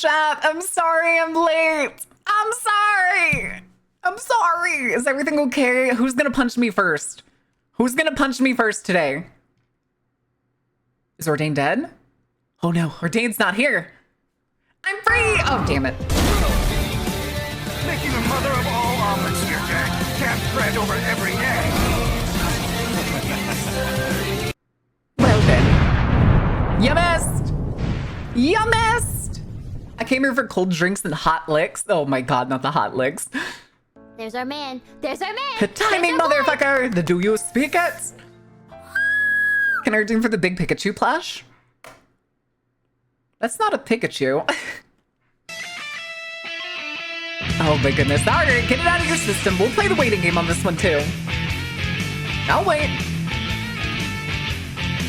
Chat, I'm sorry I'm late. I'm sorry. I'm sorry. Is everything okay? Who's gonna punch me first? Who's gonna punch me first today? Is Ordain dead? Oh no, Ordain's not here. I'm free! Oh, damn it. Making the mother of all omelets here, Jack. Can't bread over every egg. Well then. You missed! You missed! I came here for cold drinks and hot licks. Oh my god, not the hot licks. There's our man. There's our man. The timing, motherfucker! The do you speak it? Can I redeem for the big Pikachu plush? That's not a Pikachu. Oh my goodness. All right, get it out of your system. We'll play the waiting game on this one too. I'll wait.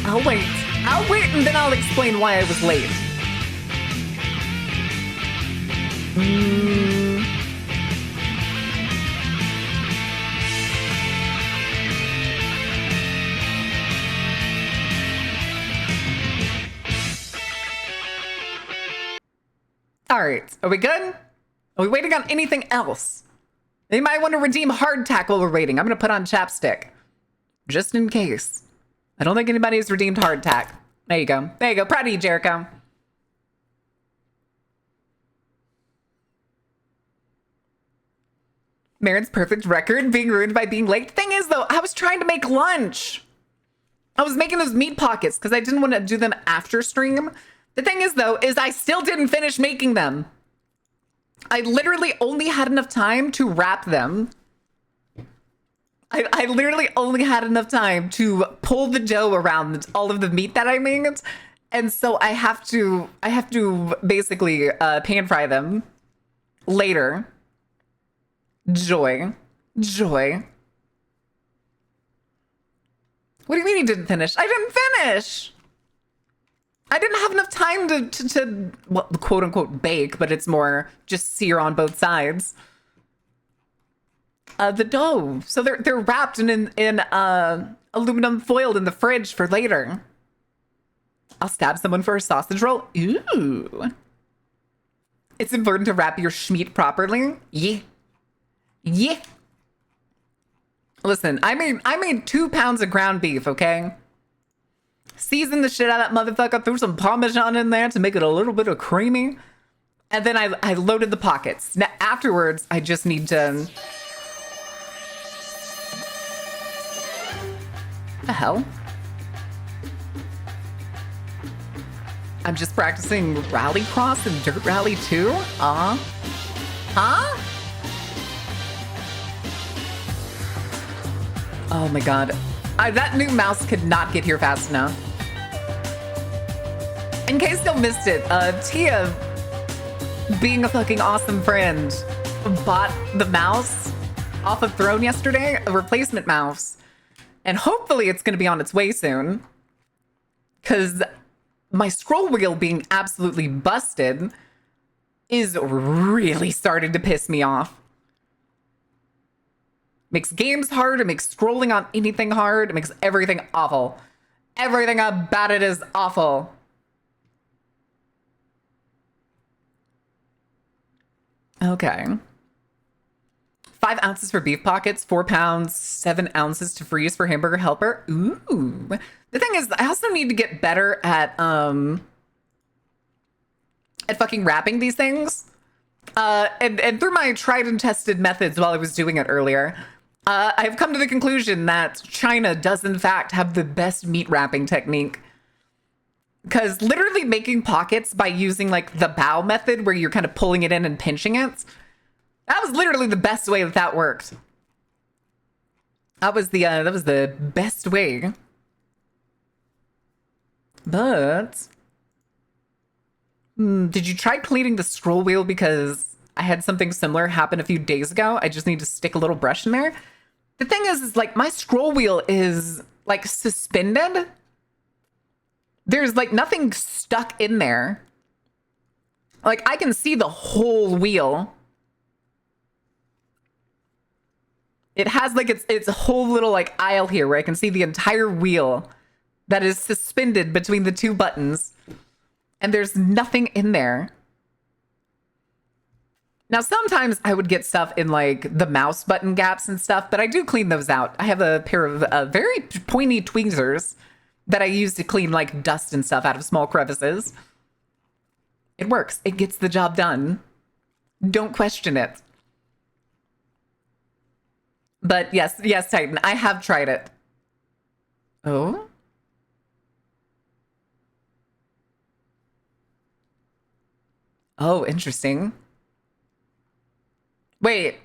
I'll wait. I'll wait and then I'll explain why I was late. All right, are we good? Are we waiting on anything else? They might want to redeem hardtack while we're waiting. I'm gonna put on chapstick. Just in case. I don't think anybody's redeemed hardtack. There you go. There you go. Proud of you, Jericho. Marin's perfect record being ruined by being late. Thing is, though, I was trying to make lunch. I was making those meat pockets because I didn't want to do them after stream. The thing is, though, is I still didn't finish making them. I literally only had enough time to wrap them. I literally only had enough time to pull the dough around all of the meat that I made. And so I have to basically pan fry them later. Joy. Joy. What do you mean you didn't finish? I didn't finish! I didn't have enough time to well, quote unquote bake, but it's more just sear on both sides. The dough. So they're wrapped in aluminum foil in the fridge for later. I'll stab someone for a sausage roll. Ooh. It's important to wrap your schmeat properly. Yeah. Yeah. Listen, I made 2 pounds of ground beef, okay? Season the shit out of that motherfucker, threw some Parmesan in there to make it a little bit of creamy. And then I loaded the pockets. Now, afterwards, I just need to... The hell? I'm just practicing Rallycross and Dirt Rally 2? Huh? Oh my god. That new mouse could not get here fast enough. In case y'all missed it, Tia, being a fucking awesome friend, bought the mouse off of Throne yesterday, a replacement mouse. And hopefully it's going to be on its way soon. Because my scroll wheel being absolutely busted is really starting to piss me off. Makes games hard, it makes scrolling on anything hard, it makes everything awful. Everything about it is awful. Okay. 5 ounces for beef pockets, 4 pounds, 7 ounces to freeze for hamburger helper. Ooh. The thing is, I also need to get better at fucking wrapping these things. And through my tried and tested methods while I was doing it earlier, I've come to the conclusion that China does in fact have the best meat wrapping technique. Because literally making pockets by using like the bow method where you're kind of pulling it in and pinching it, that was literally the best way that worked. That was the best way. But did you try cleaning the scroll wheel? Because I had something similar happen a few days ago. I just need to stick a little brush in there. The thing is like my scroll wheel is like suspended. There's like nothing stuck in there. Like I can see the whole wheel. It has like its whole little like aisle here where I can see the entire wheel that is suspended between the 2 buttons. And there's nothing in there. Now, sometimes I would get stuff in like the mouse button gaps and stuff, but I do clean those out. I have a pair of very pointy tweezers that I use to clean like dust and stuff out of small crevices. It works. It gets the job done. Don't question it. But yes, Titan, I have tried it. Oh? Oh, interesting. Wait.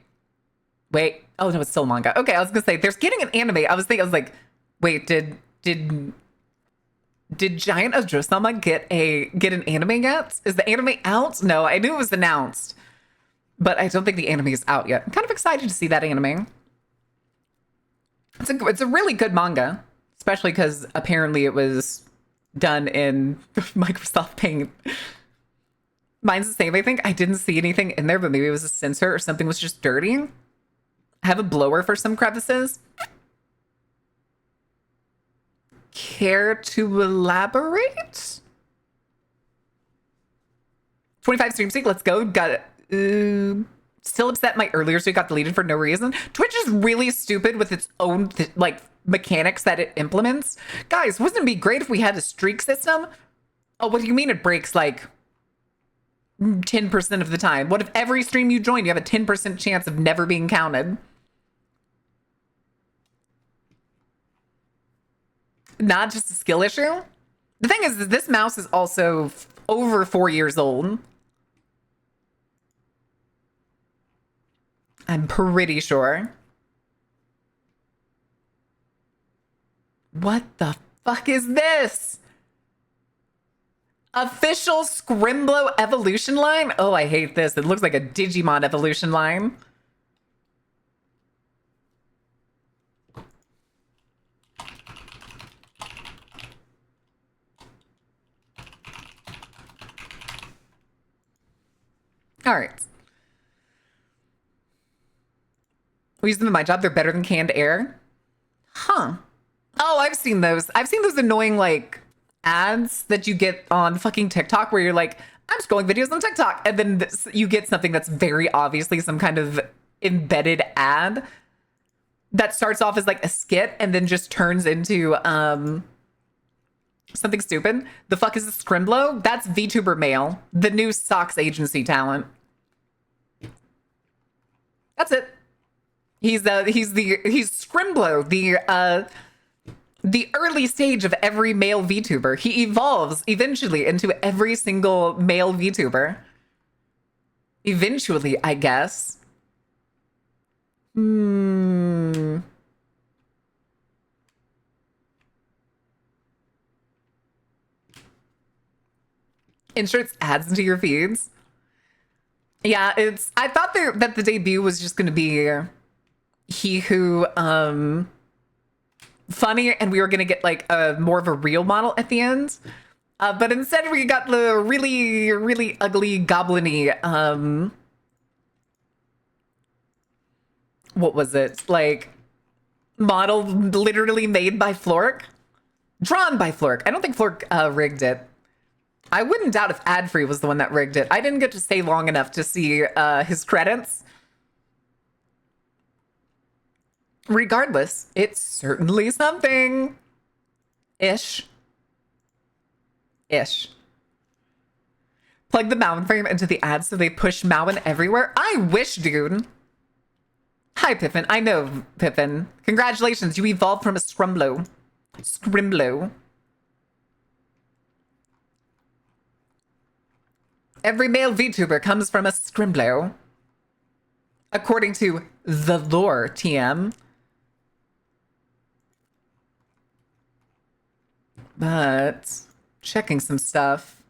Oh, no, it's still manga. Okay, I was gonna say, there's getting an anime. I was like, wait, did Giant Ojo-sama get an anime yet? Is the anime out? No, I knew it was announced, but I don't think the anime is out yet. I'm kind of excited to see that anime. It's a really good manga, especially because apparently it was done in Microsoft Paint. Mine's the same. I think I didn't see anything in there, but maybe it was a sensor or something was just dirty. I have a blower for some crevices. Care to elaborate? 25 stream sync, let's go. Got still upset my earlier stream got deleted for no reason. Twitch is really stupid with its own like mechanics that it implements. Guys, wouldn't it be great if we had a streak system? Oh, what do you mean it breaks like 10% of the time? What if every stream you join, you have a 10% chance of never being counted? Not just a skill issue. The thing is that this mouse is also over 4 years old. I'm pretty sure. What the fuck is this? Official Scrimblow evolution line? Oh, I hate this. It looks like a Digimon evolution line. All right. We use them in my job. They're better than canned air. Huh. Oh, I've seen those. I've seen those annoying, like, ads that you get on fucking TikTok where you're like, I'm scrolling videos on TikTok. And then you get something that's very obviously some kind of embedded ad that starts off as like a skit and then just turns into something stupid. The fuck is a Scrimblow? That's VTuber Mail, the new socks agency talent. That's it. He's Scrimblow, the early stage of every male VTuber. He evolves eventually into every single male VTuber. Eventually, I guess. Inserts ads into your feeds. Yeah, I thought that the debut was just going to be he who funny, and we were going to get like a more of a real model at the end. But instead we got the really, really ugly goblin-y, what was it? Like model literally made by Flork? Drawn by Flork. I don't think Flork rigged it. I wouldn't doubt if Adfree was the one that rigged it. I didn't get to stay long enough to see his credits. Regardless, it's certainly something. Ish. Plug the Mountain frame into the ad so they push Mountain everywhere. I wish, dude. Hi, Pippin. I know, Pippin. Congratulations, you evolved from a Scrimblow. Every male VTuber comes from a Scrimblow. According to the lore, TM. But checking some stuff.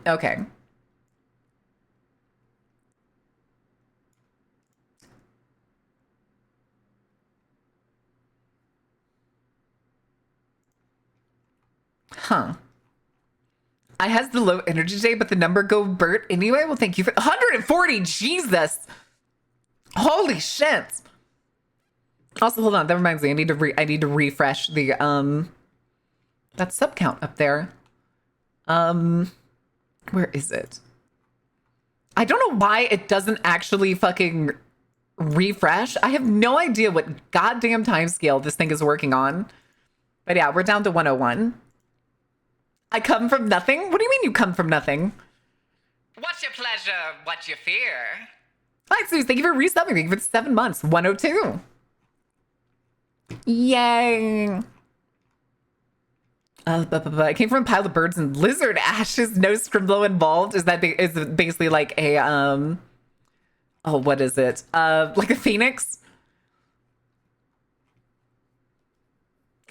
Okay. Huh. I has the low energy today, but the number go Bert anyway. Well, thank you for 140. Jesus. Holy shit. Also, hold on. That reminds me. I need to refresh the that sub count up there. Where is it? I don't know why it doesn't actually fucking refresh. I have no idea what goddamn time scale this thing is working on. But yeah, we're down to 101. I come from nothing? What do you mean you come from nothing? What's your pleasure? What's your fear? Hi, Suze. Thank you for resubbing. Thank you for 7 months. 102. Yay. I came from a pile of birds and lizard ashes. No scrimblow involved. Is it basically like a oh, what is it? Like a phoenix?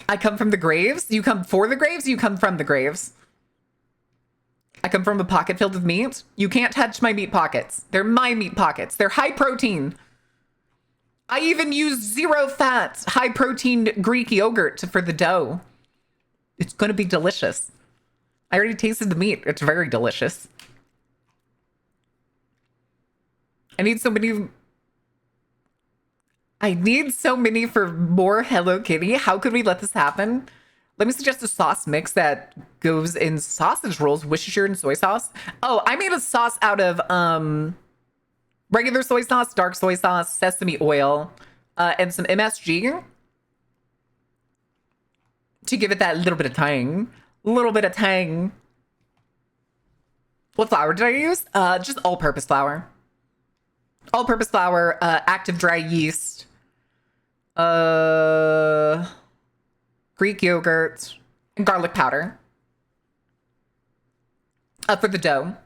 I come from the graves. You come for the graves. You come from the graves. I come from a pocket filled with meat. You can't touch my meat pockets. They're my meat pockets. They're high protein. I even use 0 fat, high protein Greek yogurt for the dough. It's going to be delicious. I already tasted the meat. It's very delicious. I need so many for more Hello Kitty. How could we let this happen? Let me suggest a sauce mix that goes in sausage rolls, Worcestershire and soy sauce. Oh, I made a sauce out of regular soy sauce, dark soy sauce, sesame oil, and some MSG to give it that little bit of tang. What flour did I use? Just all-purpose flour. All-purpose flour, active dry yeast, Greek yogurt, and garlic powder. For the dough.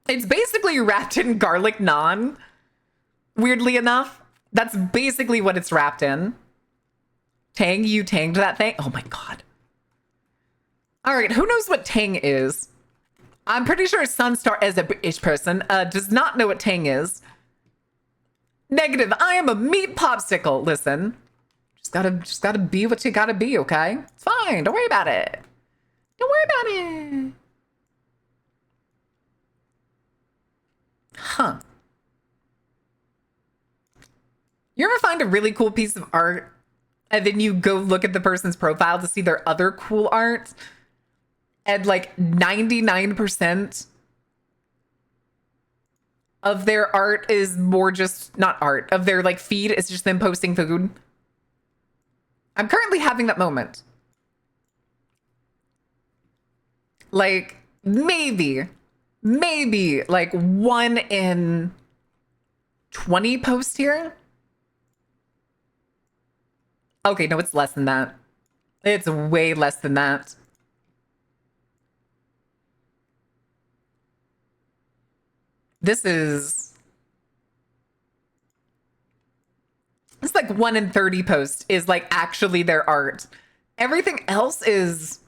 It's basically wrapped in garlic naan. Weirdly enough, that's basically what it's wrapped in. Tang, you tanged that thing? Oh my god. All right, who knows what tang is? I'm pretty sure Sunstar, as a British person, does not know what tang is. Negative. I am a meat popsicle. Listen, just gotta be what you gotta be. Okay, it's fine. Don't worry about it. Don't worry about it. Huh. You ever find a really cool piece of art and then you go look at the person's profile to see their other cool art, and like 99% of their art is more just not art, of their like feed is just them posting food? I'm currently having that moment. Like maybe like 1 in 20 posts here. Okay, no, it's less than that. It's way less than that. It's like 1 in 30 posts is like actually their art. Everything else is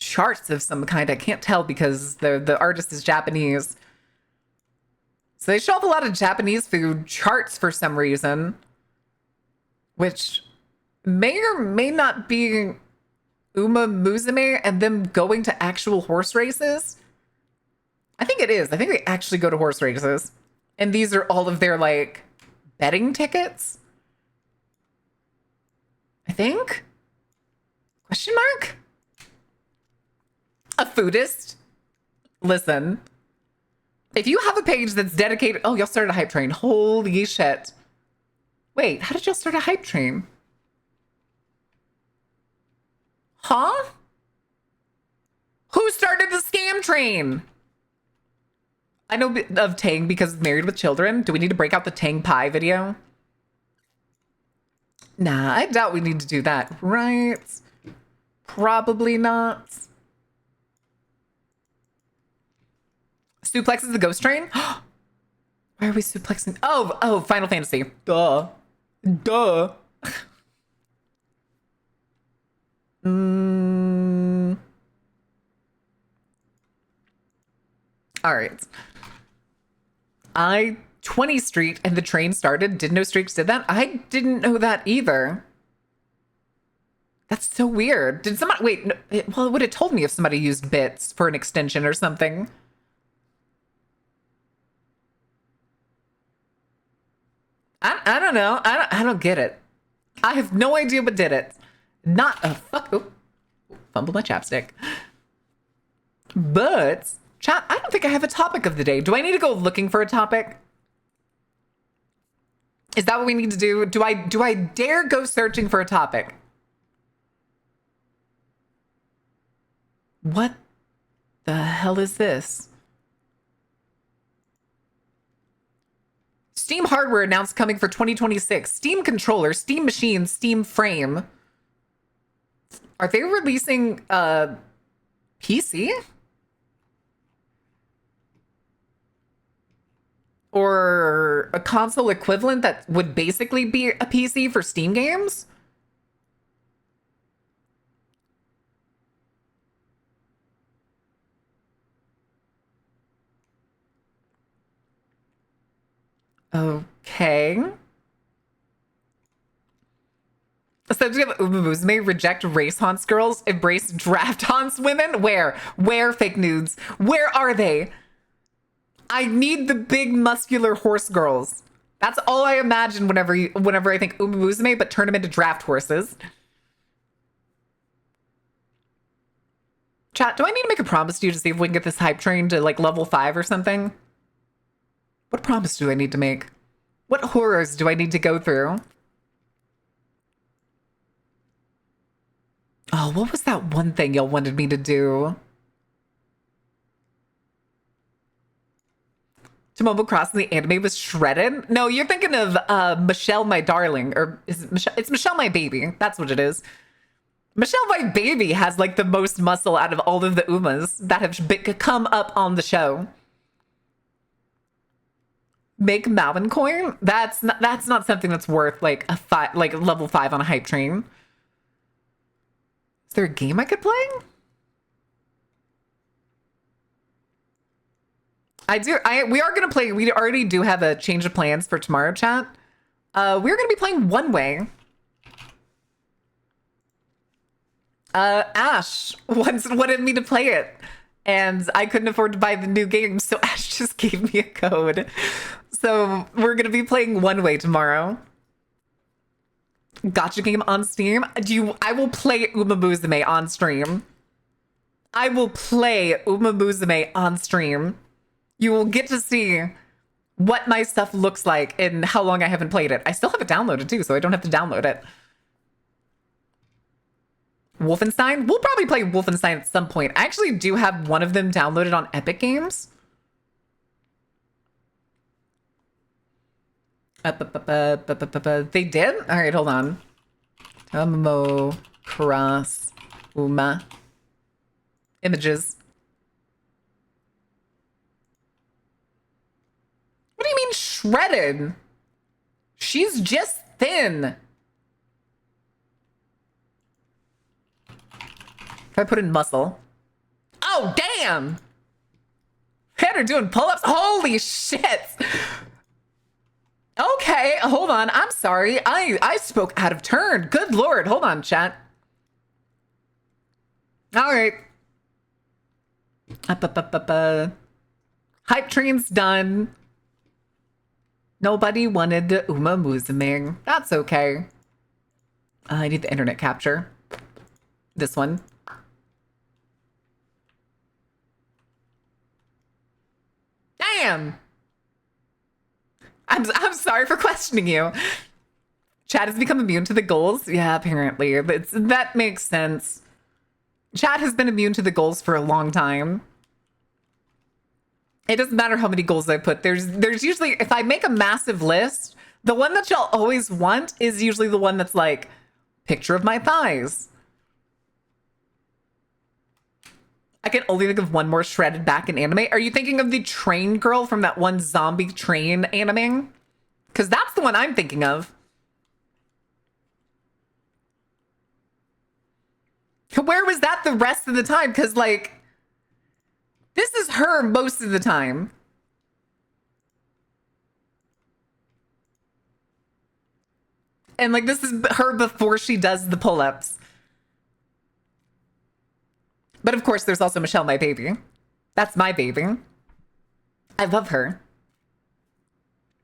charts of some kind. I can't tell because the artist is Japanese. So they show off a lot of Japanese food charts for some reason, which may or may not be Uma Musume and them going to actual horse races. I think it is. I think they actually go to horse races. And these are all of their like betting tickets. I think? Question mark? A foodist? Listen, if you have a page that's dedicated... Oh, y'all started a hype train. Holy shit. Wait, how did y'all start a hype train? Huh? Who started the scam train? I know of Tang because Married with Children. Do we need to break out the Tang pie video? Nah, I doubt we need to do that, right? Probably not. Suplex is the ghost train? Why are we suplexing? Oh, Final Fantasy. Duh. All right. 20 Street and the train started. Didn't know Streaks did that. I didn't know that either. That's so weird. Did somebody... Wait, no, well, it would have told me if somebody used bits for an extension or something. I don't know. I don't get it. I have no idea what did it. Not a fuck... Oh, fumbled my chapstick. But Chat, I don't think I have a topic of the day. Do I need to go looking for a topic? Is that what we need to do? Do I dare go searching for a topic? What the hell is this? Steam hardware announced coming for 2026. Steam controller, Steam machine, Steam frame. Are they releasing a PC? Or a console equivalent that would basically be a PC for Steam games? Okay. Subject of Umumuzume, reject race haunts girls, embrace draft haunts women? Where? Where, fake nudes? Where are they? I need the big muscular horse girls. That's all I imagine whenever I think Umumuzume, but turn them into draft horses. Chat, do I need to make a promise to you to see if we can get this hype train to like level 5 or something? What promise do I need to make? What horrors do I need to go through? Oh, what was that one thing y'all wanted me to do? Tomomo Cross in the anime was shredded? No, you're thinking of Michelle My Darling, or is it Michelle? It's Michelle My Baby. That's what it is. Michelle My Baby has like the most muscle out of all of the Umas that have come up on the show. Make Malvin coin? That's not something that's worth like like level 5 on a hype train. Is there a game I could play? We are gonna play. We already do have a change of plans for tomorrow, chat. We're gonna be playing One Way. Ash once wanted me to play it, and I couldn't afford to buy the new game, so Ash just gave me a code. So we're gonna be playing One Way tomorrow. Gotcha game on Steam. I will play Umumuzume on stream. I will play Umumuzume on stream. You will get to see what my stuff looks like and how long I haven't played it. I still have it downloaded too, so I don't have to download it. Wolfenstein? We'll probably play Wolfenstein at some point. I actually do have one of them downloaded on Epic Games. They did? All right, hold on. Tomo Cross Uma. Images. What do you mean shredded? She's just thin. If I put in muscle. Oh, damn. Had her doing pull-ups. Holy shit. Okay, hold on. I'm sorry. I spoke out of turn. Good Lord. Hold on, chat. All right. Hype train's done. Nobody wanted the Umumuzume. That's okay. I need the internet capture. This one. Damn. I'm sorry for questioning you. Chad has become immune to the goals. Yeah, apparently. That makes sense. Chad has been immune to the goals for a long time. It doesn't matter how many goals I put. There's usually, if I make a massive list, the one that y'all always want is usually the one that's like, picture of my thighs. I can only think of one more shredded back in anime. Are you thinking of the train girl from that one zombie train anime? Because that's the one I'm thinking of. Where was that the rest of the time? Because, like, this is her most of the time. And, like, this is her before she does the pull-ups. But, of course, there's also Michelle, my baby. That's my baby. I love her.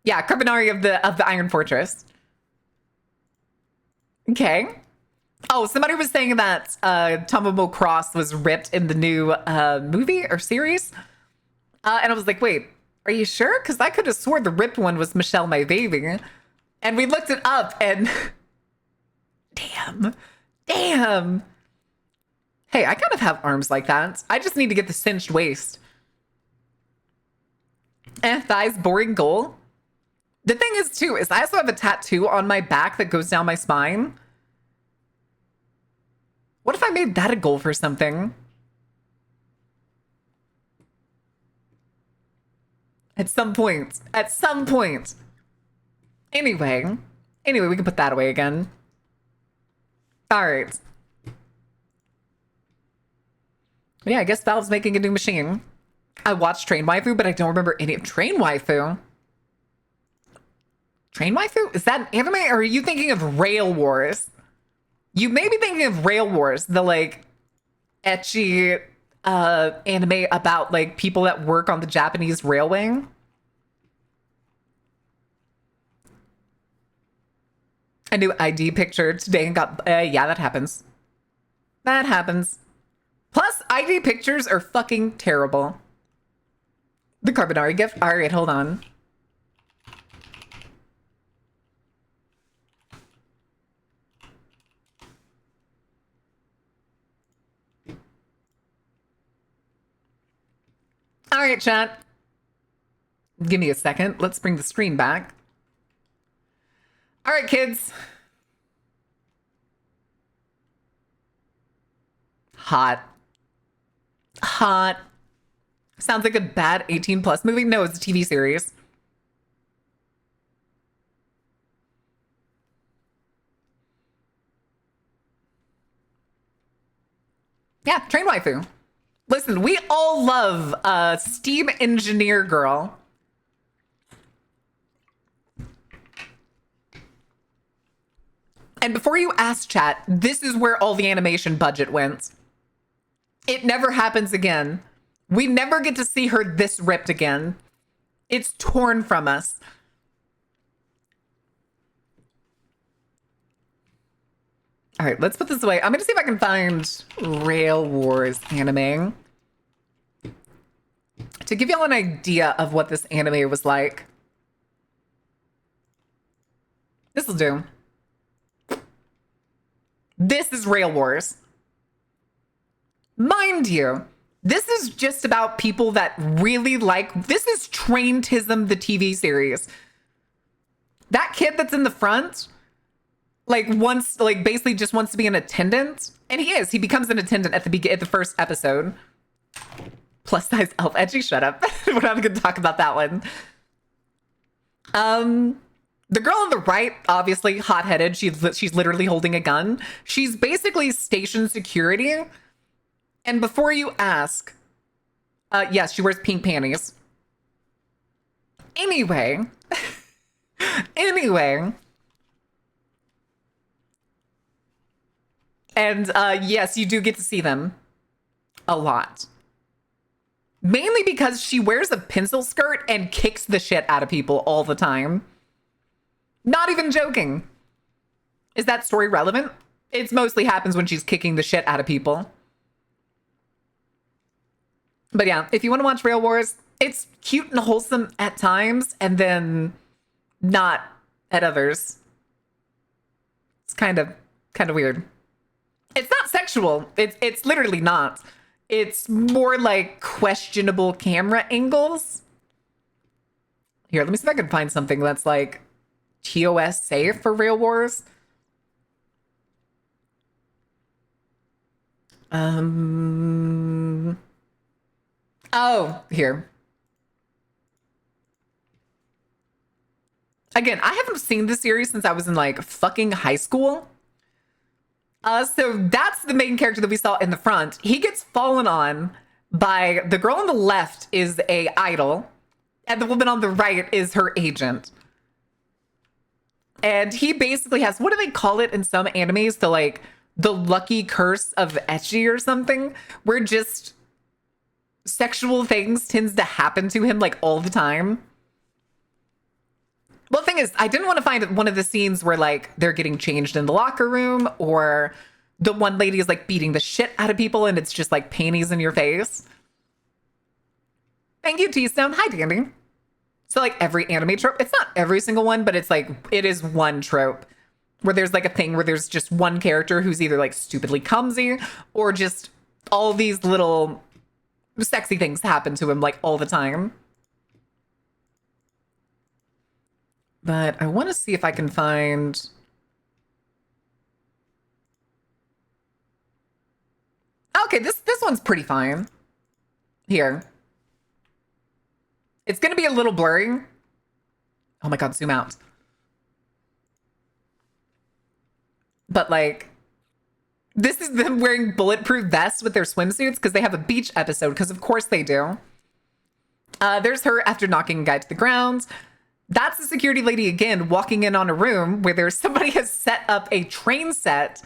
Yeah, Carbonari of the Iron Fortress. Okay. Oh, somebody was saying that Tomomo Cross was ripped in the new movie or series. And I was like, wait, are you sure? Because I could have swore the ripped one was Michelle, my baby. And we looked it up and damn. Hey, I kind of have arms like that. I just need to get the cinched waist. Thighs, boring goal. The thing is, too, is I also have a tattoo on my back that goes down my spine. What if I made that a goal for something? At some point. At some point. Anyway, we can put that away again. All right. Yeah, I guess Valve's making a new machine. I watched Train Waifu, but I don't remember any of Train Waifu. Train Waifu? Is that an anime, or are you thinking of Rail Wars? You may be thinking of Rail Wars, the like ecchi anime about like people that work on the Japanese railway. A new ID picture today and got yeah, that happens. That happens. Plus, ID pictures are fucking terrible. The Carbonari gift. All right, hold on. All right, chat. Give me a second. Let's bring the screen back. All right, kids. Hot. Hot. Sounds like a bad 18 plus movie. No, it's a TV series. Yeah, Train Waifu. Listen, we all love Steam Engineer Girl. And before you ask, chat, this is where all the animation budget went. It never happens again. We never get to see her this ripped again. It's torn from us. All right, let's put this away. I'm going to see if I can find Rail Wars anime to give y'all an idea of what this anime was like. This'll do. This is Rail Wars. Mind you, this is just about people that really like... This is Traintism, the TV series. That kid that's in the front... basically just wants to be an attendant. And he is. He becomes an attendant at the first episode. Plus size elf edgy. Shut up. We're not going to talk about that one. The girl on the right, obviously hot-headed. She's literally holding a gun. She's basically station security. And before you ask, yes, she wears pink panties. Anyway. And yes, you do get to see them a lot. Mainly because she wears a pencil skirt and kicks the shit out of people all the time. Not even joking. Is that story relevant? It mostly happens when she's kicking the shit out of people. But yeah, if you want to watch Rail Wars, it's cute and wholesome at times, and then not at others. It's kind of weird. It's not sexual. It's literally not. It's more like questionable camera angles. Here, let me see if I can find something that's like TOS safe for Rail Wars. Oh, here. Again, I haven't seen this series since I was in like fucking high school. So that's the main character that we saw in the front. He gets fallen on by the girl on the left is a idol, and the woman on the right is her agent. And he basically has, what do they call it in some animes? The lucky curse of ecchi or something, where just sexual things tends to happen to him like all the time. Well, the thing is, I didn't want to find one of the scenes where like they're getting changed in the locker room, or the one lady is like beating the shit out of people and it's just like panties in your face. Thank you, T-Stone. Hi, Dandy. So like every anime trope, it's not every single one, but it's like, it is one trope where there's like a thing where there's just one character who's either like stupidly clumsy or just all these little sexy things happen to him like all the time. But I want to see if I can find... Okay, this one's pretty fine. Here. It's going to be a little blurry. Oh my god, zoom out. But like, this is them wearing bulletproof vests with their swimsuits because they have a beach episode, because of course they do. There's her after knocking a guy to the ground. That's the security lady again, walking in on a room where there's somebody has set up a train set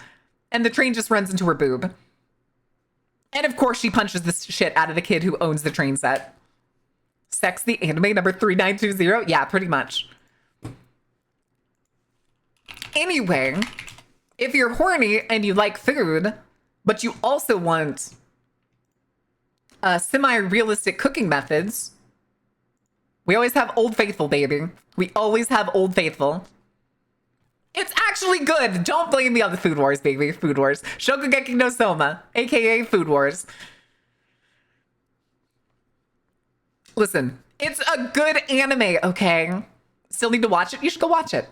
and the train just runs into her boob. And of course she punches the shit out of the kid who owns the train set. Sex the anime number 3920? Yeah, pretty much. Anyway, if you're horny and you like food, but you also want semi-realistic cooking methods, we always have Old Faithful, baby. We always have Old Faithful. It's actually good. Don't blame me on the Food Wars, baby. Food Wars. Shokugeki no Soma, aka Food Wars. Listen, it's a good anime, okay? Still need to watch it? You should go watch it.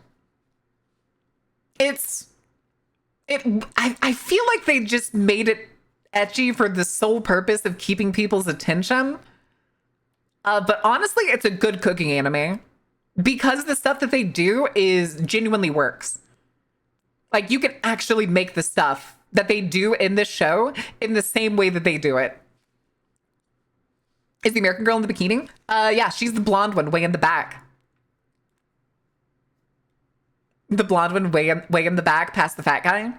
I feel like they just made it ecchi for the sole purpose of keeping people's attention. But honestly, it's a good cooking anime because the stuff that they do is genuinely works. Like, you can actually make the stuff that they do in this show in the same way that they do it. Is the American girl in the bikini? Yeah, she's the blonde one way in the back. The blonde one way in the back past the fat guy.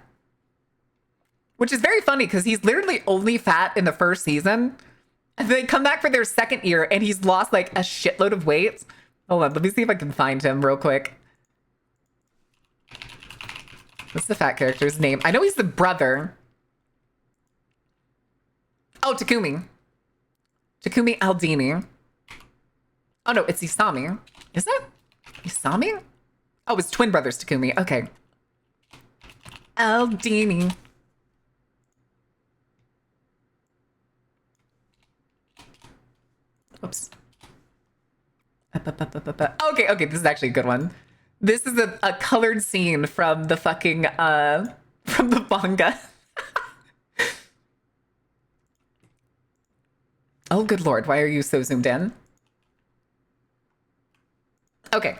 Which is very funny because he's literally only fat in the first season. And they come back for their second year and he's lost like a shitload of weight. Hold on, let me see if I can find him real quick. What's the fat character's name? I know he's the brother. Oh, Takumi. Takumi Aldini. Oh no, it's Isami. Is it? Isami? Oh, it's twin brothers Takumi. Okay. Aldini. Oops. Okay, this is actually a good one. This is a colored scene from the fucking, from the manga. Oh, good lord, why are you so zoomed in? Okay.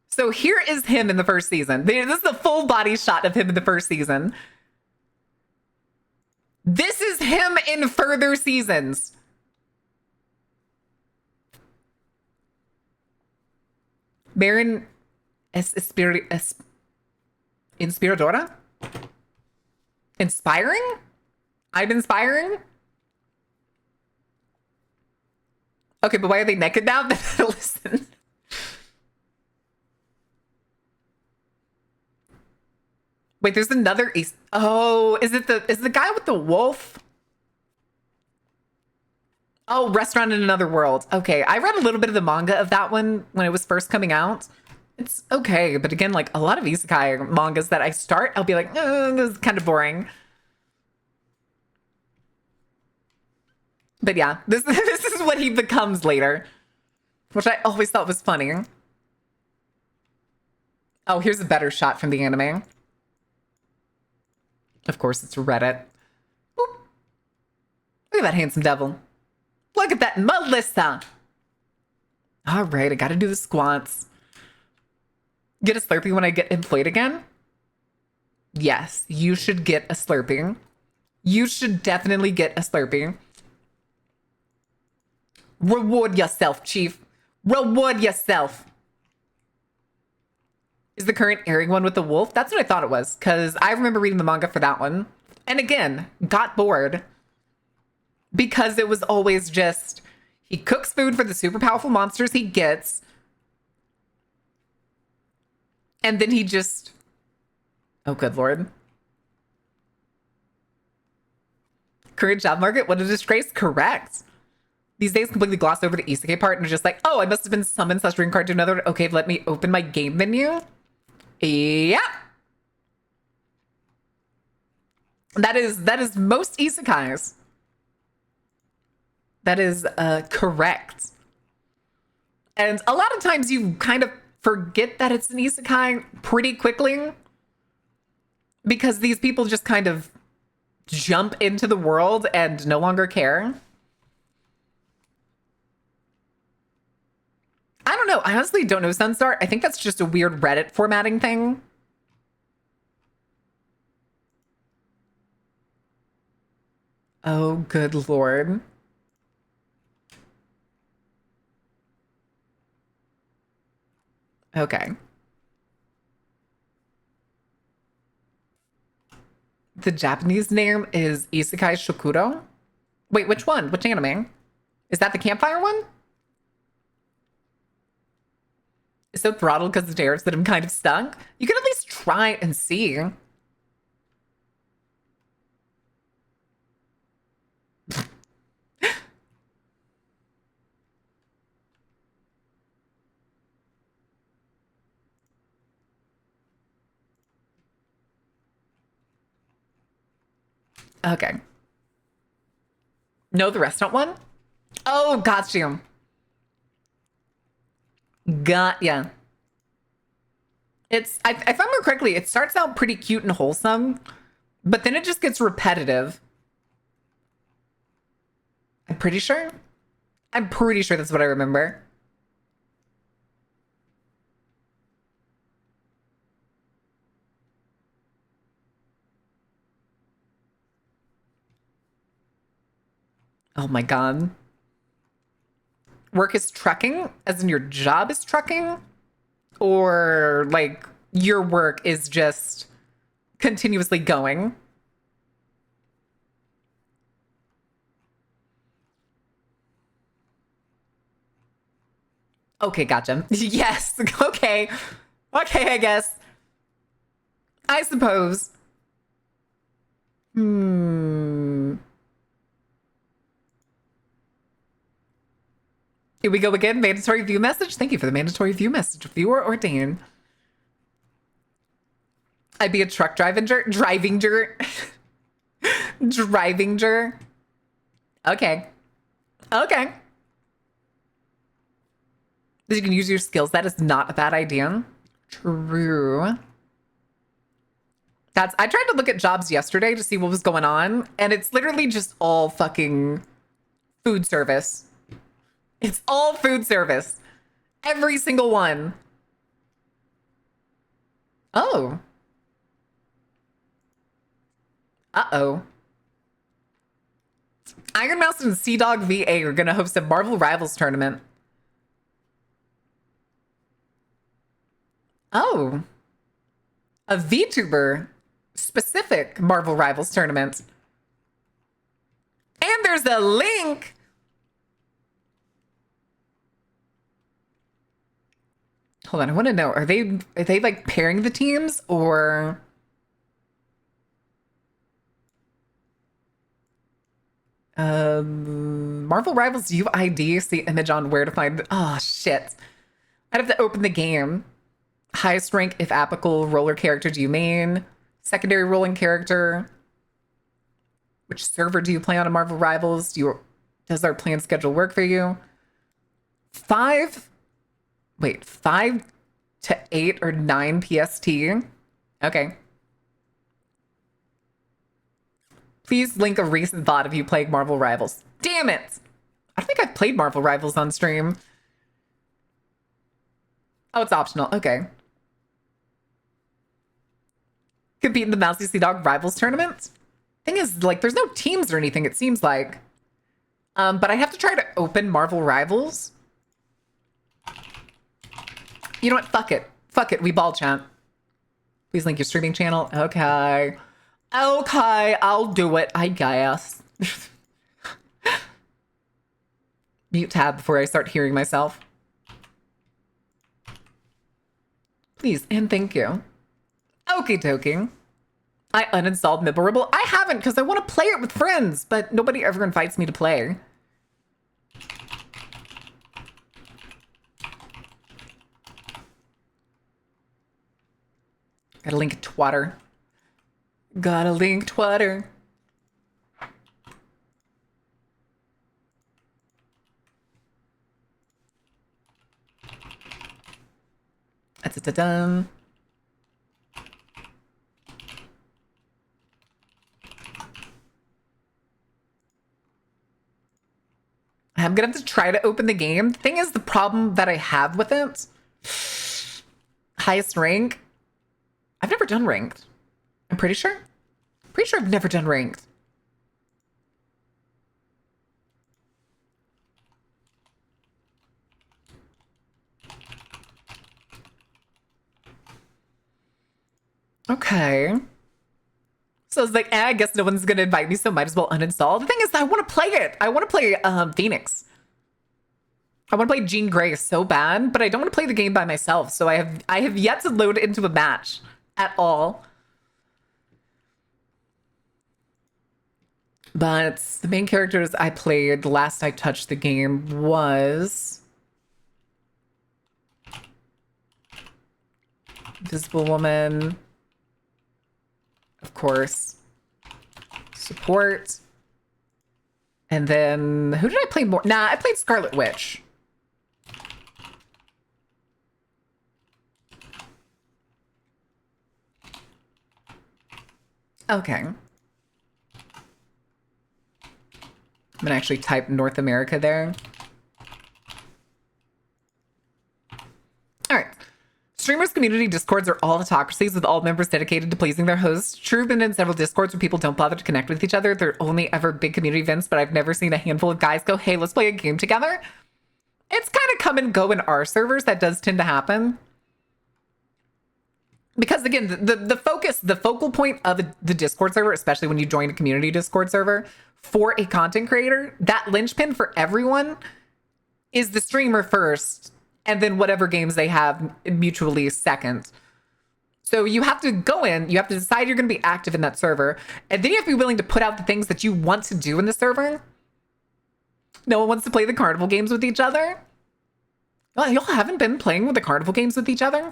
So here is him in the first season. This is the full body shot of him in the first season. This is him in further seasons. Baron Inspiradora? Inspiring? I'm inspiring? Okay, but why are they naked now? Listen. Wait, there's another East. Oh, is the guy with the wolf? Oh, Restaurant in Another World. Okay, I read a little bit of the manga of that one when it was first coming out. It's okay, but again, like a lot of isekai mangas that I start, I'll be like, this is kind of boring. But yeah, this is what he becomes later, which I always thought was funny. Oh, here's a better shot from the anime. Of course, it's Reddit. Boop. Look at that handsome devil. Look at that Melissa. All right, I gotta do the squats. Get a Slurpee when I get employed again? Yes, you should get a Slurpee. You should definitely get a Slurpee. Reward yourself, Chief. Reward yourself. Is the current airing one with the wolf? That's what I thought it was, because I remember reading the manga for that one. And again, got bored. Because it was always just, he cooks food for the super powerful monsters he gets. And then he just, oh good lord. Current job market, what a disgrace. Correct. These days completely gloss over the isekai part and are just like, oh, I must have been summoned slash reincarnated to another. Okay, let me open my game menu. Yeah. That is most isekais. That is correct. And a lot of times you kind of forget that it's an isekai pretty quickly because these people just kind of jump into the world and no longer care. I don't know. I honestly don't know, Sunstar. I think that's just a weird Reddit formatting thing. Oh, good lord. Okay. The Japanese name is Isekai Shokuro. Wait, which one? Which anime? Is that the campfire one? It's so throttled because of tears that I'm kind of stuck. You can at least try and see. Okay. No, the restaurant one? Oh, got you. Got ya. It's, if I remember correctly, it starts out pretty cute and wholesome, but then it just gets repetitive. I'm pretty sure. I'm pretty sure that's what I remember. Oh my god. Work is trucking, as in your job is trucking? Or like your work is just continuously going? Okay, gotcha. Yes, okay. Okay, I guess. I suppose. Here we go again. Mandatory view message. Thank you for the mandatory view message. Viewer ordained. I'd be a truck driving jerk. Driving jerk. Driving jerk. Okay. Okay. You can use your skills. That is not a bad idea. True. I tried to look at jobs yesterday to see what was going on, and it's literally just all fucking food service. It's all food service. Every single one. Oh. Uh-oh. Iron Mouse and Sea Dog VA are gonna host a Marvel Rivals tournament. Oh. A VTuber specific Marvel Rivals tournament. And there's a link. Hold on, I want to know, are they like pairing the teams or Marvel Rivals UID, see image on where to find oh shit. I'd have to open the game. Highest rank if applicable, roller character do you main? Secondary rolling character. Which server do you play on in Marvel Rivals? Does our plan schedule work for you? 5 to 8 or 9 PST. Okay. Please link a recent VOD if you played Marvel Rivals. Damn it! I don't think I've played Marvel Rivals on stream. Oh, it's optional. Okay. Compete in the Mousy Sea Dog Rivals tournament? Thing is, like, there's no teams or anything, it seems like. But I have to try to open Marvel Rivals. You know what? Fuck it. Fuck it. We ball chat. Please link your streaming channel. Okay. Okay, I'll do it, I guess. Mute tab before I start hearing myself. Please and thank you. Okie dokie. I uninstalled Mibberable. I haven't because I want to play it with friends, but nobody ever invites me to play. Gotta link twatter. Gotta link twatter. Da-da-da-dum. I'm gonna have to try to open the game. The thing is, the problem that I have with it, highest rank, I've never done ranked. I'm pretty sure. Pretty sure I've never done ranked. Okay. So it's like, I guess no one's gonna invite me, so might as well uninstall. The thing is, I want to play it. I want to play Phoenix. I want to play Jean Grey so bad, but I don't want to play the game by myself. So I have yet to load into a match at all. But the main characters I played last I touched the game was Invisible Woman, of course, support, and then who did I play more? Nah, I played Scarlet Witch. Okay. I'm gonna actually type North America there. All right. Streamers' community discords are all autocracies with all members dedicated to pleasing their hosts. True, been in several discords where people don't bother to connect with each other. They're only ever big community events, but I've never seen a handful of guys go, hey, let's play a game together. It's kind of come and go in our servers. That does tend to happen. Because again, the focal point of the Discord server, especially when you join a community Discord server for a content creator, that linchpin for everyone is the streamer first, and then whatever games they have mutually second. So you have to go in, you have to decide you're going to be active in that server, and then you have to be willing to put out the things that you want to do in the server. No one wants to play the carnival games with each other. Well, y'all haven't been playing with the carnival games with each other?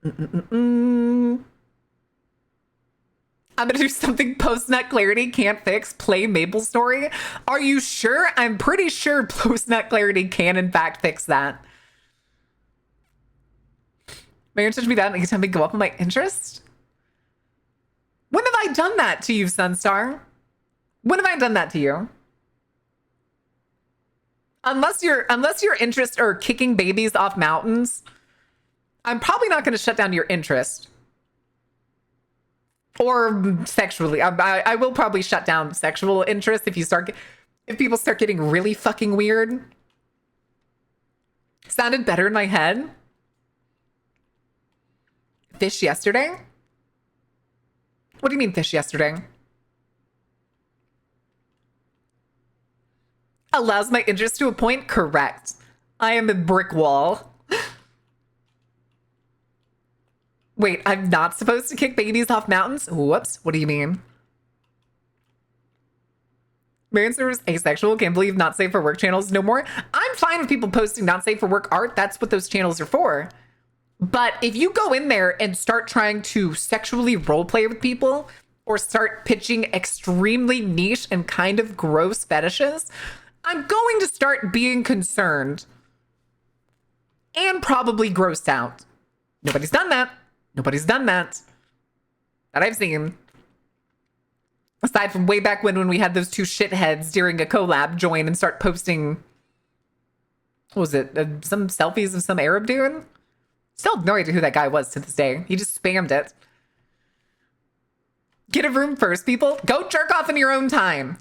I'm gonna do something post-nut clarity can't fix. Play Mabel story. Are you sure? I'm pretty sure post-nut clarity can in fact fix that. My interest be that anytime we go up on my interest? When have I done that to you, Sunstar? When have I done that to you? Unless your interests are kicking babies off mountains, I'm probably not going to shut down your interest. Or sexually. I will probably shut down sexual interest if people start getting really fucking weird. Sounded better in my head. Fish yesterday? What do you mean fish yesterday? Allows my interest to a point? Correct. I am a brick wall. Wait, I'm not supposed to kick babies off mountains? Whoops, what do you mean? Marion servers asexual, can't believe not safe for work channels no more. I'm fine with people posting not safe for work art. That's what those channels are for. But if you go in there and start trying to sexually roleplay with people or start pitching extremely niche and kind of gross fetishes, I'm going to start being concerned and probably grossed out. Nobody's done that. Nobody's done that I've seen. Aside from way back when we had those two shitheads during a collab join and start posting, what was it, some selfies of some Arab dude? Still have no idea who that guy was to this day. He just spammed it. Get a room first, people. Go jerk off in your own time.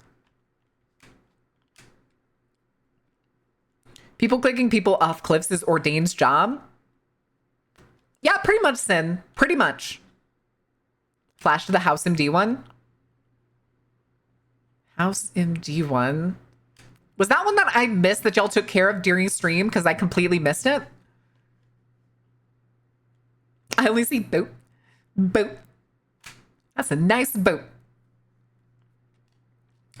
People clicking people off cliffs is Ordained's job. Yeah, pretty much, Sin. Pretty much. Flash to the House MD one. House MD one. Was that one that I missed that y'all took care of during stream because I completely missed it? I only see boat. Boat. That's a nice boat.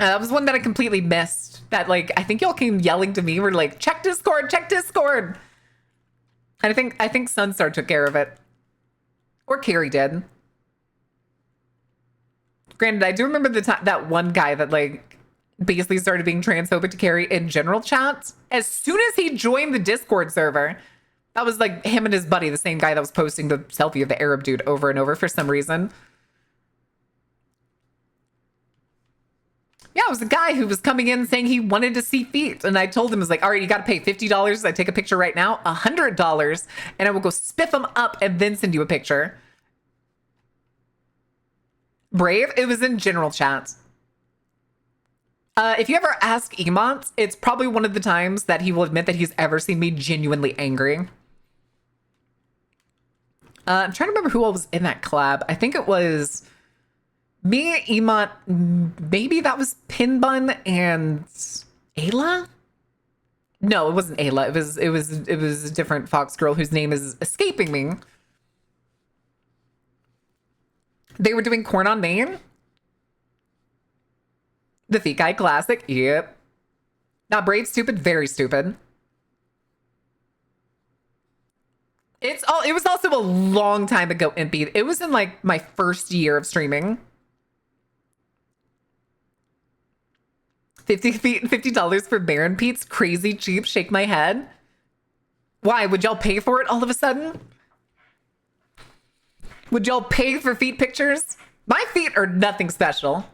That was one that I completely missed. That, like, I think y'all came yelling to me. We're like, check Discord, check Discord. And I think Sunstar took care of it. Or Carrie did. Granted, I do remember the time that one guy that, like, basically started being transphobic to Carrie in general chats. As soon as he joined the Discord server, that was like him and his buddy, the same guy that was posting the selfie of the Arab dude over and over for some reason. Yeah, it was a guy who was coming in saying he wanted to see feet. And I told him, I was like, all right, you got to pay $50. I take a picture right now, $100, and I will go spiff them up and then send you a picture. Brave? It was in general chat. If you ever ask Emont, it's probably one of the times that he will admit that he's ever seen me genuinely angry. I'm trying to remember who all was in that collab. I think it was me, Emont, maybe that was Pinbun and Ayla? No, it wasn't Ayla. It was a different Fox girl whose name is escaping me. They were doing Corn on Main. The Feet Guy Classic. Yep. Not brave, stupid, very stupid. It was also a long time ago, Impede. It was in like my first year of streaming. $50 for Baron Pete's crazy cheap. Shake my head. Why? Would y'all pay for it all of a sudden? Would y'all pay for feet pictures? My feet are nothing special.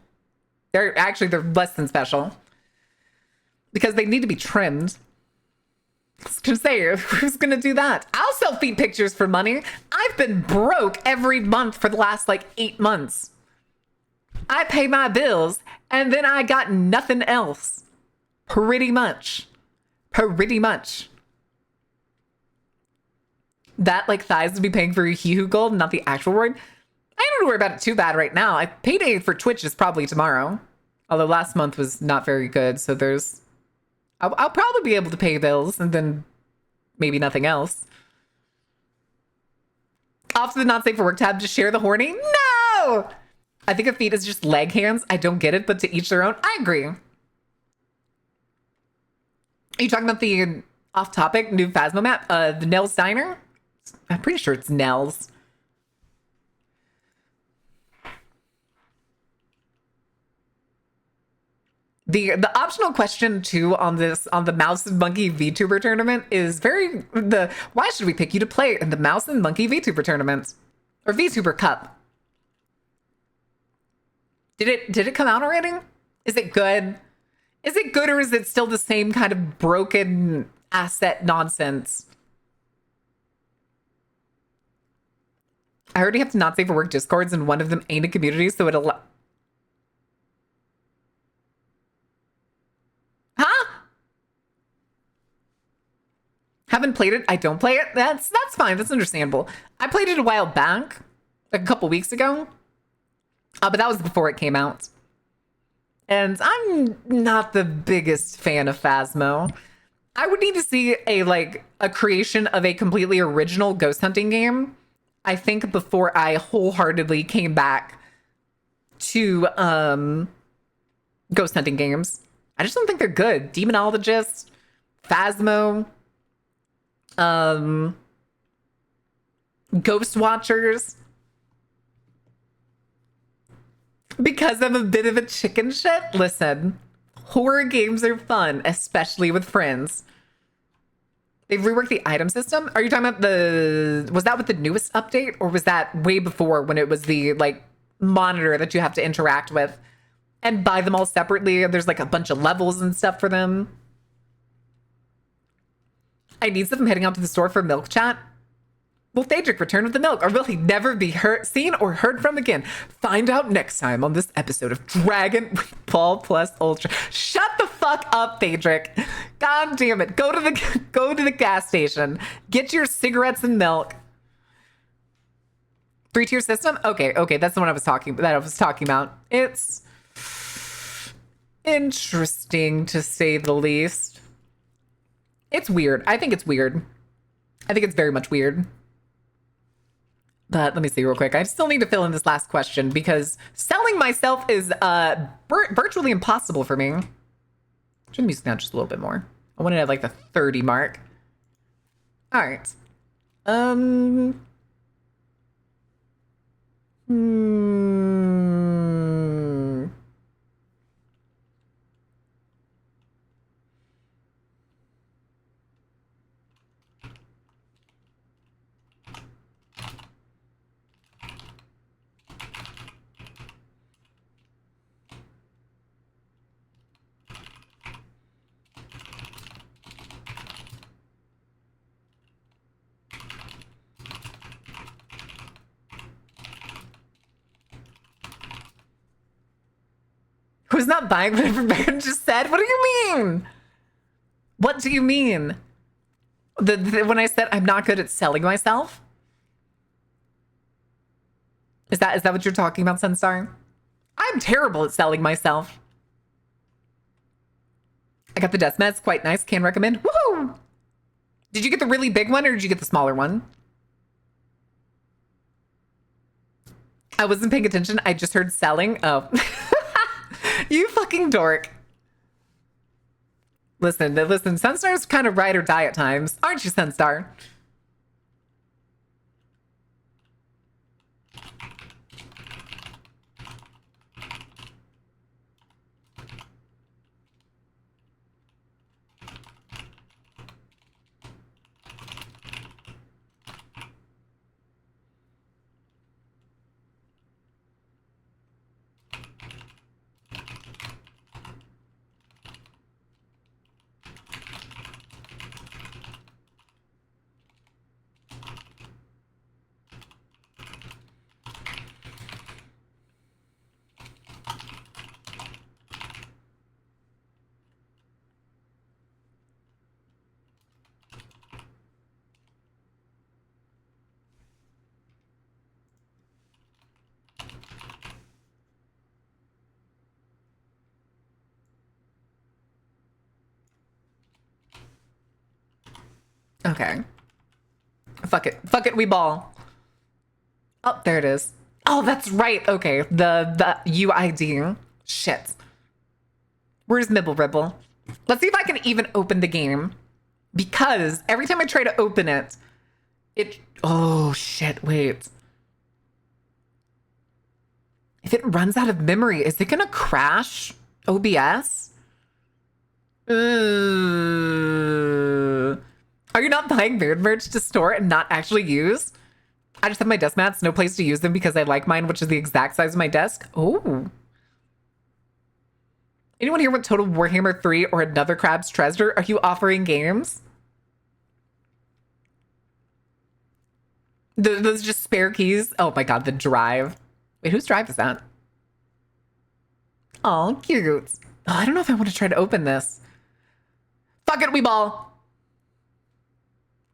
They're less than special. Because they need to be trimmed. I was gonna say, who's gonna do that? I'll sell feet pictures for money. I've been broke every month for the last like 8 months. I pay my bills and then I got nothing else. Pretty much. Pretty much. That like thighs would be paying for He Who Gold, not the actual word. I don't worry about it too bad right now. Payday for Twitch is probably tomorrow. Although last month was not very good, so I'll probably be able to pay bills and then maybe nothing else. Off to the not safe for work tab, just share the horny? No! I think a feet is just leg hands. I don't get it, but to each their own. I agree. Are you talking about the off-topic new Phasmo map? The Nell's Diner? I'm pretty sure it's Nell's. The optional question too on the Mouse and Monkey VTuber tournament is why should we pick you to play in the Mouse and Monkey VTuber tournament or VTuber Cup? Did it come out already? Is it good? Is it good or is it still the same kind of broken asset nonsense? I already have to not safe for work Discords and one of them ain't a community, so it'll. Huh? Haven't played it. I don't play it. That's fine. That's understandable. I played it a while back, like a couple weeks ago. But that was before it came out. And I'm not the biggest fan of Phasmo. I would need to see a creation of a completely original ghost hunting game, I think, before I wholeheartedly came back to ghost hunting games. I just don't think they're good. Demonologist, Phasmo, Ghost Watchers. Because I'm a bit of a chicken shit? Listen, horror games are fun, especially with friends. They've reworked the item system. Are you talking about was that with the newest update? Or was that way before when it was the monitor that you have to interact with and buy them all separately? There's a bunch of levels and stuff for them. I need some. I'm heading out to the store for milk chat. Will Thaedric return with the milk, or will he never be seen or heard from again? Find out next time on this episode of Dragon Ball Plus Ultra. Shut the fuck up, Thaedric. God damn it. Go to the gas station. Get your cigarettes and milk. 3-tier system? Okay, that's the one I was talking about. It's interesting to say the least. It's weird. I think it's weird. I think it's very much weird. But let me see real quick. I still need to fill in this last question because selling myself is virtually impossible for me. Turn the music down just a little bit more. I want it at like the 30 mark. All right. Who's not buying whatever Baron just said? What do you mean? What do you mean? When I said I'm not good at selling myself? Is that what you're talking about, Sunstar? I'm terrible at selling myself. I got the desk meds, quite nice. Can recommend. Woohoo! Did you get the really big one or did you get the smaller one? I wasn't paying attention. I just heard selling. Oh. You fucking dork. Listen, Sunstar's kind of ride or die at times. Aren't you, Sunstar? Okay. Fuck it, we ball. Oh, there it is. Oh, that's right. Okay, the UID. Shit. Where's Mibble Ribble? Let's see if I can even open the game. Because every time I try to open it, oh shit, wait. If it runs out of memory, is it gonna crash OBS? Are you not buying Beard merch to store and not actually use? I just have my desk mats, no place to use them because I like mine, which is the exact size of my desk. Oh. Anyone here want Total Warhammer 3 or another Crab's Treasure? Are you offering games? Those just spare keys? Oh my god, the drive. Wait, whose drive is that? Oh, cute. Oh, I don't know if I want to try to open this. Fuck it, we ball.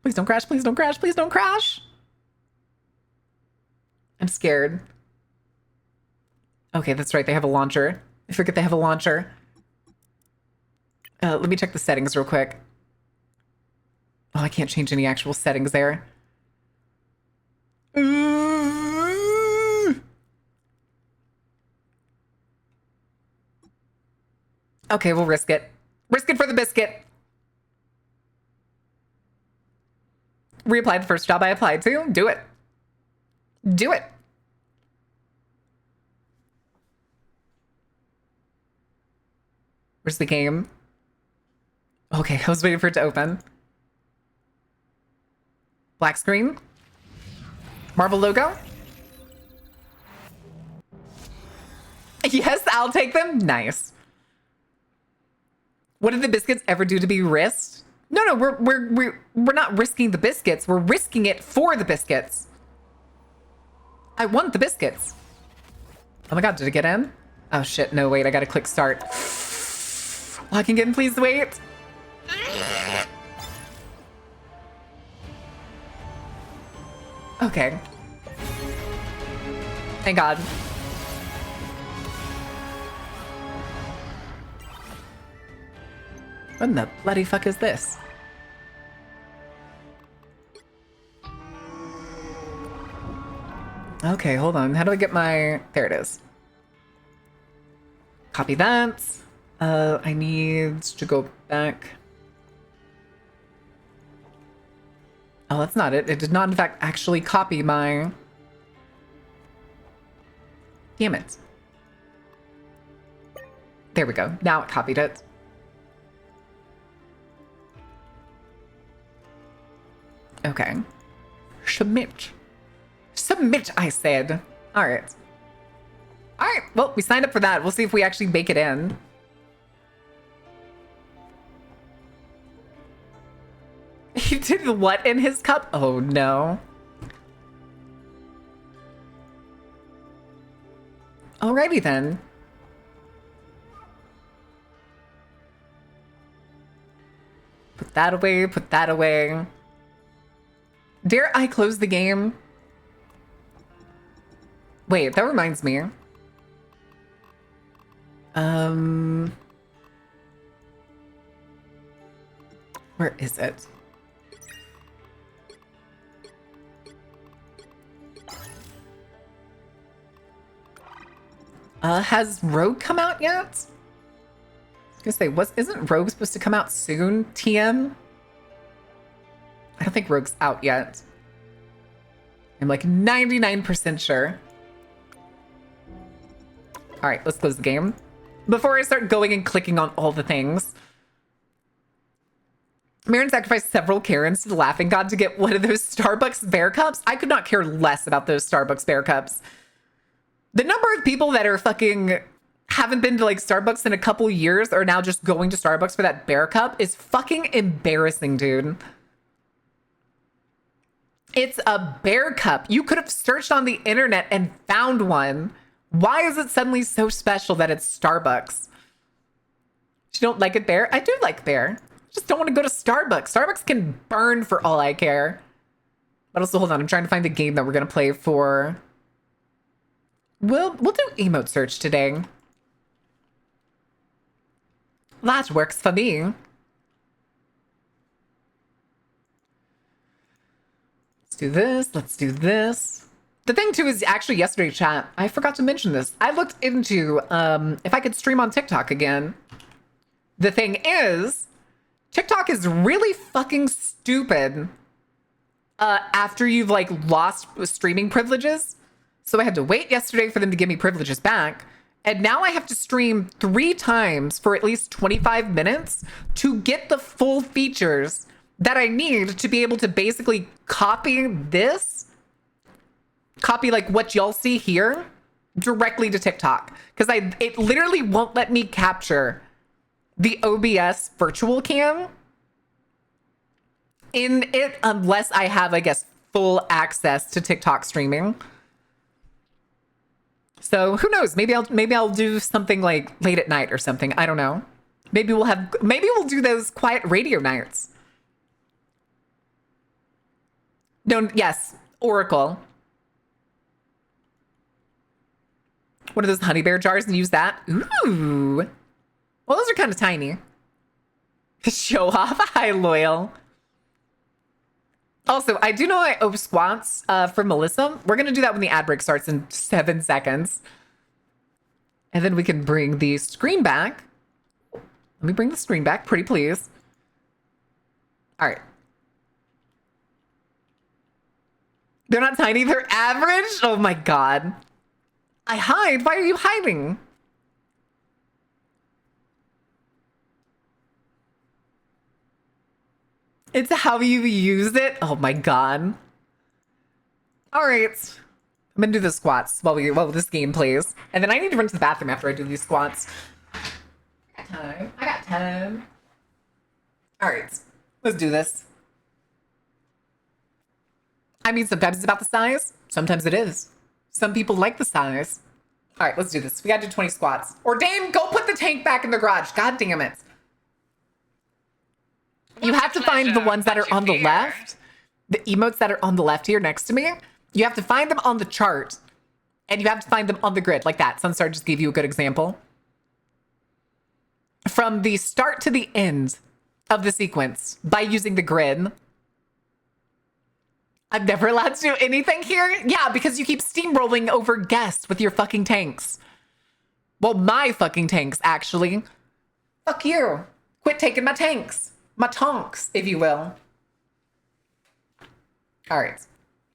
Please don't crash, please don't crash, please don't crash. I'm scared. Okay, that's right, they have a launcher. I forget they have a launcher. Let me check the settings real quick. Oh, I can't change any actual settings there. Okay, we'll risk it. Risk it for the biscuit. Reapply the first job I applied to. Do it. Do it. Where's the game? Okay, I was waiting for it to open. Black screen. Marvel logo. Yes, I'll take them. Nice. What did the biscuits ever do to be risked? No, we're not risking the biscuits. We're risking it for the biscuits. I want the biscuits. Oh my god, did it get in? Oh shit, no, wait, I gotta click start. Oh, I can get in, please wait. Okay. Thank god. What in the bloody fuck is this? Okay, hold on. How do I get my... There it is. Copy that. I need to go back. Oh, that's not it. It did not, in fact, actually copy my... Damn it. There we go. Now it copied it. Okay. Submit. Submit, I said. All right. All right. Well, we signed up for that. We'll see if we actually make it in. He did what in his cup? Oh, no. Alrighty then. Put that away, put that away. Dare I close the game? Wait, that reminds me. Where is it? Has Rogue come out yet? I was gonna say, isn't Rogue supposed to come out soon, TM? I don't think Rogue's out yet. I'm like 99% sure. All right, let's close the game. Before I start going and clicking on all the things. Marin sacrificed several Karens to the Laughing God to get one of those Starbucks bear cups. I could not care less about those Starbucks bear cups. The number of people that are fucking haven't been to like Starbucks in a couple years are now just going to Starbucks for that bear cup is fucking embarrassing, dude. It's a bear cup. You could have searched on the internet and found one. Why is it suddenly so special that it's Starbucks? You don't like it, bear? I do like bear. Just don't want to go to Starbucks. Starbucks can burn for all I care. But also, hold on. I'm trying to find the game that we're going to play for. We'll do emote search today. That works for me. Let's do this. Let's do this. The thing too is actually yesterday, chat, I forgot to mention this. I looked into if I could stream on TikTok again. The thing is, TikTok is really fucking stupid after you've like lost streaming privileges. So I had to wait yesterday for them to give me privileges back. And now I have to stream 3 times for at least 25 minutes to get the full features that I need to be able to basically copy this, copy like what y'all see here directly to TikTok. Because it literally won't let me capture the OBS virtual cam in it unless I have, I guess, full access to TikTok streaming. So who knows? Maybe I'll do something like late at night or something. I don't know. Maybe we'll do those quiet radio nights. No, yes, Oracle. One of those honey bear jars and use that. Ooh. Well, those are kind of tiny. Show off. Hi, Loyal. Also, I do know I owe squats for Melissa. We're going to do that when the ad break starts in 7 seconds. And then we can bring the screen back. Let me bring the screen back, pretty please. All right. They're not tiny, they're average? Oh my God. I hide? Why are you hiding? It's how you use it. Oh my God. All right. I'm gonna do the squats while this game plays. And then I need to run to the bathroom after I do these squats. I got time. I got time. All right. Let's do this. I mean, sometimes it's about the size. Sometimes it is. Some people like the size. All right, let's do this. We gotta do 20 squats. Or Dame, go put the tank back in the garage. God damn it. You have to find the ones that are on the left. The emotes that are on the left here next to me. You have to find them on the chart. And you have to find them on the grid, like that. Sunstar just gave you a good example. From the start to the end of the sequence by using the grid. I'm never allowed to do anything here? Yeah, because you keep steamrolling over guests with your fucking tanks. Well, my fucking tanks, actually. Fuck you. Quit taking my tanks. My tonks, if you will. All right.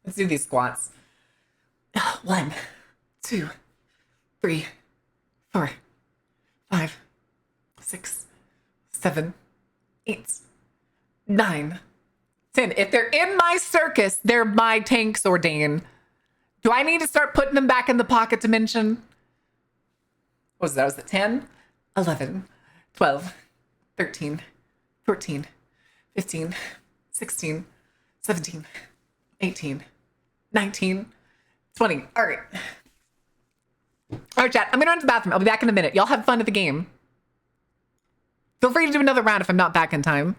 Let's do these squats. 1, 2, 3, 4, 5, 6, 7, 8, 9, 10. If they're in my circus, they're my tanks, Ordain. Do I need to start putting them back in the pocket dimension? What was that? Was it 10, 11, 12, 13, 14, 15, 16, 17, 18, 19, 20. All right. All right, chat. I'm going to run to the bathroom. I'll be back in a minute. Y'all have fun at the game. Feel free to do another round if I'm not back in time.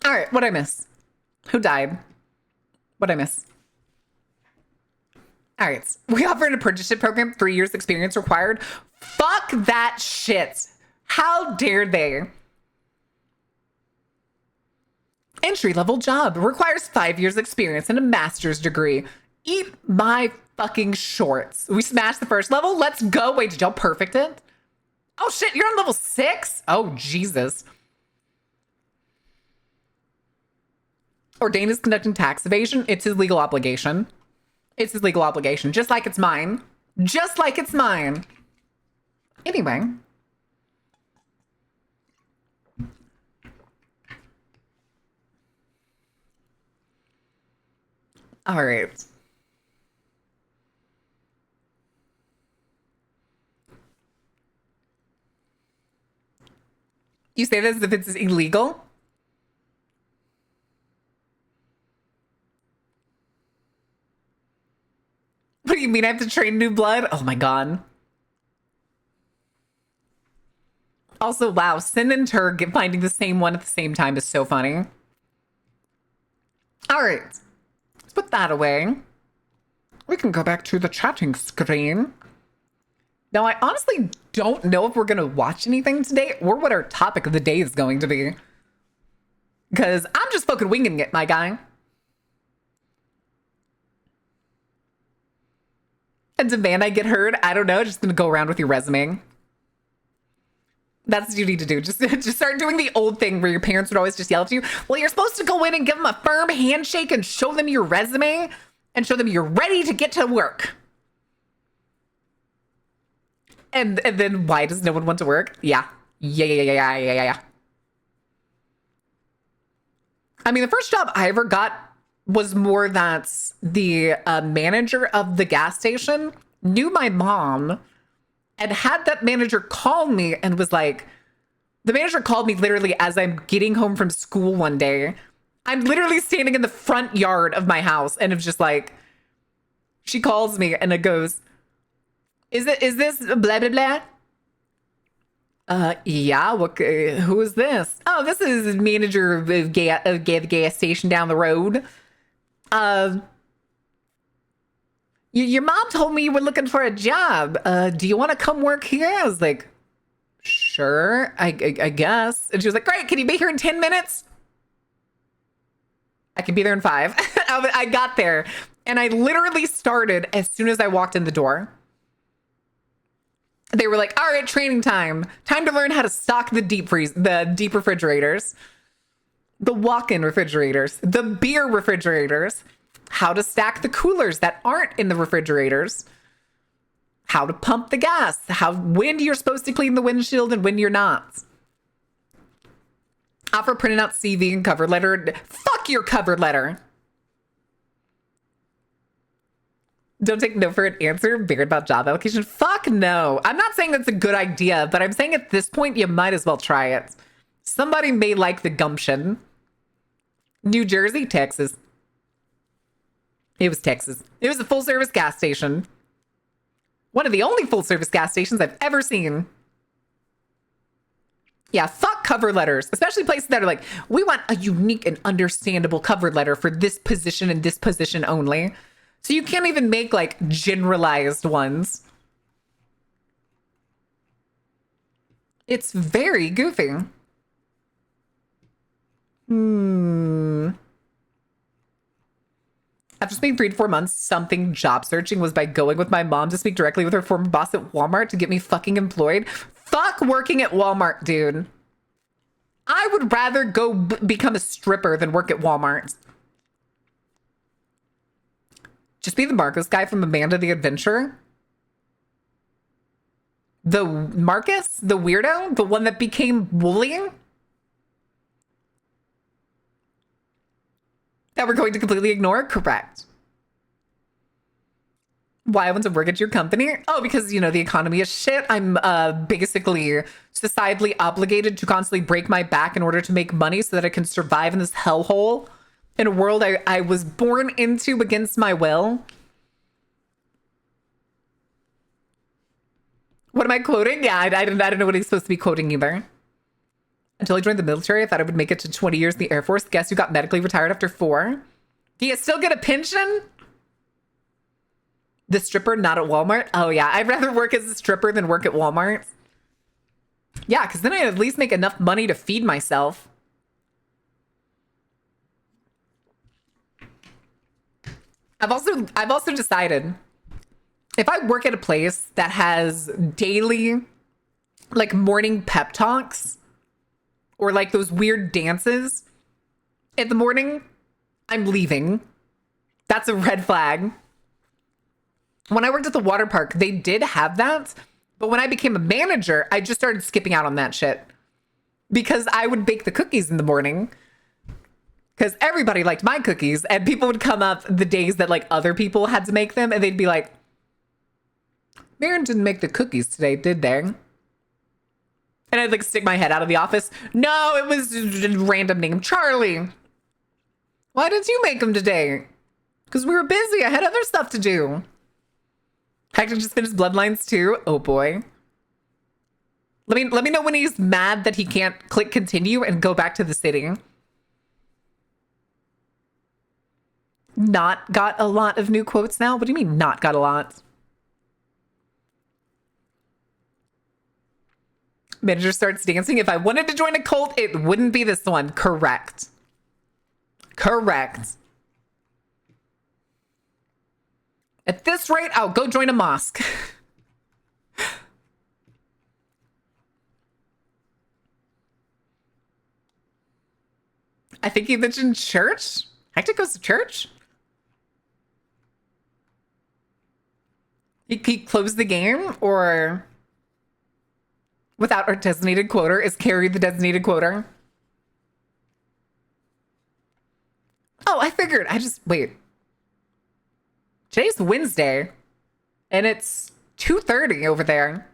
All right. What'd I miss? Who died? What'd I miss? All right. We offer an apprenticeship program, 3 years experience required. Fuck that shit. How dare they? Entry-level job requires 5 years experience and a master's degree. Eat my fucking shorts. We smashed the first level. Let's go. Wait, did y'all perfect it? Oh shit, you're on level 6? Oh, Jesus. Ordain is conducting tax evasion. It's his legal obligation. It's his legal obligation, just like it's mine. Just like it's mine. Anyway. All right. You say this as if it's illegal? What do you mean I have to train new blood? Oh my god. Also, wow, Sin and Turg finding the same one at the same time is so funny. All right. Let's put that away. We can go back to the chatting screen. Now, I honestly don't know if we're going to watch anything today or what our topic of the day is going to be. Because I'm just fucking winging it, my guy. And demand I get heard? I don't know. Just going to go around with your resume. That's what you need to do. Just start doing the old thing where your parents would always just yell at you. Well, you're supposed to go in and give them a firm handshake and show them your resume and show them you're ready to get to work. And then why does no one want to work? Yeah. I mean, the first job I ever got was more that the manager of the gas station knew my mom and had that manager call me and was like, the manager called me literally as I'm getting home from school one day. I'm literally standing in the front yard of my house and it's just like, she calls me and it goes, is this blah, blah, blah? Yeah, who is this? Oh, this is manager of the gas station down the road. Your mom told me you were looking for a job. Do you want to come work here? I was like, sure, I guess. And she was like, great, can you be here in 10 minutes? I can be there in 5. I got there and I literally started as soon as I walked in the door. They were like, all right, training time. Time to learn how to stock the deep refrigerators, the walk-in refrigerators, the beer refrigerators, how to stack the coolers that aren't in the refrigerators, how to pump the gas, when you're supposed to clean the windshield and when you're not. Offer printed out CV and cover letter. Fuck your cover letter. Don't take no for an answer. Weird about job application. Fuck no. I'm not saying that's a good idea, but I'm saying at this point, you might as well try it. Somebody may like the gumption. New Jersey, Texas. It was Texas. It was a full service gas station. One of the only full service gas stations I've ever seen. Yeah, fuck cover letters, especially places that are like, we want a unique and understandable cover letter for this position and this position only. So you can't even make like generalized ones. It's very goofy. After spending 3 to 4 months, something job searching was by going with my mom to speak directly with her former boss at Walmart to get me fucking employed. Fuck working at Walmart, dude. I would rather go become a stripper than work at Walmart. Just be the Marcus guy from Amanda the Adventurer. The Marcus? The weirdo? The one that became bullying? That we're going to completely ignore? Correct. Why I want to work at your company? Oh, because, you know, the economy is shit. I'm basically societally obligated to constantly break my back in order to make money so that I can survive in this hellhole. In a world I was born into against my will. What am I quoting? Yeah, I don't know what he's supposed to be quoting either. Until I joined the military, I thought I would make it to 20 years in the Air Force. Guess who got medically retired after 4? Do you still get a pension? The stripper, not at Walmart? Oh yeah, I'd rather work as a stripper than work at Walmart. Yeah, because then I'd at least make enough money to feed myself. I've also decided if I work at a place that has daily like morning pep talks or like those weird dances in the morning, I'm leaving. That's a red flag. When I worked at the water park, they did have that. But when I became a manager, I just started skipping out on that shit because I would bake the cookies in the morning because everybody liked my cookies, and people would come up the days that like other people had to make them, and they'd be like, Maren didn't make the cookies today, did they? And I'd like stick my head out of the office. No, it was just a random name, Charlie. Why didn't you make them today? Because we were busy. I had other stuff to do. Hector just finished Bloodlines too. Oh boy. Let me know when he's mad that he can't click continue and go back to the city. Not got a lot of new quotes now? What do you mean not got a lot? Manager starts dancing. If I wanted to join a cult, it wouldn't be this one. Correct. Correct. At this rate, I'll go join a mosque. I think he mentioned church. Hector goes to church. He closed the game, or without our designated quota, is Carrie the designated quota? Oh, I figured. Wait. Today's Wednesday, and it's 2:30 over there.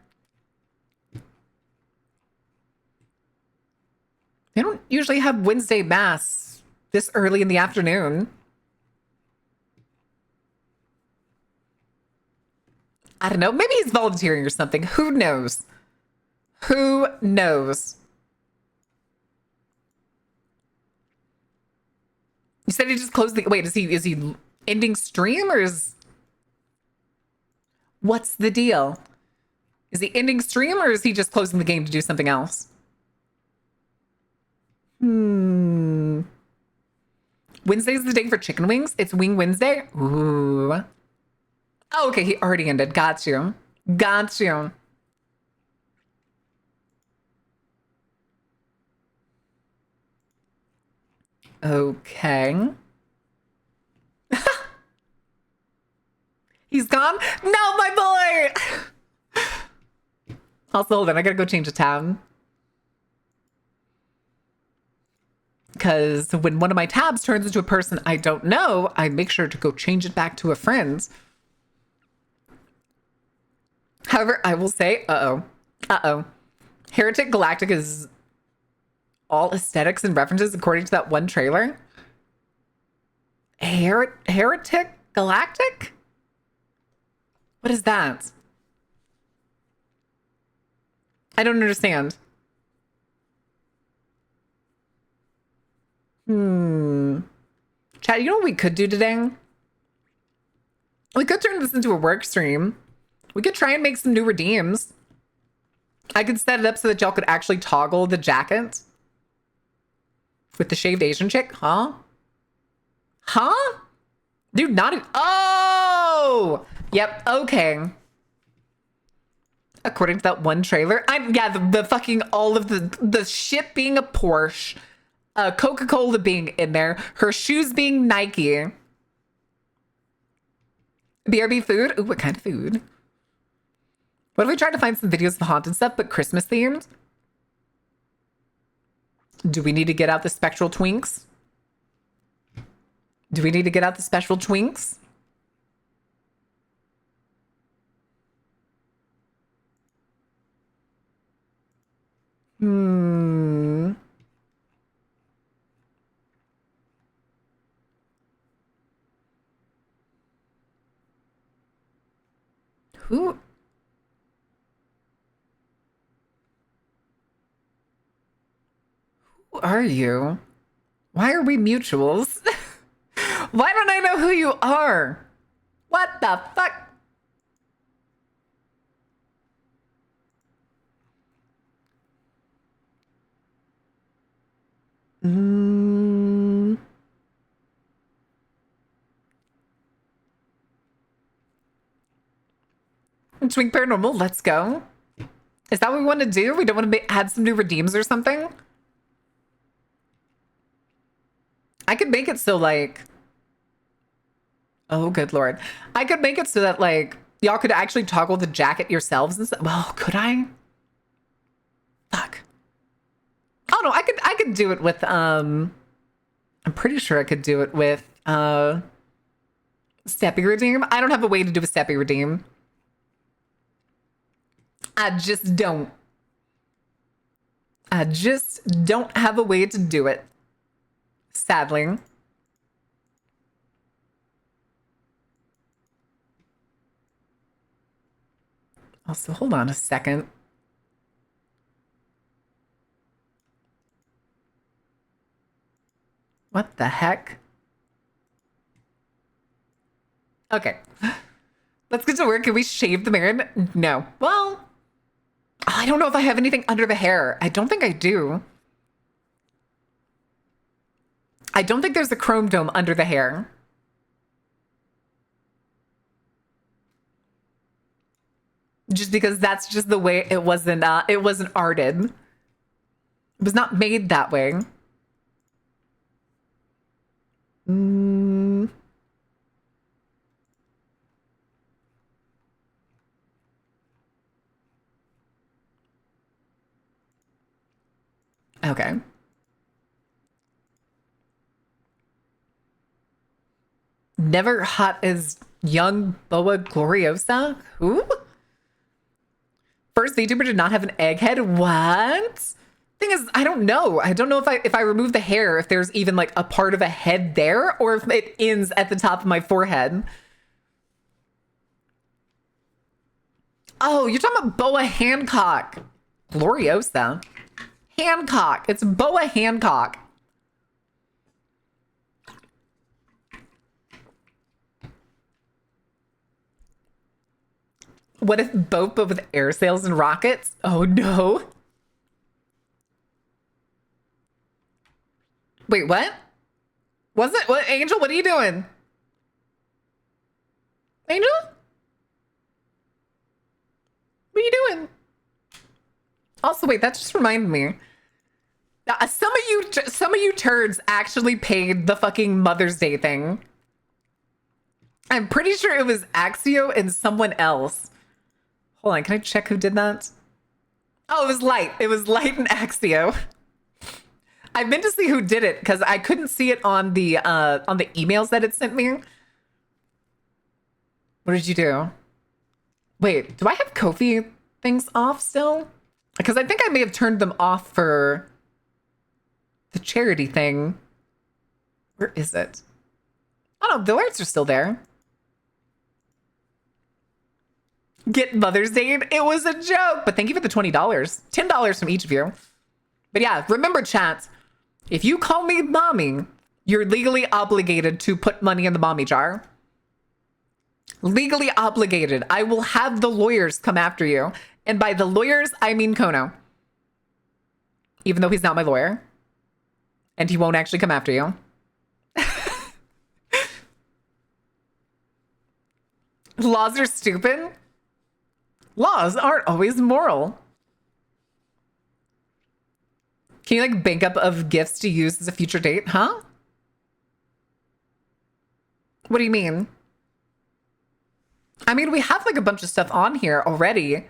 They don't usually have Wednesday mass this early in the afternoon. I don't know. Maybe he's volunteering or something. Who knows? Who knows? You said he just closed the... Wait, is he ending stream, or is... What's the deal? Is he ending stream, or is he just closing the game to do something else? Wednesday's the day for chicken wings? It's Wing Wednesday? Ooh. Oh, okay, he already ended. Got you. Got you. Okay. He's gone? No, my boy! Also, hold on, I gotta go change a tab. Because when one of my tabs turns into a person I don't know, I make sure to go change it back to a friend. However, I will say, Heretic Galactic is all aesthetics and references according to that one trailer. Heretic Galactic? What is that? I don't understand. Chat, you know what we could do today? We could turn this into a work stream. We could try and make some new redeems. I could set it up so that y'all could actually toggle the jacket with the shaved Asian chick. Huh? Huh? Dude, not... Oh! Yep, okay. According to that one trailer. Yeah, the fucking... All of the shit being a Porsche. Coca-Cola being in there. Her shoes being Nike. BRB food? Ooh, what kind of food? What if we tried to find some videos of haunted stuff, but Christmas themed? Do we need to get out the spectral twinks? Do we need to get out the special twinks? Who are you? Why are we mutuals? Why don't I know who you are? What the fuck? Twink Paranormal, let's go. Is that what we want to do? We don't want to add some new redeems or something? I could make it so like, oh, good Lord. I could make it so that like, y'all could actually toggle the jacket yourselves and stuff. Well, could I? Fuck. Oh no, I could do it with, I'm pretty sure I could do it with, Steppy Redeem. I don't have a way to do a Steppy Redeem. I just don't. I just don't have a way to do it. Sadly. Also, hold on a second. What the heck? Okay. Let's get to work. Can we shave the Marin? No. Well, I don't know if I have anything under the hair. I don't think I do. I don't think there's a chrome dome under the hair. Just because that's just the way it wasn't arted. It was not made that way. Okay. Never hot as young Boa Gloriosa? Who? First VTuber did not have an egghead? What? Thing is, I don't know. I don't know if I remove the hair, if there's even like a part of a head there, or if it ends at the top of my forehead. Oh, you're talking about Boa Hancock. Gloriosa. Hancock. It's Boa Hancock. What if both, but with air sails and rockets? Oh no. Wait, what? Was it? What, Angel, what are you doing? Angel? What are you doing? Also, wait, that just reminded me. Some of you turds actually paid the fucking Mother's Day thing. I'm pretty sure it was Axio and someone else. Hold on, can I check who did that? Oh, it was Light. It was Light and Axio. I meant to see who did it because I couldn't see it on the emails that it sent me. What did you do? Wait, do I have Ko-fi things off still? Because I think I may have turned them off for the charity thing. Where is it? Oh no, the alerts are still there. Get Mother's Day. It was a joke, but thank you for the $20. $10 from each of you. But yeah, remember, chat, if you call me mommy, you're legally obligated to put money in the mommy jar. Legally obligated. I will have the lawyers come after you. And by the lawyers, I mean Kono. Even though he's not my lawyer. And he won't actually come after you. Laws are stupid. Laws aren't always moral. Can you like bank up of gifts to use as a future date? Huh? What do you mean? I mean, we have like a bunch of stuff on here already.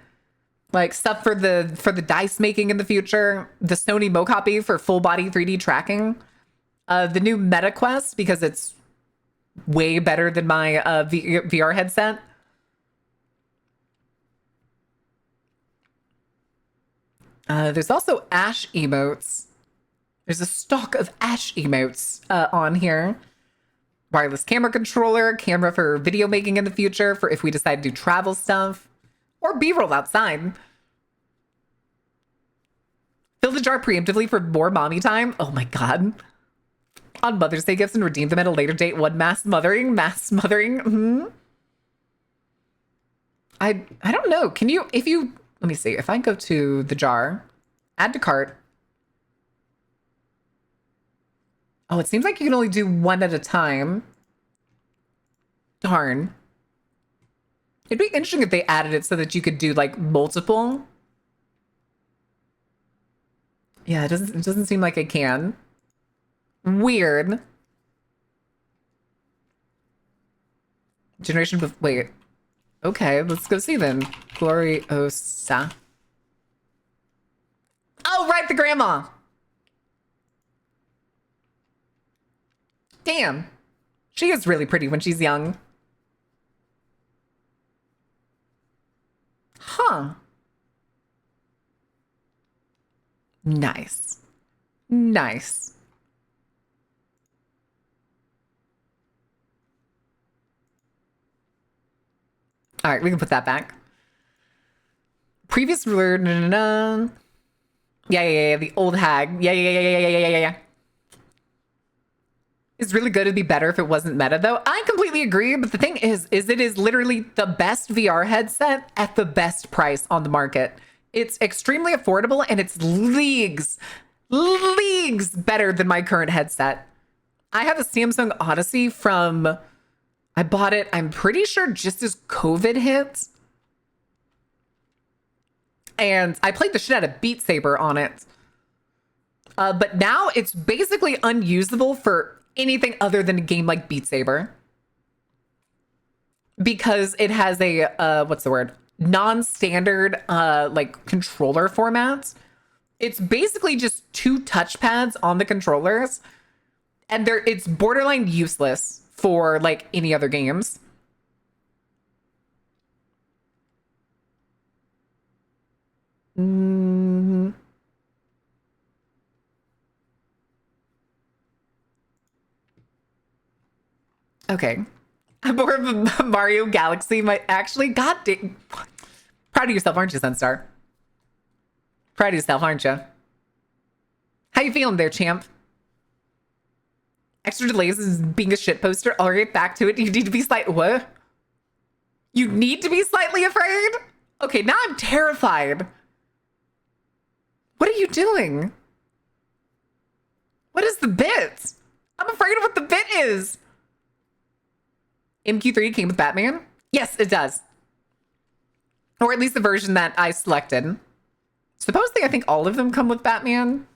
Like stuff for the dice making in the future, the Sony Mocopy for full body 3D tracking, the new Meta Quest because it's way better than my VR headset. There's also Ash emotes. There's a stock of Ash emotes on here. Wireless camera controller, camera for video making in the future for if we decide to do travel stuff or B-roll outside. Fill the jar preemptively for more mommy time. Oh my God. On Mother's Day gifts and redeem them at a later date. One mass smothering. I don't know. Can you, if you, let me see. If I go to the jar, add to cart. Oh, it seems like you can only do one at a time. Darn. It'd be interesting if they added it so that you could do like multiple. Yeah, it doesn't seem like I can. Weird. Wait. Okay, let's go see then. Gloriosa. Oh, right, the grandma. Damn. She is really pretty when she's young. Huh. Nice. Nice. All right, we can put that back. Previous ruler. Yeah. The old hag. Yeah. It's really good. It'd be better if it wasn't meta, though. I completely agree. But the thing is it is literally the best VR headset at the best price on the market. It's extremely affordable and it's leagues better than my current headset. I have a Samsung Odyssey from, I bought it, I'm pretty sure just as COVID hit. And I played the shit out of Beat Saber on it. But now it's basically unusable for anything other than a game like Beat Saber. Because it has a, what's the word? Non-standard, like, controller format. It's basically just two touchpads on the controllers. And it's borderline useless for, like, any other games. Okay. I'm bored of Mario Galaxy. God dang. Proud of yourself, aren't you, Sunstar? Proud of yourself, aren't you? How you feeling there, champ? Extra delays is being a shit poster. I'll get back to it. You need to be what? You need to be slightly afraid? Okay, now I'm terrified. What are you doing? What is the bit? I'm afraid of what the bit is. MQ3 came with Batman? Yes, it does. Or at least the version that I selected. Supposedly, I think all of them come with Batman.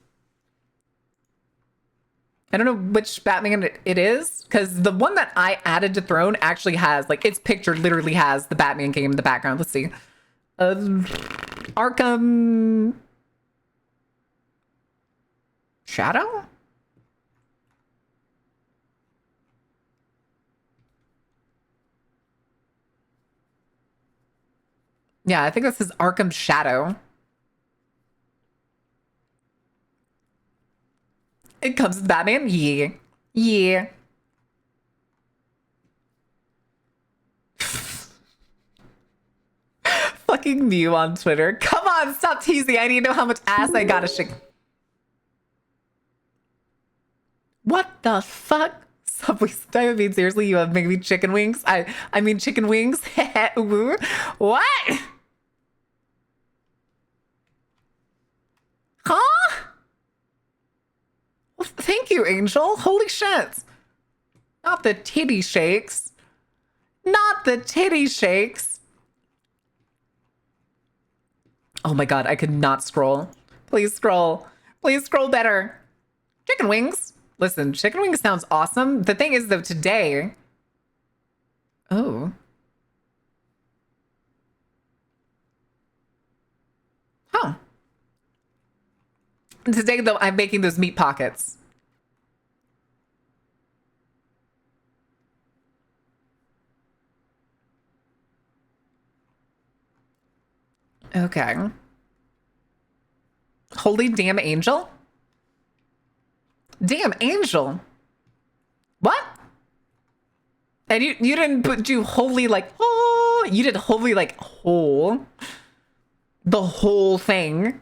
I don't know which Batman it is, because the one that I added to Throne actually has, like, its picture literally has the Batman game in the background. Let's see. Arkham Shadow? Yeah, I think this is Arkham Shadow. It comes with Batman? Yeah. Fucking Mew on Twitter. Come on, stop teasing. I need to know how much ass I gotta shake. What the fuck? Subway, I mean, seriously, you have maybe chicken wings? I mean chicken wings? What? Huh? Well, thank you, Angel. Holy shit. Not the titty shakes. Not the titty shakes. Oh my god, I could not scroll. Please scroll. Please scroll better. Chicken wings. Listen, chicken wings sounds awesome. The thing is, though, today... Oh. Huh. Today, though, I'm making those meat pockets. Okay. Holy damn angel? Damn angel. What? And you didn't do holy like, oh, you did holy like whole. The whole thing.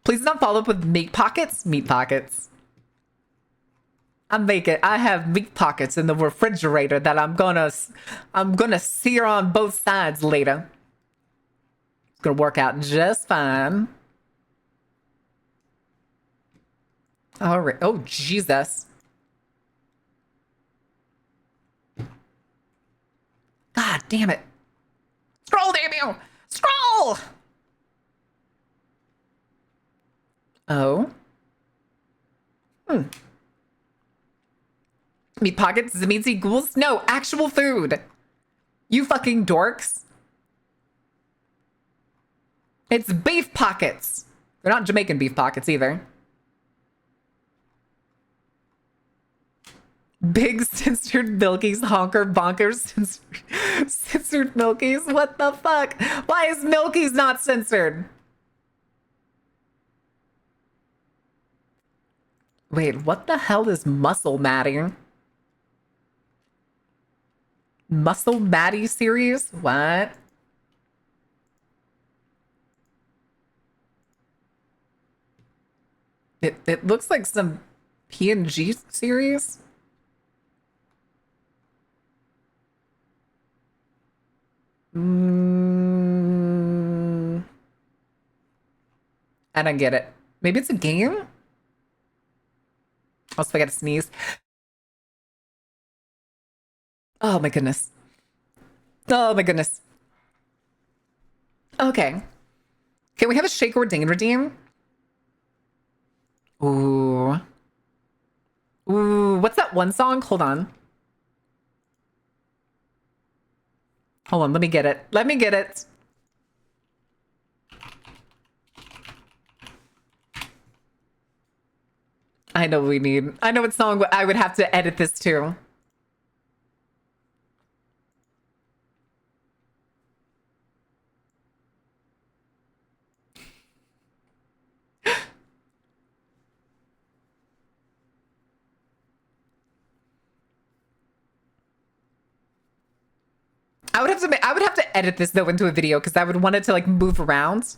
Please don't follow up with meat pockets. Meat pockets. I have meat pockets in the refrigerator that I'm gonna sear on both sides later. It's gonna work out just fine. All right. Oh, Jesus. God damn it. Scroll, damn you! Scroll! Oh. Meat pockets, Zamitzi ghouls? No, actual food. You fucking dorks. It's beef pockets. They're not Jamaican beef pockets either. Big censored milkies, honker bonkers, censored milkies. What the fuck? Why is milkies not censored? Wait, what the hell is muscle matting? Muscle Maddie series? What? It looks like some PNG series. I don't get it. Maybe it's a game? Also, I gotta sneeze. Oh my goodness. Oh my goodness. Okay. Can we have a shake or ding redeem? Ooh. Ooh, what's that one song? Hold on. Hold on, let me get it. Let me get it. I know we need. I know what song I would have to edit this to. I would have to edit this though into a video because I would want it to like move around.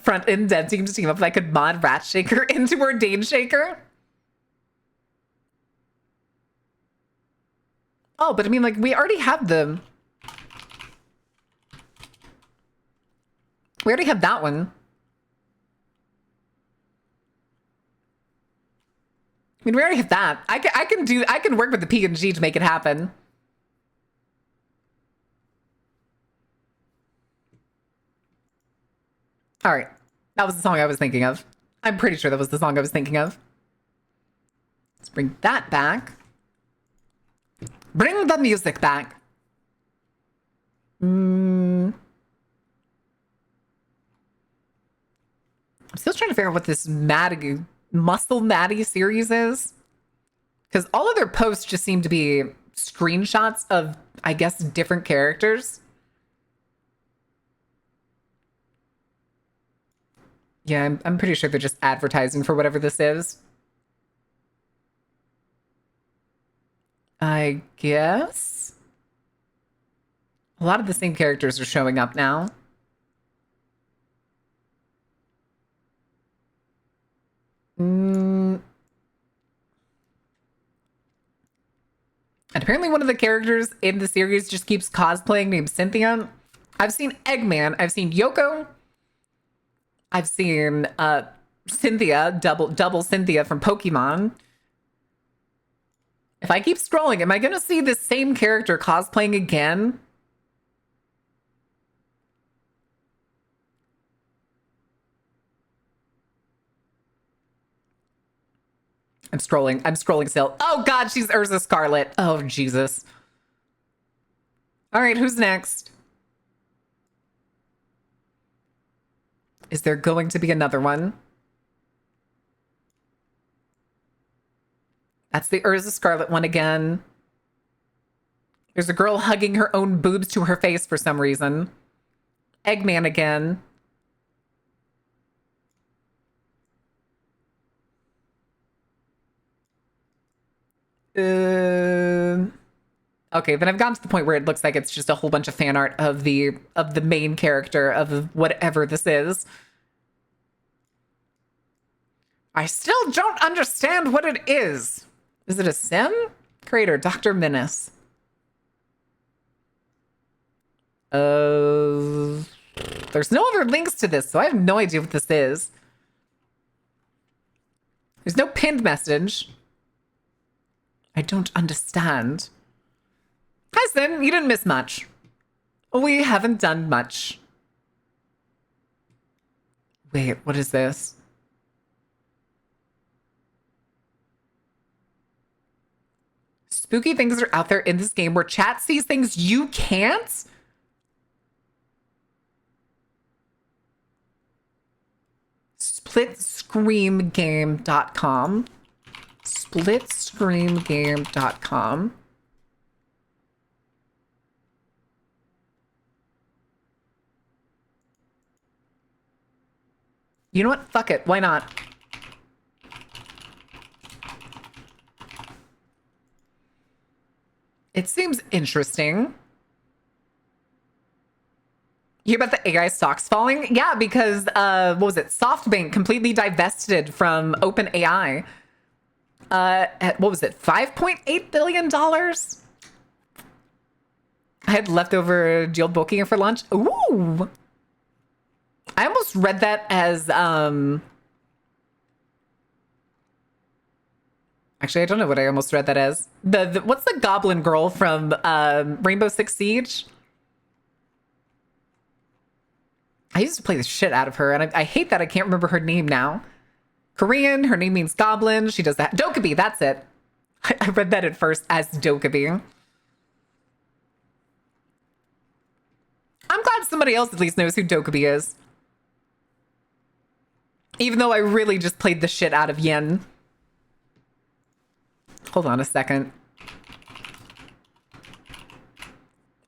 Front end dev team to team up if I could mod Rat Shaker into Ordained Shaker. Oh, but I mean, like, we already have them. We already have that one. I mean, we already have that. I can work with the PNG to make it happen. All right. That was the song I was thinking of. I'm pretty sure that was the song I was thinking of. Let's bring that back. Bring the music back. I'm still trying to figure out what this Muscle Maddie series is. Because all of their posts just seem to be screenshots of, I guess, different characters. Yeah, I'm pretty sure they're just advertising for whatever this is. I guess. A lot of the same characters are showing up now. And apparently one of the characters in the series just keeps cosplaying named Cynthia. I've seen Eggman. I've seen Yoko. I've seen Cynthia, double Cynthia from Pokemon. If I keep scrolling, am I going to see this same character cosplaying again? I'm scrolling still. Oh God, she's Urza Scarlet. Oh Jesus. All right, who's next? Is there going to be another one? That's the Urza Scarlet one again. There's a girl hugging her own boobs to her face for some reason. Eggman again. Okay, then I've gotten to the point where it looks like it's just a whole bunch of fan art of the main character of whatever this is. I still don't understand what it is. Is it a sim? Creator, Dr. Menace. There's no other links to this, so I have no idea what this is. There's no pinned message. I don't understand. Hi, Listen, you didn't miss much. We haven't done much. Wait, what is this? Spooky things are out there in this game where chat sees things you can't? Splitscreamgame.com. Splitscreamgame.com. You know what? Fuck it. Why not? It seems interesting. You hear about the AI stocks falling? Yeah, because what was it? SoftBank completely divested from OpenAI. At, what was it? $5.8 billion? I had leftover geode booking for lunch. Ooh. I almost read that as actually, I don't know what I almost read that as. The what's the goblin girl from Rainbow Six Siege? I used to play the shit out of her, and I hate that I can't remember her name now. Korean, her name means goblin. She does that. Dokkaebi, that's it. I read that at first as Dokkaebi. I'm glad somebody else at least knows who Dokkaebi is. Even though I really just played the shit out of Yen. Hold on a second.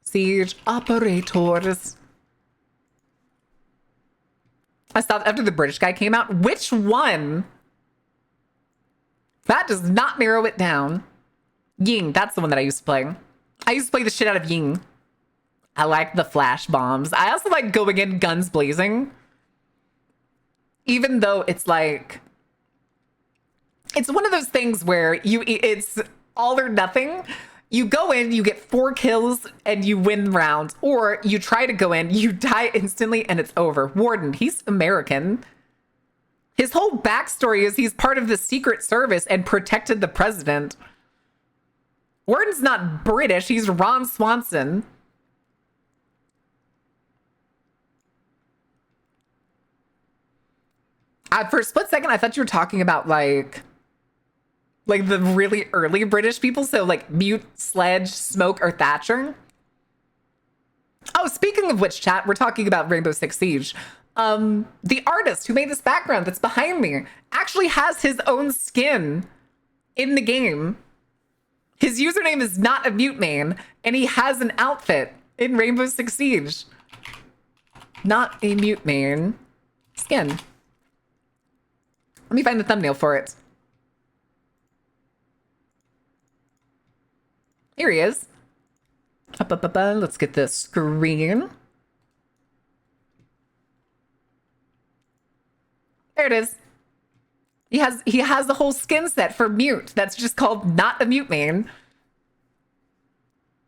Siege operators. I stopped after the British guy came out. Which one? That does not narrow it down. Ying, that's the one that I used to play. I used to play the shit out of Ying. I like the flash bombs. I also like going in guns blazing. Even though it's like, it's one of those things where it's all or nothing. You go in, you get 4 kills, and you win rounds. Or you try to go in, you die instantly, and it's over. Warden, he's American. His whole backstory is he's part of the Secret Service and protected the president. Warden's not British, he's Ron Swanson. For a split second, I thought you were talking about like the really early British people. So like Mute, Sledge, Smoke, or Thatcher. Oh, speaking of which, chat, we're talking about Rainbow Six Siege. The artist who made this background that's behind me actually has his own skin in the game. His username is not a Mute main, and he has an outfit in Rainbow Six Siege. Not a Mute main skin. Let me find the thumbnail for it. Here he is. Let's get the screen. There it is. He has the whole skin set for Mute. That's just called not a Mute main.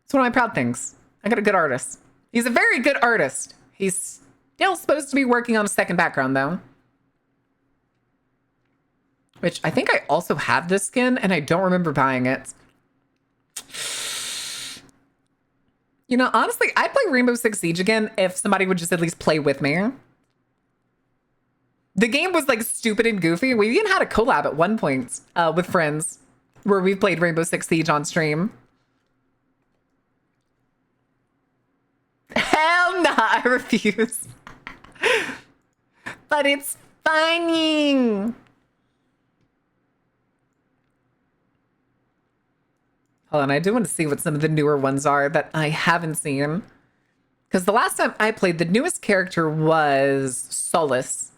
It's one of my proud things. I got a good artist. He's a very good artist. He's still supposed to be working on a second background though. Which I think I also have this skin and I don't remember buying it. You know, honestly, I'd play Rainbow Six Siege again if somebody would just at least play with me. The game was like stupid and goofy. We even had a collab at one point with friends where we played Rainbow Six Siege on stream. Hell nah, I refuse. But it's funny. Hold on, I do want to see what some of the newer ones are that I haven't seen. Because the last time I played, the newest character was Solus.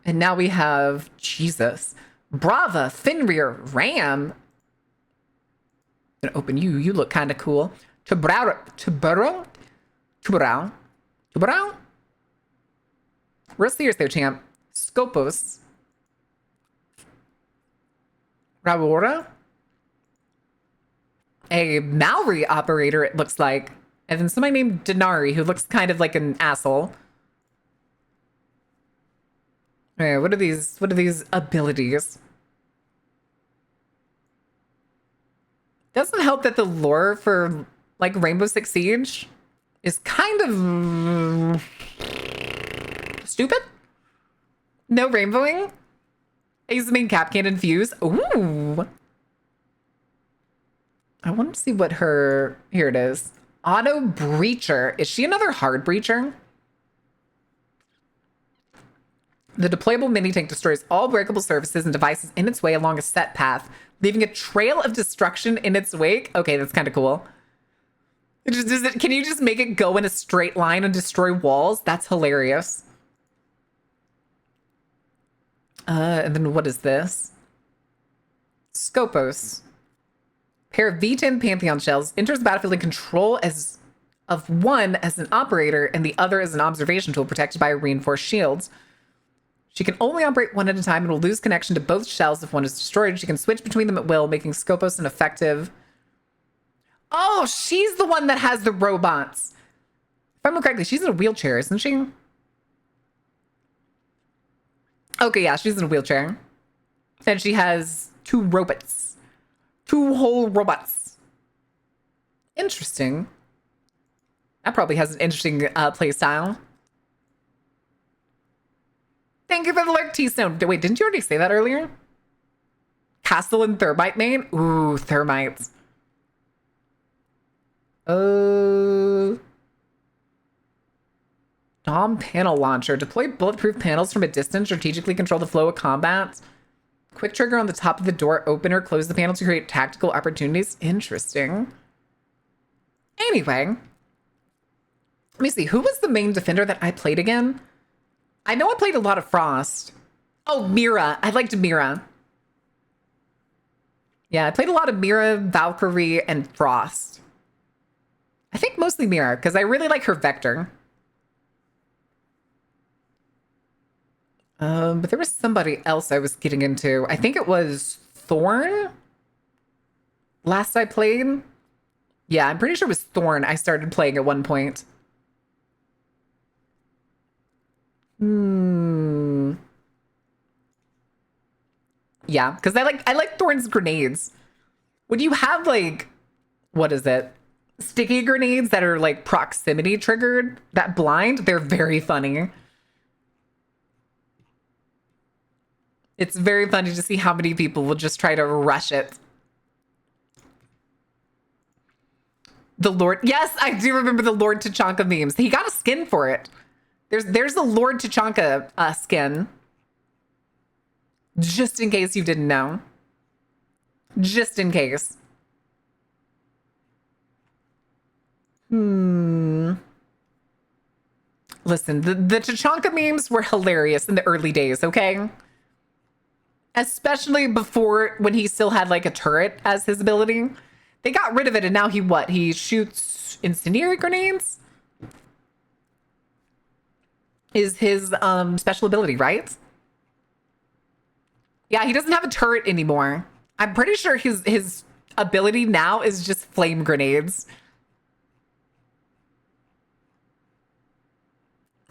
And now we have Jesus, Brava, Fenrir, Ram. I'm gonna open you. You look kind of cool. Tubarão. Real serious though, champ. Scopus. Ravora. A Maori operator, it looks like. And then somebody named Denari, who looks kind of like an asshole. Okay, what are these abilities? Doesn't help that the lore for like Rainbow Six Siege is kind of stupid. No rainbowing. He's the main cap cannon fuse. Ooh. I want to see what her, here it is. Auto breacher. Is she another hard breacher? The deployable mini tank destroys all breakable surfaces and devices in its way along a set path, leaving a trail of destruction in its wake. Okay, that's kind of cool. Can you just make it go in a straight line and destroy walls? That's hilarious. And then what is this? Scopos. Pair of V10 Pantheon shells enters the battlefield in control of one as an operator and the other as an observation tool protected by reinforced shields. She can only operate one at a time and will lose connection to both shells if one is destroyed. She can switch between them at will, making Scopos an effective... Oh, she's the one that has the robots. If I remember correctly, she's in a wheelchair, isn't she? Okay, yeah, she's in a wheelchair. And she has 2 robots. 2 whole robots. Interesting. That probably has an interesting play style. Thank you for the lurk, T-Stone. Wait, didn't you already say that earlier? Castle and Thermite main? Ooh, Thermites. Dom panel launcher. Deploy bulletproof panels from a distance. Strategically control the flow of combat. Quick trigger on the top of the door opener. Close the panel to create tactical opportunities. Interesting. Anyway. Let me see. Who was the main defender that I played again? I know I played a lot of Frost. Oh, Mira. I liked Mira. Yeah, I played a lot of Mira, Valkyrie, and Frost. I think mostly Mira, because I really like her Vector. But there was somebody else I was getting into. I think it was Thorn. Last I played. Yeah, I'm pretty sure it was Thorn I started playing at one point. Yeah, because I like Thorn's grenades. Would you have like, what is it? Sticky grenades that are like proximity triggered, that blind, they're very funny. It's very funny to see how many people will just try to rush it. The Lord, yes, I do remember the Lord Tachanka memes. He got a skin for it. There's a Lord Tachanka skin. Just in case you didn't know. Just in case. Listen, the Tachanka memes were hilarious in the early days, okay? Especially before, when he still had like a turret as his ability. They got rid of it and now he what? He shoots incendiary grenades? Is his special ability, right? Yeah, he doesn't have a turret anymore. I'm pretty sure his ability now is just flame grenades.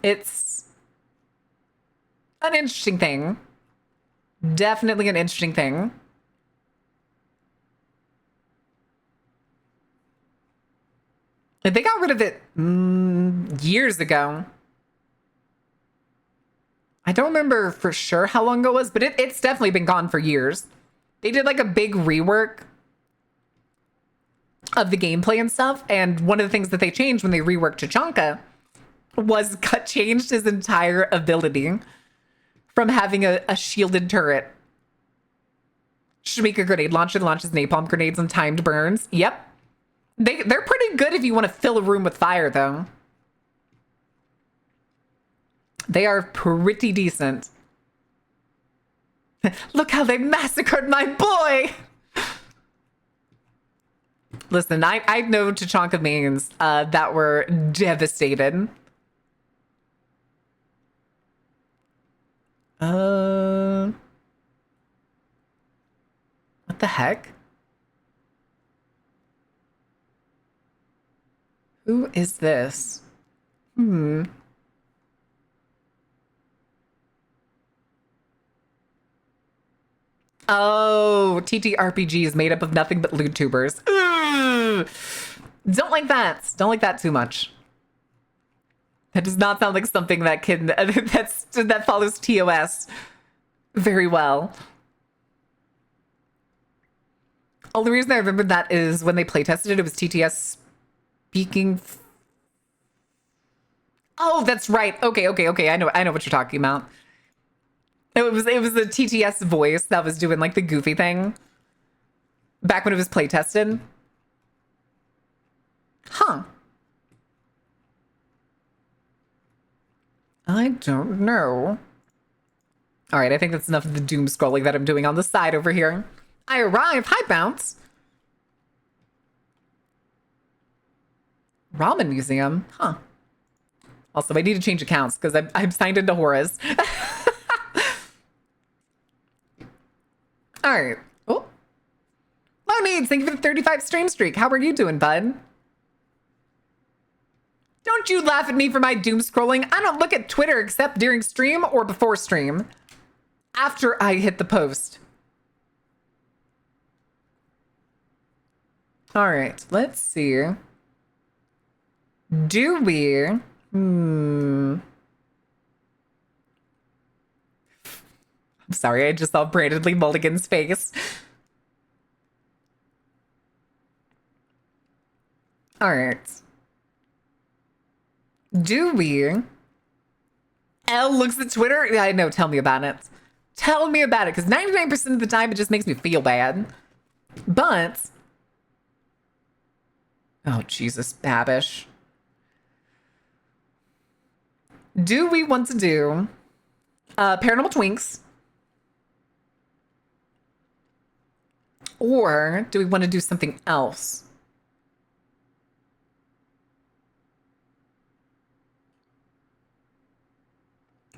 It's an interesting thing. Definitely an interesting thing. They got rid of it years ago. I don't remember for sure how long ago it was, but it's definitely been gone for years. They did like a big rework of the gameplay and stuff. And one of the things that they changed when they reworked Tachanka was changed his entire ability from having a shielded turret. Shamika grenade launcher launches napalm grenades and timed burns. Yep. They're pretty good if you want to fill a room with fire, though. They are pretty decent. Look how they massacred my boy! Listen, I know Tachanka mains that were devastated. What the heck? Who is this? Oh, TTRPG is made up of nothing but lewd tubers. Ugh. Don't like that. Don't like that too much. That does not sound like something that can that follows TOS very well. Only reason I remember that is when they playtested it, it was TTS speaking. Oh, that's right. Okay. I know what you're talking about. It was the TTS voice that was doing like the goofy thing back when it was playtested. Huh. I don't know. All right, I think that's enough of the doom scrolling that I'm doing on the side over here. I arrive. Hi, Bounce. Ramen Museum. Huh. Also, I need to change accounts because I'm signed into Horace. All right. Oh. No needs. Thank you for the 35 stream streak. How are you doing, bud? Don't you laugh at me for my doom scrolling. I don't look at Twitter except during stream or before stream. After I hit the post. All right. Let's see. Do we? I'm sorry, I just saw Brandon Lee Mulligan's face. All right. Do we? Elle looks at Twitter. Yeah, I know. Tell me about it. Tell me about it, because 99% of the time it just makes me feel bad. But, oh Jesus, Babish. Do we want to do Paranormal Twinks? Or do we want to do something else?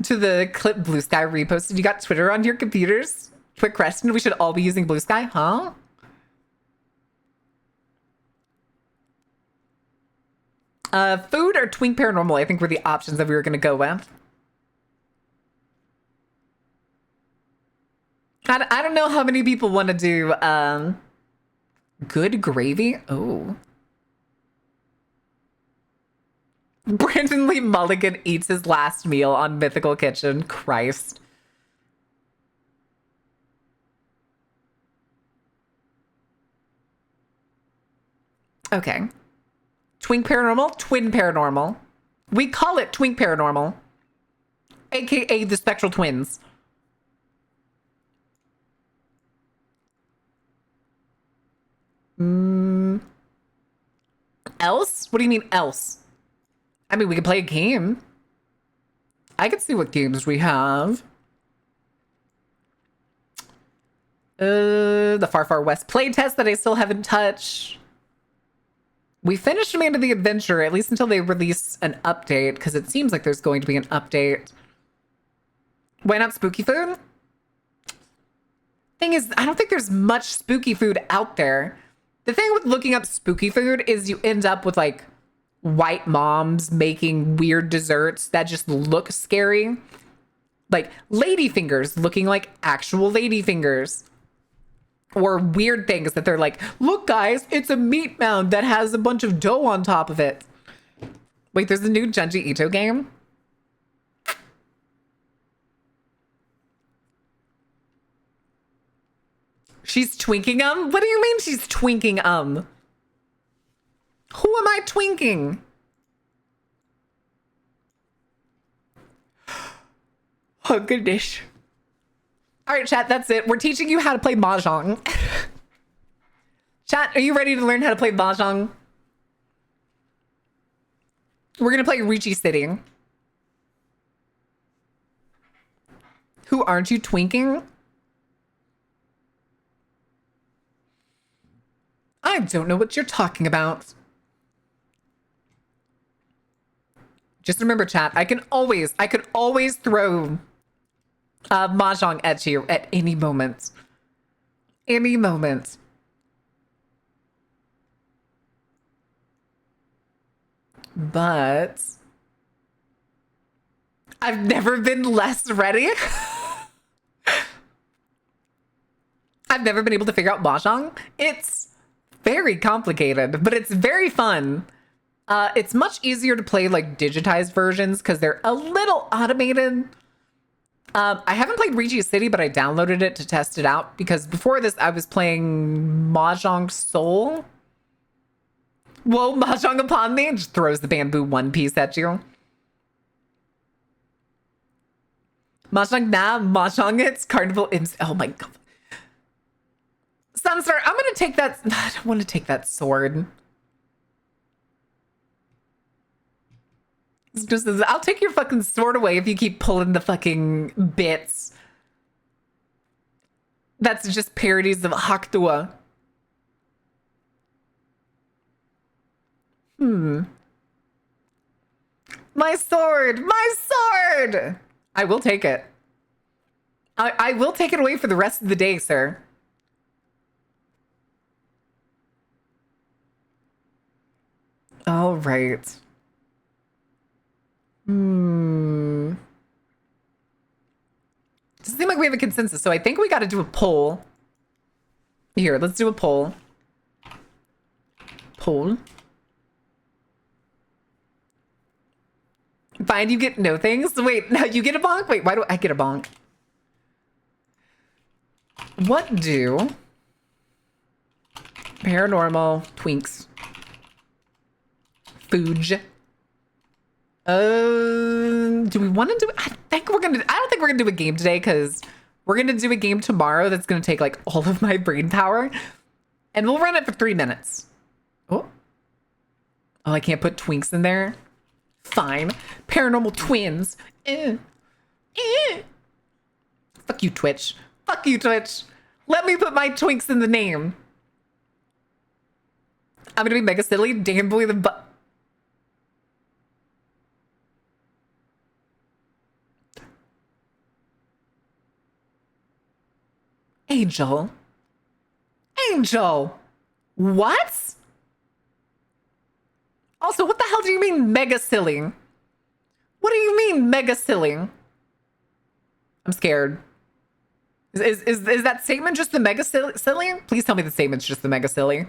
To the clip Blue Sky reposted. You got Twitter on your computers? Quick question. We should all be using Blue Sky, huh? Food or Twink Paranormal, I think were the options that we were going to go with. I don't know how many people want to do good gravy. Oh. Brandon Lee Mulligan eats his last meal on Mythical Kitchen. Christ. Okay. Twink Paranormal, Twin Paranormal. We call it Twink Paranormal, aka the Spectral Twins. Else? What do you mean else? I mean, we could play a game. I can see what games we have. The Far Far West playtest that I still haven't touched. We finished Man of the Adventure, at least until they release an update, because it seems like there's going to be an update. Why not spooky food? Thing is, I don't think there's much spooky food out there. The thing with looking up spooky food is you end up with like white moms making weird desserts that just look scary. Like ladyfingers looking like actual ladyfingers. Or weird things that they're like, look guys, it's a meat mound that has a bunch of dough on top of it. Wait, there's a new Junji Ito game? She's twinking What do you mean she's twinking Who am I twinking? Oh goodness. All right, chat, that's it. We're teaching you how to play Mahjong. Chat, are you ready to learn how to play Mahjong? We're going to play Ricci City. Who aren't you twinking? I don't know what you're talking about. Just remember, chat, I could always throw Mahjong at you at any moment. Any moment. But I've never been less ready. I've never been able to figure out mahjong. It's very complicated, but it's very fun. It's much easier to play like digitized versions because they're a little automated. I haven't played Rigi City, but I downloaded it to test it out because before this I was playing Mahjong Soul. Whoa, Mahjong upon me! Just throws the bamboo one piece at you. Mahjong na, Mahjong it's Carnival Imps. Oh my god. Sunstar, I'm gonna take that. I don't want to take that sword. It's just, I'll take your fucking sword away if you keep pulling the fucking bits. That's just parodies of Haktua. My sword! My sword! I will take it. I will take it away for the rest of the day, sir. All right. Doesn't seem like we have a consensus, so I think we got to do a poll. Here, let's do a poll. Poll. Fine, you get no things? Wait, no, you get a bonk? Wait, why do I get a bonk? What do paranormal twinks Fooge? Do we want to do? I don't think we're gonna do a game today because we're gonna do a game tomorrow that's gonna take like all of my brain power, and we'll run it for 3 minutes. Oh, I can't put twinks in there. Fine, paranormal twins. Fuck you, Twitch. Fuck you, Twitch. Let me put my twinks in the name. I'm gonna be mega silly. Damn boy, Angel. Angel. What? Also, what the hell do you mean mega silly? What do you mean mega silly? I'm scared. Is that statement just the mega silly? Please tell me the statement's just the mega silly.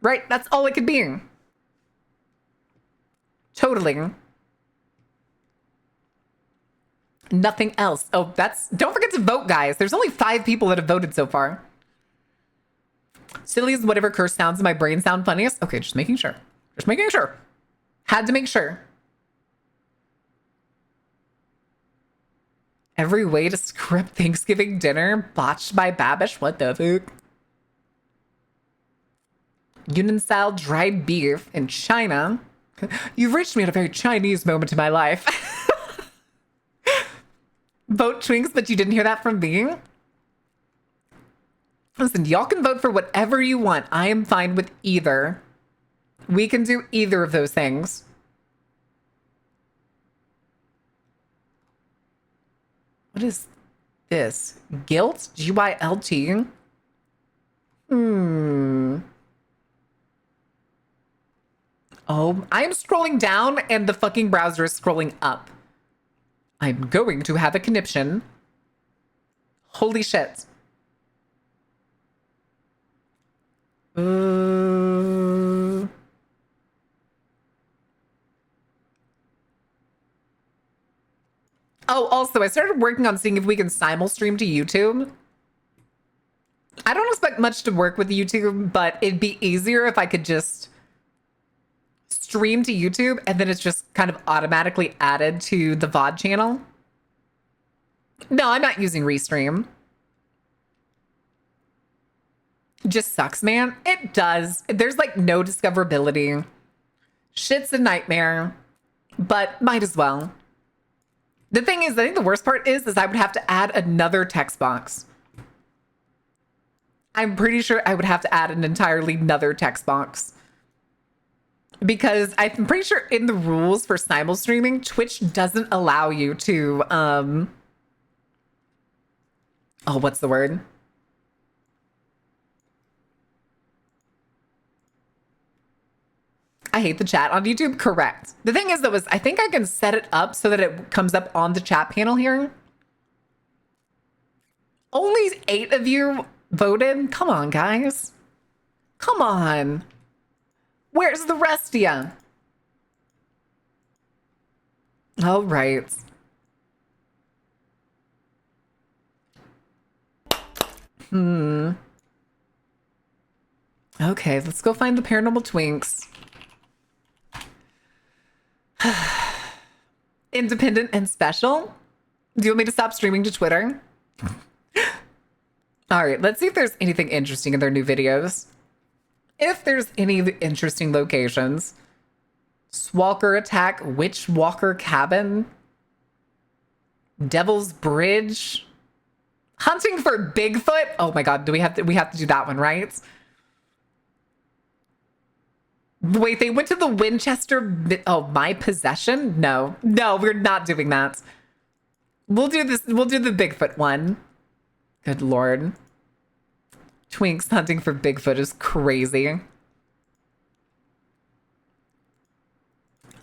Right? That's all it could be. Totally. Nothing else. Oh, don't forget to vote, guys. There's only 5 people that have voted so far. Silly is whatever curse sounds in my brain sound funniest. Okay, just making sure. Just making sure. Had to make sure. Every way to script Thanksgiving dinner botched by Babish. What the fuck? Yunnan style dried beef in China. You've reached me at a very Chinese moment in my life. Vote Twinks, but you didn't hear that from me? Listen, y'all can vote for whatever you want. I am fine with either. We can do either of those things. What is this? Guilt? G-Y-L-T? Oh, I'm scrolling down and the fucking browser is scrolling up. I'm going to have a conniption. Holy shit. Oh, also, I started working on seeing if we can simul stream to YouTube. I don't expect much to work with YouTube, but it'd be easier if I could just stream to YouTube and then it's just kind of automatically added to the VOD channel. No, I'm not using Restream. Just sucks, man. It does. There's like no discoverability. Shit's a nightmare, but might as well. The thing is, I think the worst part is I would have to add another text box. I'm pretty sure I would have to add an entirely another text box. Because I'm pretty sure in the rules for simul streaming, Twitch doesn't allow you to, oh, what's the word? I hate the chat on YouTube. Correct. The thing is, though, is I think I can set it up so that it comes up on the chat panel here. Only 8 of you voted? Come on, guys. Come on. Where's the rest of ya? All right. Okay, let's go find the paranormal twinks. Independent and special? Do you want me to stop streaming to Twitter? All right, let's see if there's anything interesting in their new videos. If there's any interesting locations. Swalker Attack, Witch Walker Cabin, Devil's Bridge, Hunting for Bigfoot. Oh my God, we have to do that one, right? Wait, they went to the Winchester. Oh, My Possession? No, we're not doing that. We'll do this. We'll do the Bigfoot one. Good Lord. Twinks hunting for Bigfoot is crazy.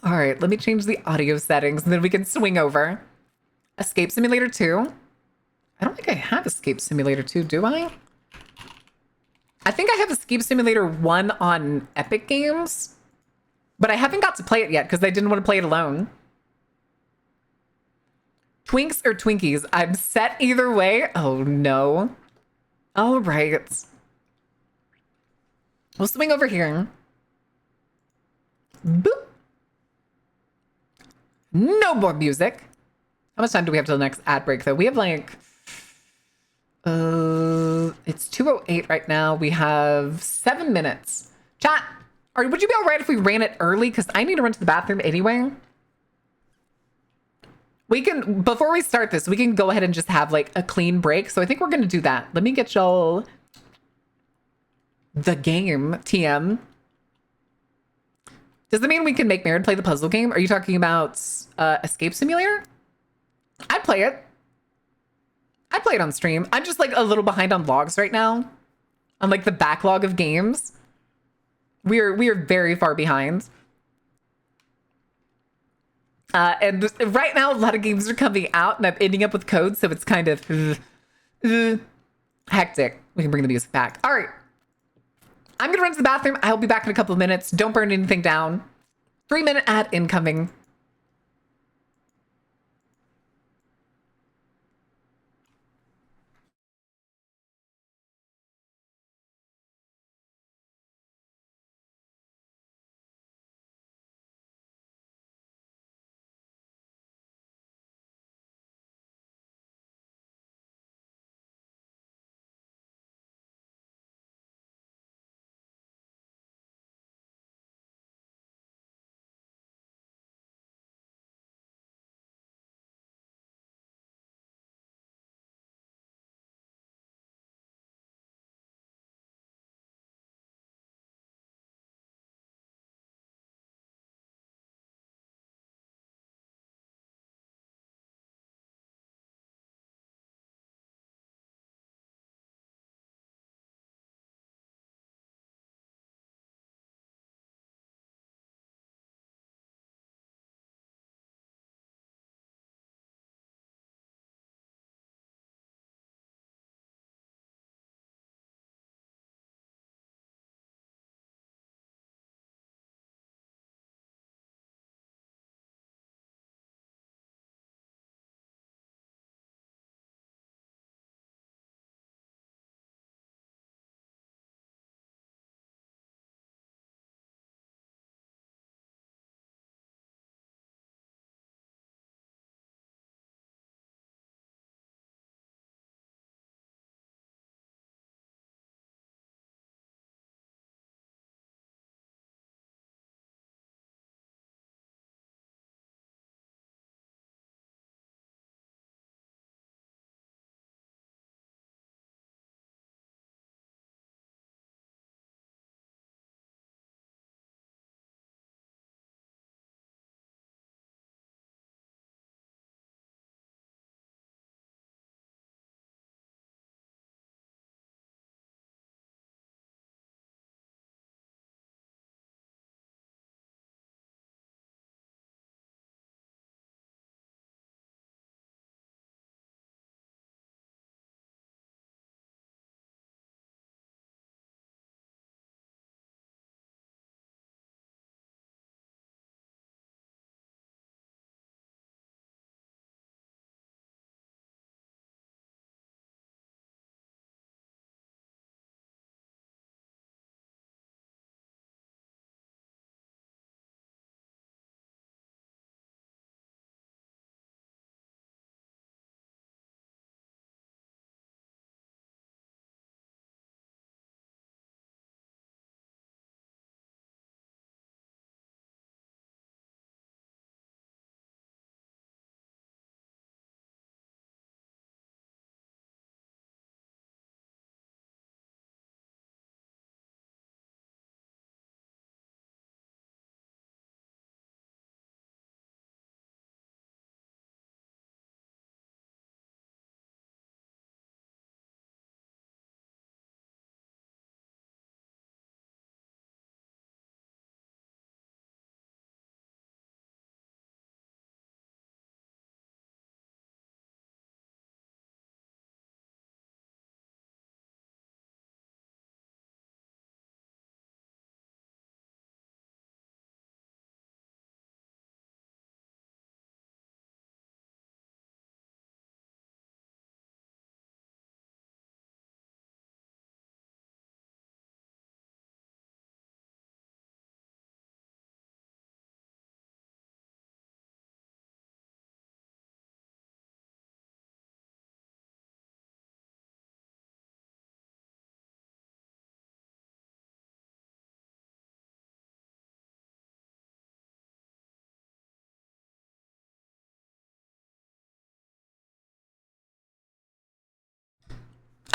All right, let me change the audio settings and then we can swing over. Escape Simulator 2. I don't think I have Escape Simulator 2, do I? I think I have Escape Simulator 1 on Epic Games, but I haven't got to play it yet because I didn't want to play it alone. Twinks or Twinkies? I'm set either way. Oh no. All right. We'll swing over here. Boop. No more music. How much time do we have till the next ad break though? We have like it's 2:08 right now. We have 7 minutes. Chat, or would you be all right if we ran it early? Because I need to run to the bathroom anyway. We can, before we start this, we can go ahead and just have like a clean break. So I think we're going to do that. Let me get y'all the game, TM. Does that mean we can make Merritt play the puzzle game? Are you talking about Escape Simulator? I'd play it. I play it on stream. I'm just like a little behind on logs right now. On like the backlog of games. We are very far behind. And right now, a lot of games are coming out and I'm ending up with code, so it's kind of hectic. We can bring the music back. All right. I'm going to run to the bathroom. I'll be back in a couple of minutes. Don't burn anything down. 3-minute ad incoming.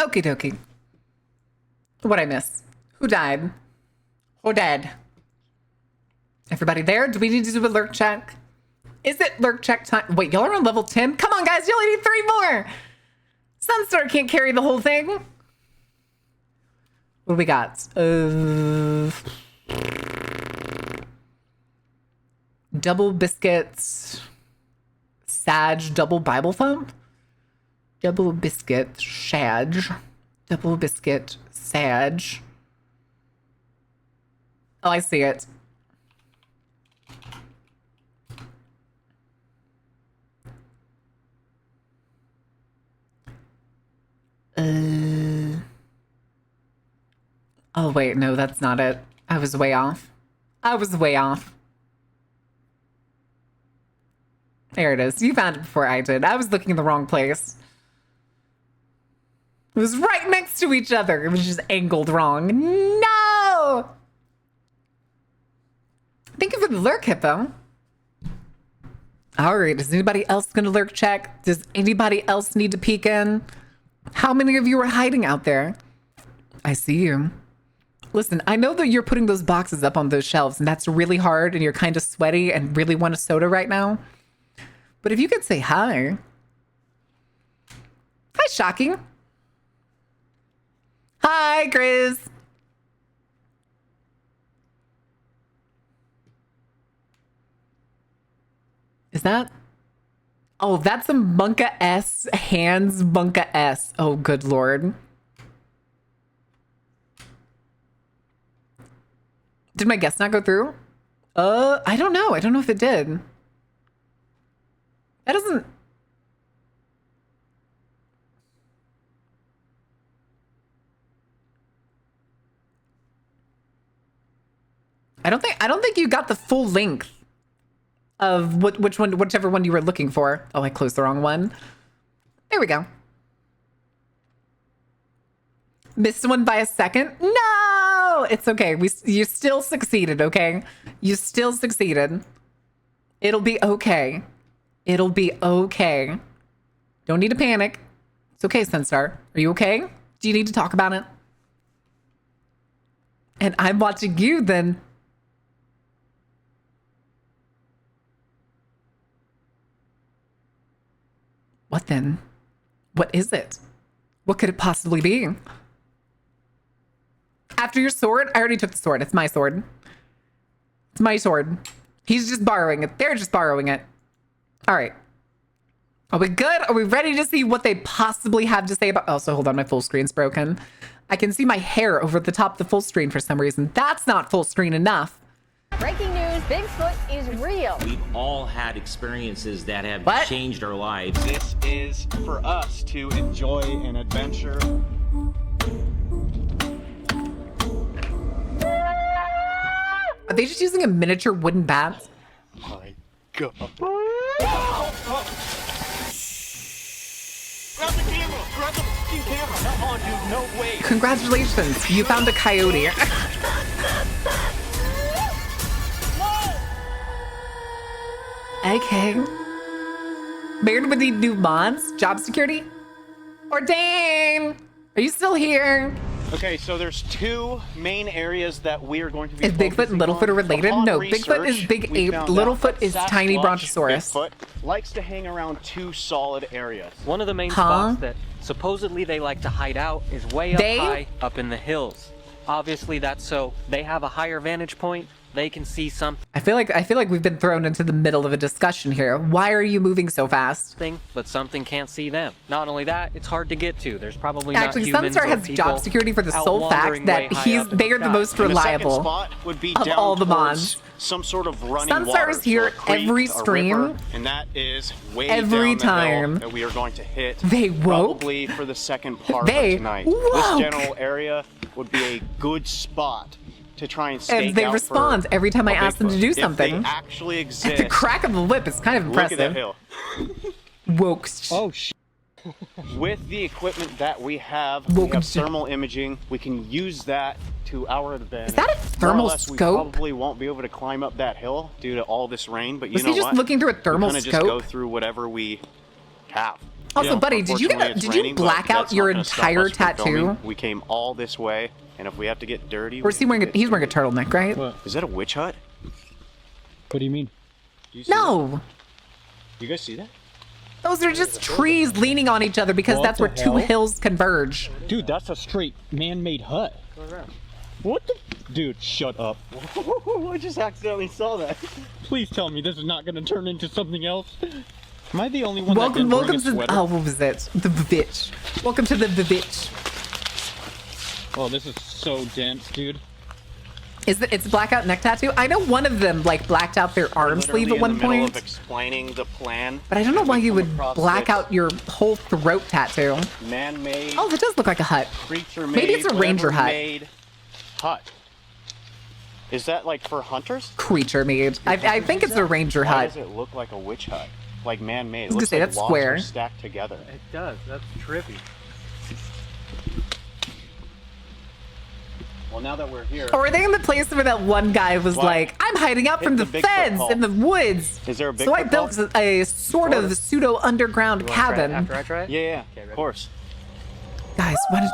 Okie dokie. What'd I miss? Who died? Who dead? Everybody there? Do we need to do a lurk check? Is it lurk check time? Wait, y'all are on level 10? Come on, guys. You only need 3 more. Sunstar can't carry the whole thing. What do we got? Double biscuits. Sag double Bible thump? Double biscuit Sag. Double biscuit Sag. Oh, I see it. Oh, wait, no, that's not it. I was way off. I was way off. There it is. You found it before I did. I was looking in the wrong place. It was right next to each other. It was just angled wrong. No! Thank you for the lurk, Hippo. All right, is anybody else going to lurk check? Does anybody else need to peek in? How many of you are hiding out there? I see you. Listen, I know that you're putting those boxes up on those shelves, and that's really hard, and you're kind of sweaty and really want a soda right now. But if you could say hi. Hi, Shocking. Hi, Grizz. Is that? Oh, that's a Bunka S. Hands Bunka S. Oh, good Lord. Did my guess not go through? I don't know. I don't know if it did. That doesn't... I don't think you got the full length of whichever one you were looking for. Oh, I closed the wrong one. There we go. Missed one by a second? No! It's okay. You still succeeded, okay? You still succeeded. It'll be okay. It'll be okay. Don't need to panic. It's okay, Sunstar. Are you okay? Do you need to talk about it? And I'm watching you then. What then? What is it? What could it possibly be? After your sword? I already took the sword. It's my sword. It's my sword. He's just borrowing it. They're just borrowing it. All right. Are we good? Are we ready to see what they possibly have to say about... Oh, so hold on. My full screen's broken. I can see my hair over the top of the full screen for some reason. That's not full screen enough. Breaking news, Bigfoot is real. We've all had experiences that have What? changed our lives. This is for us to enjoy an adventure. Are they just using a miniature wooden bat? My God. Grab the camera! Grab the fucking camera! Come on, dude, no way! Congratulations. You found a coyote. Okay. Baird with the new mods? Job security? Ordain! Are you still here? Okay, so there's 2 main areas that we are going to be Is Bigfoot and focusing Littlefoot on. related? Upon No, Bigfoot is research, Big we Ape. found out Littlefoot that is Tiny Sasquatch Brontosaurus. Bigfoot likes to hang around 2 solid areas. One of the main Huh? spots that supposedly they like to hide out is way up They? high up in the hills. Obviously that's so they have a higher vantage point. They can see something, I feel like we've been thrown into the middle of a discussion here. Why are you moving so fast? but something can't see them. Not only that, it's hard to get to. There's probably Actually, not humans Sunstar or has people job security for the out sole fact wandering way that high up in they the are the sky. most And the second reliable spot would be of down all the towards mods. some sort of running Sunstar water, is here so a creek, every a stream. river, and that is way Every down the time. hill that we are going to hit. They woke. Probably for the second part They of tonight. woke. This general area would be a good spot to try and stake And they out respond for every time I a ask them to Bigfoot. do If something. they actually exist. The crack of the whip is kind of Look at that impressive. hill. Woke. Oh, With the equipment that we have, we Woke. have thermal imaging. We can use that to our advantage. Is that a More or thermal less, we scope? probably won't be able to climb up that hill due to all this rain, but you Was know he just what? looking through a thermal we kinda just go scope? through whatever we have. Also, Yeah, buddy, did you unfortunately, it's did you raining, but black out that's your not gonna stop entire us from tattoo? filming. We came all this way, and if we have to get dirty, Or is he wearing a, he's wearing a turtleneck, right? What? Is that a witch hut? What do you mean? Do you see that? No. Do you guys see that? Those are just trees leaning on each other because What that's the where two hell? hills converge. Dude, that's a straight man-made hut. What the? Dude, shut up. I just accidentally saw that. Please tell me this is not gonna turn into something else. Am I the only one that Welcome, didn't welcome bring a to sweater? oh, what was it? The bitch. Welcome to the bitch. Oh, this is so dense, dude. It's a blackout neck tattoo. I know one of them like blacked out their arm sleeve at Literally one in the middle point, of explaining the plan. but I don't know why you come would across black this out your whole throat tattoo. Man-made, Oh, that does look like a hut. creature-made, Maybe it's a ranger hut. whatever-made hut. Is that like for hunters? Creature made. I think it's a ranger Why hut. does it look like a witch hut? Like man-made. It was gonna looks say, like that's logs square. are stacked together. It does. That's trippy. Well, now that we're here, Or are they in the place where that one guy was What? like, I'm hiding out from the Hit the Bigfoot feds call. in the woods. Is there a So I Bigfoot built call? a sort of pseudo underground You wanna try it cabin. after I try it? yeah, Okay, of ready? course. Guys, why did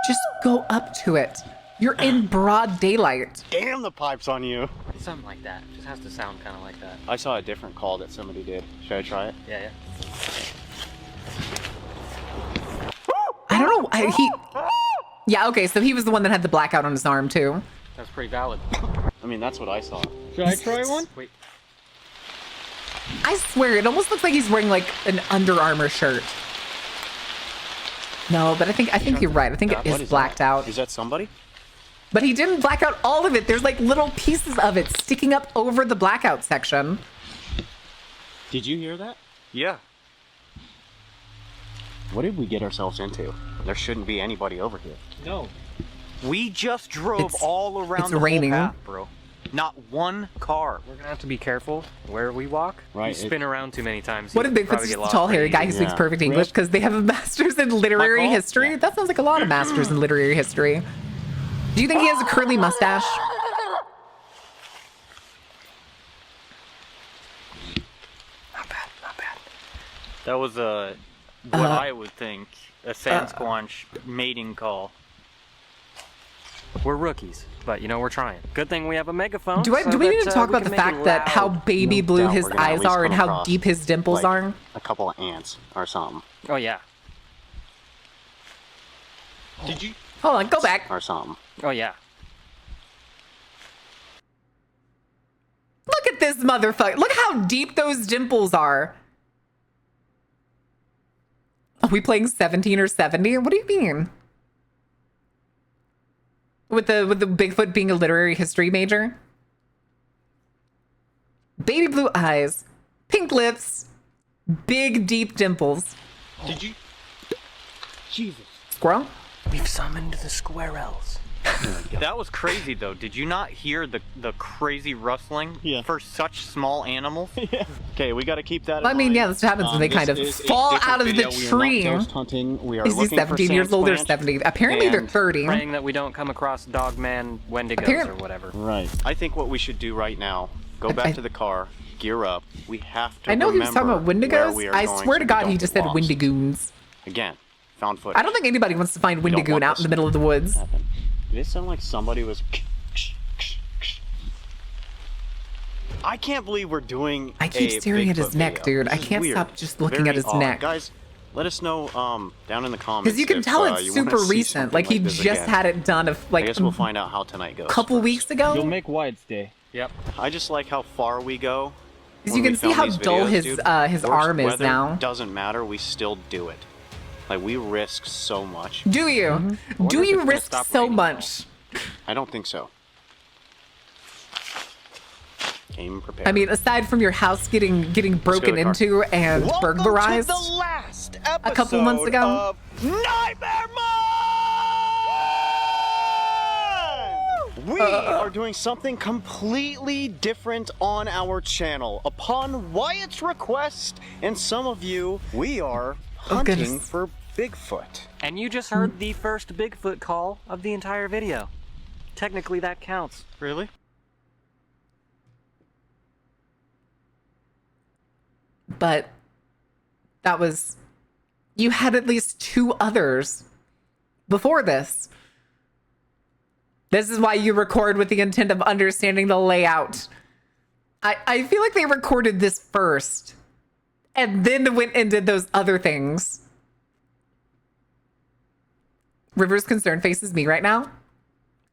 just go up to it? You're in broad daylight. Damn, the pipe's on you. Something like that. It just has to sound kind of like that. I saw a different call that somebody did. Should I try it? Yeah, yeah. I don't know. Yeah, okay, so he was the one that had the blackout on his arm too. That's pretty valid. I mean, that's what I saw. Should I try one? Wait. I swear, it almost looks like he's wearing like an Under Armour shirt. No, but I think you're right. I think it What is blacked out. Is that somebody? But he didn't black out all of it. There's like little pieces of it sticking up over the blackout section. Did you hear that? Yeah. What did we get ourselves into? There shouldn't be anybody over here. No. We just drove It's- all around it's the raining. whole path, bro. Not one car. We're gonna have to be careful where we walk. Right, You spin around too many times. What you if Bigfoot's probably just get a lost tall, pretty hairy guy who easy. speaks Yeah. perfect English because they have a master's in literary call? history? Yeah. That sounds like a lot of masters in literary history. Do you think he has a curly mustache? Not bad, not bad. That was what I would think a Sasquatch mating call. We're rookies, but you know we're trying. Good thing we have a megaphone. Do we so need that, to talk we about can the make it fact that how loud. baby blue doubt his we're gonna at eyes least are and come how across, deep his dimples like, are? A couple of ants or something. Oh yeah. Did you? Hold on, go back. Or something. Oh yeah. Look at this motherfucker. Look how deep those dimples are. Are we playing 17 or 70? What do you mean? With the Bigfoot being a literary history major? Baby blue eyes, pink lips, big deep dimples. Did you? Jesus. Squirrel? We've summoned the squirrels. That was crazy though. Did you not hear the crazy rustling Yeah. for such small animals? Okay, we got to keep that in I mean, mind. yeah, that's what happens when they kind of This is a fall different out of the video. We are tree. not ghost hunting. We are Is he looking for 17 years old or Sasquatch, 70? Apparently they're and- 30. Praying that we don't come across Dogman Wendigos Apparent- or whatever. Right. I think what we should do right now, go back to the car, gear up. We have to I know he was talking about remember where Wendigos. we are I going swear so to we God, don't he just get said lost. Wendigoons. Again, found footage. I don't think anybody wants to find We don't Wendigoon want out this in the middle of the woods. to happen. Did it sound like somebody was... I can't believe we're doing I keep a staring at his Bigfoot neck, video. dude. This I is can't weird. stop just looking Very at his odd. neck. Guys, let us know down in the comments. Because you can if, tell you it's wanna super see recent. something Like he this just again. had it done I like guess we'll find out how tonight goes. a couple first. weeks ago. You'll make Wyatt's day. Yep. I just like how far we go. Because when you we can see film how these dull videos, his dude. his Worst arm is weather now. Doesn't matter. We still do it. Like we risk so much. Do you? wonder Do if you it's gonna risk stop so raining much? I don't think so. Came prepared. I mean, aside from your house getting broken to the car. into and Welcome burglarized. to the last a couple months episode ago. of Nightmare Mode! We are doing something completely different on our channel. Upon Wyatt's request and some of you, we are hunting goodness. for Bigfoot. And you just heard the first Bigfoot call of the entire video. Technically, that counts. Really? But That was, you had at least 2 others before this. This is why you record with the intent of understanding the layout. I feel like they recorded this first and then went and did those other things. River's concerned face is me right now.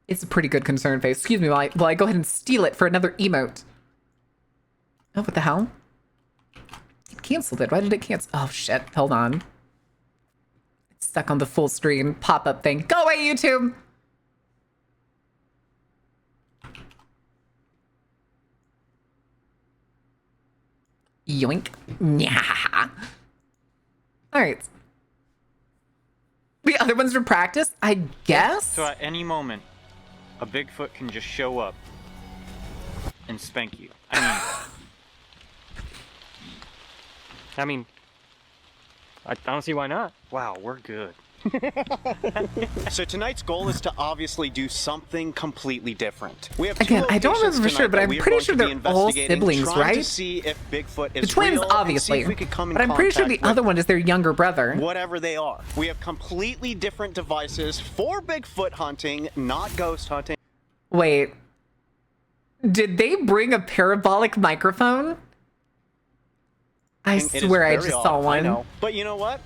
It's a pretty good concerned face. Excuse me while I go ahead and steal it for another emote. Oh, what the hell? It canceled it. Why did it cancel? Oh, shit. Hold on. It's stuck on the full screen pop-up thing. Go away, YouTube! Yoink. Yeah. All right. The other ones for practice, I guess? So at any moment, a Bigfoot can just show up and spank you. I mean, I don't see why not. Wow, we're good. So tonight's goal is to obviously do something completely different. We have Again, two I don't locations remember for sure, tonight but that I'm we are pretty going sure to be they're all investigating, siblings, trying right? To see if Bigfoot is The twins, real, and see obviously. if we could come in But I'm pretty sure the contact other with one is their younger brother. whatever they are. We have completely different devices for Bigfoot hunting, not ghost hunting. Wait. Did they bring a parabolic microphone? I It is swear I very just off, saw I one. know. But you know what?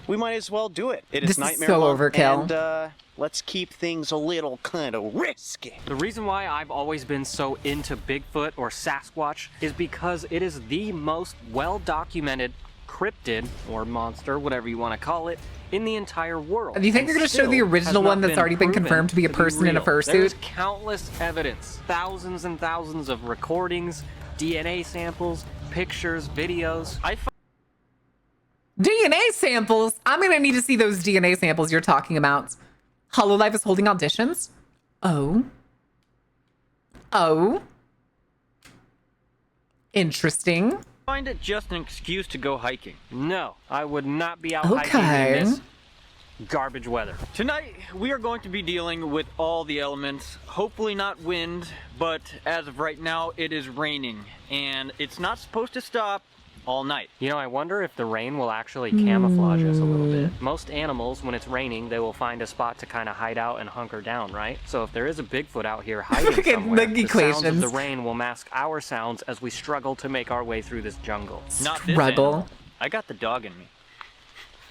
We might as well do it. It is This is Nightmare so Month, overkill. and let's keep things a little kind of risky. The reason why I've always been so into Bigfoot or Sasquatch is because it is the most well-documented cryptid or monster, whatever you want to call it, in the entire world. Do you think And they're gonna show the still original has one not that's already been proven confirmed to be a person in a real. fursuit? There's countless evidence, thousands and thousands of recordings, DNA samples, pictures, videos. DNA samples? I'm gonna need to see those DNA samples you're talking about. Hololive is holding auditions? Oh. Oh. Interesting. Find it just an excuse to go hiking. No, I would not be out Okay. hiking in this garbage weather. Tonight, we are going to be dealing with all the elements. Hopefully not wind, but as of right now, it is raining. And it's not supposed to stop all night. You know, I wonder if the rain will actually camouflage us a little bit. Most animals, when it's raining, they will find a spot to kind of hide out and hunker down, right? So if there is a Bigfoot out here hiding Look at somewhere, the the sounds of equations. the rain will mask our sounds as we struggle to make our way through this jungle. Not this Struggle. animal. I got the dog in me.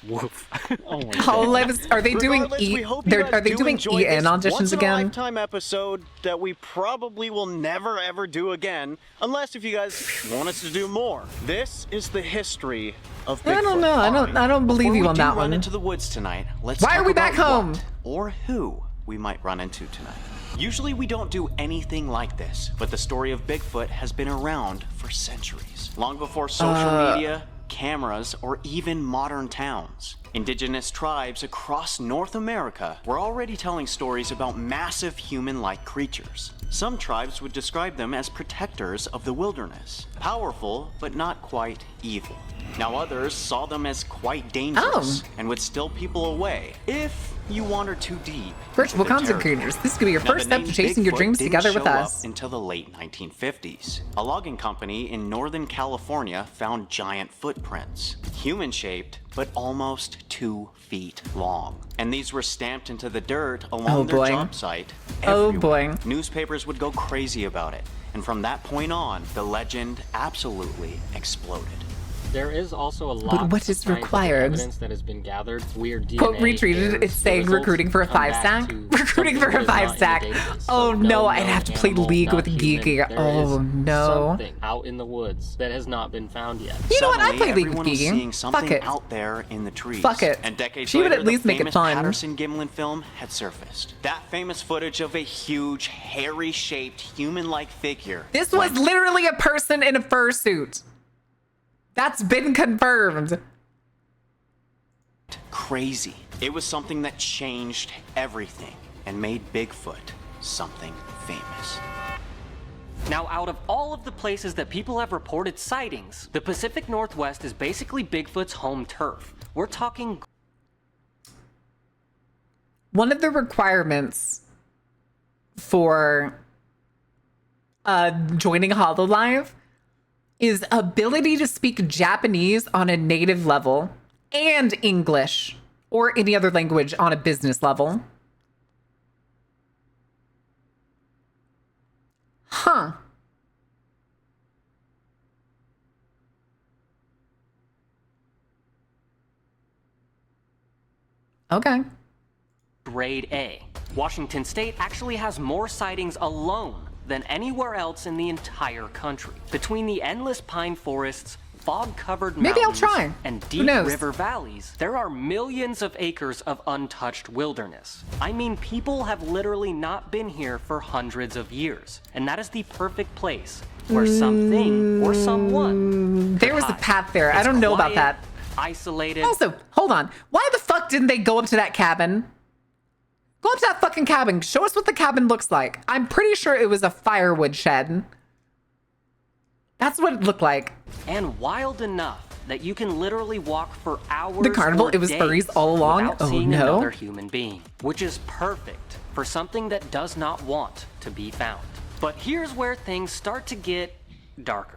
Woof. Oh my god. Hololive is, are they doing Regardless, we E? hope you guys Are they do doing enjoy EN this auditions once in a again? lifetime episode that we probably will never ever do again, unless if you guys want us to do more. This is the history of Bigfoot. I don't know. I don't believe Before you we on do that run one. into the woods tonight, let's Why are talk we back about home? what or who we might run into tonight. Usually we don't do anything like this, but the story of Bigfoot has been around for centuries. Long before social media, cameras, or even modern towns. Indigenous tribes across North America were already telling stories about massive human-like creatures. Some tribes would describe them as protectors of the wilderness, powerful but not quite evil. Now others saw them as quite dangerous and would steal people away if you wander too deep. Virtual into their content territory. creators, this could be your Now, first the step to name chasing your Bigfoot dreams didn't together with show up us. until the late 1950s. A logging company in Northern California found giant footprints, human-shaped, but almost 2 feet long. And these were stamped into the dirt along their boy. job site. Oh, everywhere. boy. Newspapers would go crazy about it. And from that point on, the legend absolutely exploded. There is also a lot what of is scientific required? evidence that has been gathered. Weird DNA Quote retweeted, errors. it's The saying results recruiting for a come 5 back stack. to Recruiting for something a that is 5 not stack. in the database. Oh So no, I'd have to play animal, League not with human. Geeky. There Oh is no. something out in the woods that has not been found yet. You know what? I Suddenly, play League with everyone was Geeky. seeing something Fuck it. out there in the trees. Fuck it. And decades She would later, at least the make it famous fun. Patterson-Gimlin film had surfaced. That famous footage of a huge, hairy-shaped, human-like figure. This was literally a person in a fursuit. That's been confirmed. Crazy. It was something that changed everything and made Bigfoot something famous. Now, out of all of the places that people have reported sightings, the Pacific Northwest is basically Bigfoot's home turf. We're talking... One of the requirements for joining HoloLive is ability to speak Japanese on a native level and English or any other language on a business level. Huh. Okay. Grade A. Washington State actually has more sightings alone than anywhere else in the entire country. Between the endless pine forests, fog-covered Maybe I'll mountains, try. and Who deep knows? river valleys, there are millions of acres of untouched wilderness. I mean, people have literally not been here for hundreds of years, and that is the perfect place where something or someone There could was a hide. path there. I It's don't know about quiet, that. Isolated. Also, hold on. Why the fuck didn't they go up to that cabin? Go up to that fucking cabin. Show us what the cabin looks like. I'm pretty sure it was a firewood shed. That's what it looked like. And wild enough that you can literally walk for hours. The carnival, or it was days furries all along? without Oh, seeing no. another human being, which is perfect for something that does not want to be found. But here's where things start to get darker.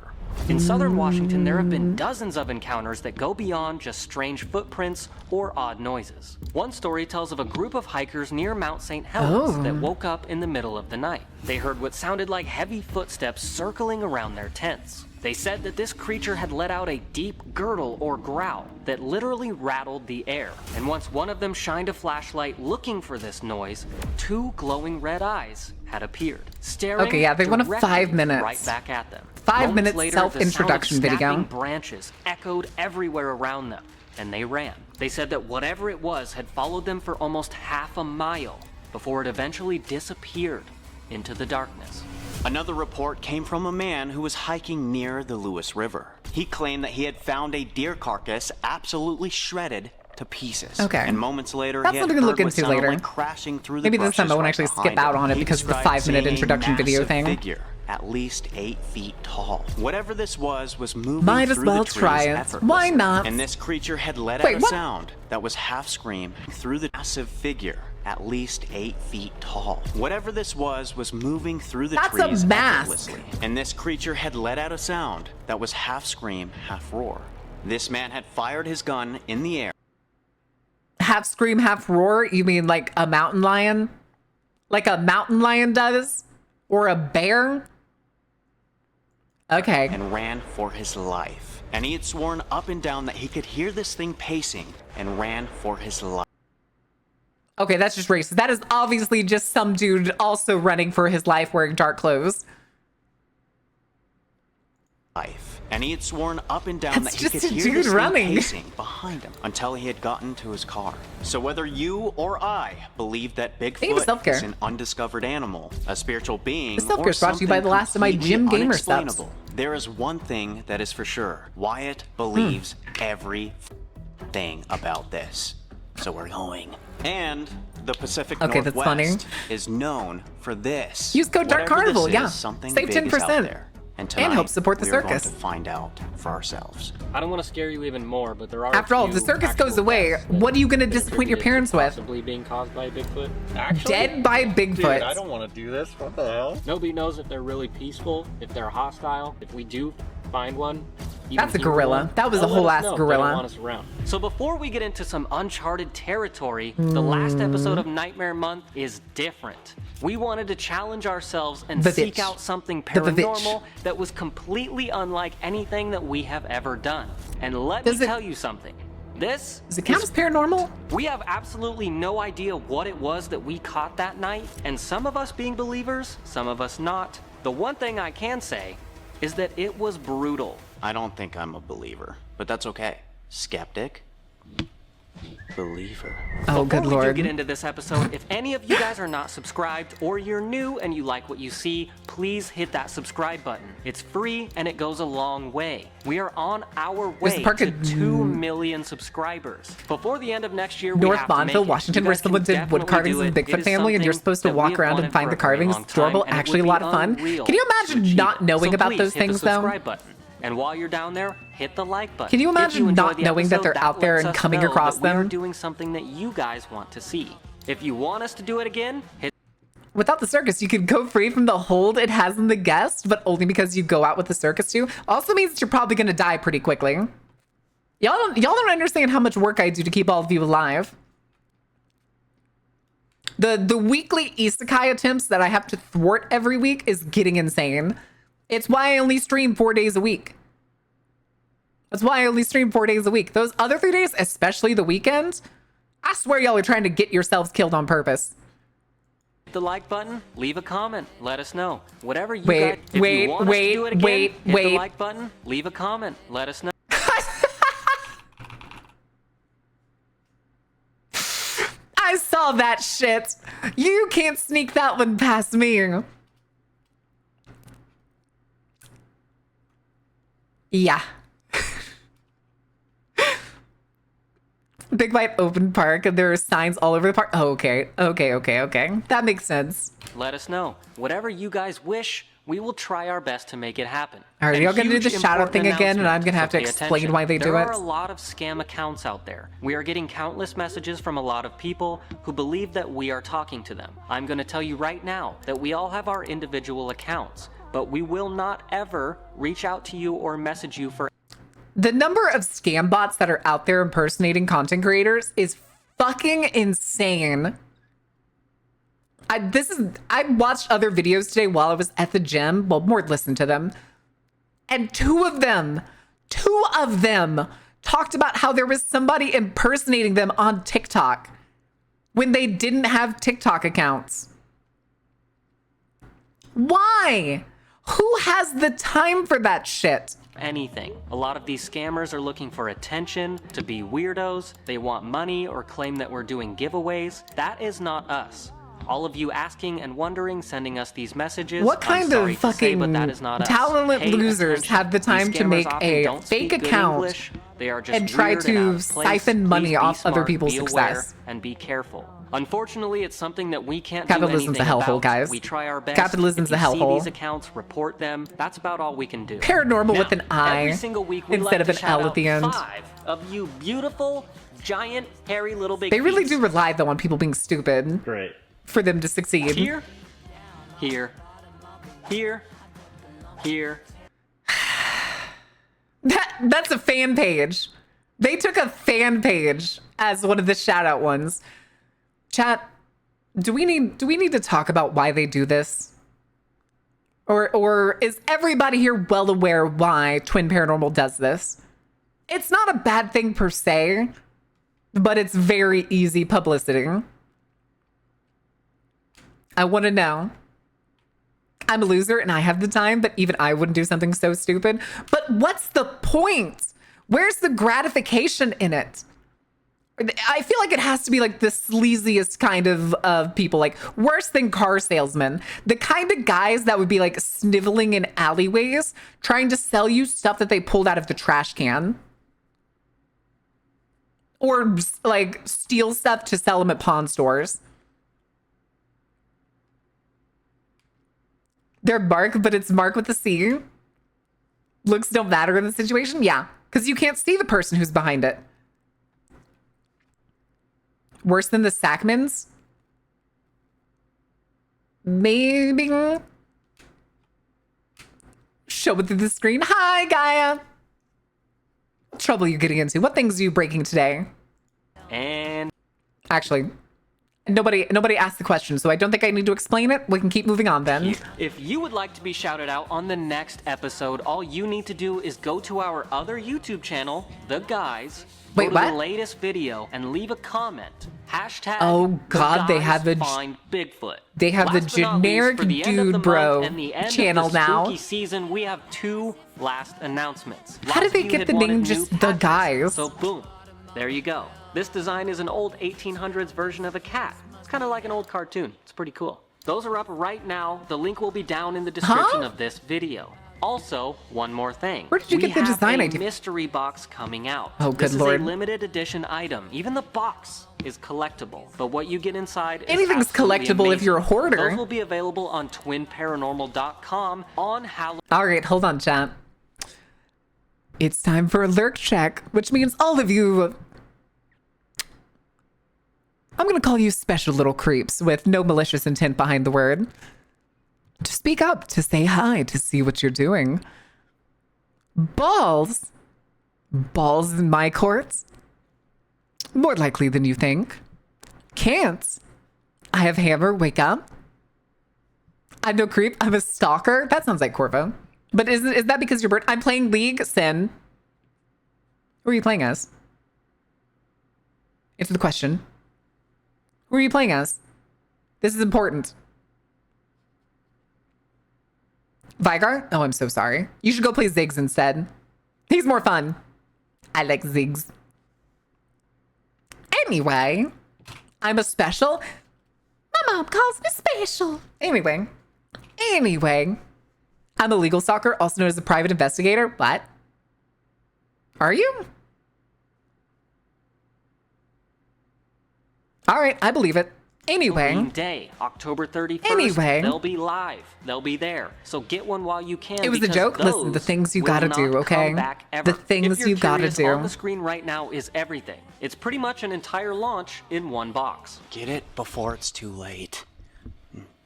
In southern Washington, there have been dozens of encounters that go beyond just strange footprints or odd noises. One story tells of a group of hikers near Mount St. Helens that woke up in the middle of the night. They heard what sounded like heavy footsteps circling around their tents. They said that this creature had let out a deep gurgle or growl that literally rattled the air. And once one of them shined a flashlight looking for this noise, two glowing red eyes had appeared, staring Okay, yeah, they want a directly 5 minutes. right back at them. 5 Moments minute later, the sound of self-introduction video. snapping branches echoed everywhere around them, and they ran. They said that whatever it was had followed them for almost half a mile before it eventually disappeared into the darkness. Another report came from a man who was hiking near the Lewis River. He claimed that he had found a deer carcass absolutely shredded to pieces. Okay. And moments later, That's he had something to look heard what into sounded later. like crashing through the Maybe this time brushes I won't right actually behind skip out him. on it He because of the described 5 minute seeing a introduction video massive thing. Figure at least 8 feet tall. Whatever this was moving Might as through well the trees try it. effortlessly. Why not? And this creature had let Wait, out a what? sound that was half scream through the massive figure at least 8 feet tall. Whatever this was moving through the That's a trees mask. effortlessly. And this creature had let out a sound that was half scream, half roar. This man had fired his gun in the air. Half scream, half roar? You mean like a mountain lion? Like a mountain lion does? Or a bear? Okay. And ran for his life. And he had sworn up and down that he could hear this thing pacing and ran for his life. Okay, that's just racist. That is obviously just some dude also running for his life wearing dark clothes. And he had sworn up and down That's that he just could a hear dude this thing running. pacing behind him until he had gotten to his car. So whether you or I believe that Think of Bigfoot self-care. is an undiscovered animal, a spiritual being, The self-care or is brought to you by something the last of my completely gym gamer subs. unexplainable, there is one thing that is for sure. Wyatt believes every thing about this. So we're going. And the Pacific Okay, that's Northwest funny. is known for this. Use code Dark Whatever Carnival, this yeah. is, something Save big is 10%. out there. And tonight, help support the we are going circus. to find out for ourselves. I don't want to scare you even more, but there are. After all, if the circus goes away, what are you going to disappoint your parents with? Possibly being caused by Bigfoot. Dead by Bigfoot. Dude, I don't want to do this. What the hell? Nobody knows if they're really peaceful, if they're hostile. If we do find one, even That's a hear gorilla. one, That was a they'll whole let us ass know if gorilla. They don't want us around. So before we get into some uncharted territory, the last episode of Nightmare Month is different. We wanted to challenge ourselves and The seek bitch. out something The bitch. paranormal that was completely unlike anything that we have ever done. And let Does me it- tell you something. This Does it count as paranormal? we have absolutely no idea what it was that we caught that night, and some of us being believers, some of us not. The one thing I can say is that it was brutal. I don't think I'm a believer, but that's okay. Skeptic, believer. Oh, Before good we do lord. get into this episode, if any of you guys are not subscribed or you're new and you like what you see, please hit that subscribe button. It's free and it goes a long way. We are on our There's the way park to at- 2 million subscribers. Before the end of next year, we North have to make Bonneville, it. Washington, You where guys someone can did wood definitely carvings do of the it. Bigfoot It is family, and you're something supposed to that walk we have around and wanted find for the a very carvings. long It's adorable, time, and it actually a would lot be of fun. unreal Can you to imagine achieve not it. knowing So about please those hit the things, though? subscribe button. And while you're down there, hit the like button. Can you If imagine enjoy not the knowing that episode, they're out there lets and us coming know across that we are them? doing something that you guys want to see. If you want us to do it again, hit Without the circus, you could go free from the hold it has in the guest, but only because you go out with the circus too. Also means that you're probably gonna die pretty quickly. Y'all don't understand how much work I do to keep all of you alive. The weekly isekai attempts that I have to thwart every week is getting insane. It's why I only stream 4 days a week. That's why I only stream 4 days a week. Those other 3 days, especially the weekends, I swear y'all are trying to get yourselves killed on purpose. The like button, leave a comment, let us know. Whatever you Wait, guys, if wait, you want us wait, to do it again, wait, hit wait. the like button, leave a comment, let us know. I saw that shit. You can't sneak that one past me. Yeah. Big White Open Park, and there are signs all over the park. Oh, okay. Okay. That makes sense. Let us know. Whatever you guys wish, we will try our best to make it happen. All right, And y'all gonna do huge, the shadow important thing again, and I'm gonna have to announcement, so pay explain attention. why they do There it. are a lot of scam accounts out there. We are getting countless messages from a lot of people who believe that we are talking to them. I'm gonna tell you right now that we all have our individual accounts, but we will not ever reach out to you or message you for The number of scam bots that are out there impersonating content creators is fucking insane. I watched other videos today while I was at the gym. Well, more listened to them. And two of them talked about how there was somebody impersonating them on TikTok when they didn't have TikTok accounts. Why? Who has the time for that shit? anything. A lot of these scammers are looking for attention, to be weirdos, they want money or claim that we're doing giveaways. That is not us. All of you asking and wondering, sending us these messages. What kind of fucking talented losers have the time to make a fake account and try to siphon money off other people's success? And be careful. Unfortunately, it's something that we can't Capitalism's do a anything hellhole, about. guys. We try our best. Capitalism's If a you see hellhole. these accounts, report them. That's about all we can do. Paranormal Now, with an I every single week we instead like of to an shout L at out the end. 5 of you beautiful, giant, hairy little baby. They really do rely though on people being stupid. Great. For them to succeed. Here, here, here, here. That's a fan page. They took a fan page as one of the shout out ones. Chat, do we need to talk about why they do this? Or is everybody here well aware why Twin Paranormal does this? It's not a bad thing per se, but it's very easy publicity. I want to know. I'm a loser and I have the time, but even I wouldn't do something so stupid. But what's the point? Where's the gratification in it? I feel like it has to be like the sleaziest kind of people, like worse than car salesmen. The kind of guys that would be like sniveling in alleyways, trying to sell you stuff that they pulled out of the trash can. Or like steal stuff to sell them at pawn stores. They're Mark, but it's Mark with a C. Looks don't matter in the situation? Yeah, because you can't see the person who's behind it. Worse than the Sackmans? Maybe. Show it through the screen. Hi, Gaia. What trouble are you getting into? What things are you breaking today? And actually, nobody asked the question, so I don't think I need to explain it. We can keep moving on then. If you would like to be shouted out on the next episode, all you need to do is go to our other YouTube channel, The Guys. Wait, go to what? the latest video and leave a comment. Hashtag Oh God, The they have Guys the Find Bigfoot. they have the Last but not least, generic for the end of the dude bro month and the end channel of the now. spooky season, we have 2 last announcements. How did Lots they of you get had the wanted name new just The patches, Guys? So boom, there you go. This design is an old 1800s version of a cat. It's kind of like an old cartoon. It's pretty cool. Those are up right now. The link will be down in the description of this video. Also, one more thing. Where did you get the design We idea? have a mystery box coming out. Oh, good this lord. This is a limited edition item. Even the box is collectible, but what you get inside is Anything's absolutely collectible if amazing. you're a hoarder. Those will be available on twinparanormal.com on Halloween. All right, hold on, chat. It's time for a lurk check, which means all of you I'm gonna call you special little creeps with no malicious intent behind the word. To speak up, to say hi, to see what you're doing. Balls? Balls in my courts? More likely than you think. Can't. I have hammer, wake up. I'm no creep, I'm a stalker. That sounds like Corvo. But is that because you're bird? I'm playing League, Sin. Who are you playing as? Answer the question. Who are you playing as? This is important. Vigar? Oh, I'm so sorry. You should go play Ziggs instead. He's more fun. I like Ziggs. Anyway, I'm a special. My mom calls me special. Anyway, I'm a legal stalker, also known as a private investigator. What? Are you? All right, I believe it. Anyway. Halloween Day, October 31st. Anyway. They'll be live. They'll be there. So get one while you can. It was a joke. Listen, the things you gotta do, okay? The things you gotta do. On the screen right now is everything. It's pretty much an entire launch in one box. Get it before it's too late.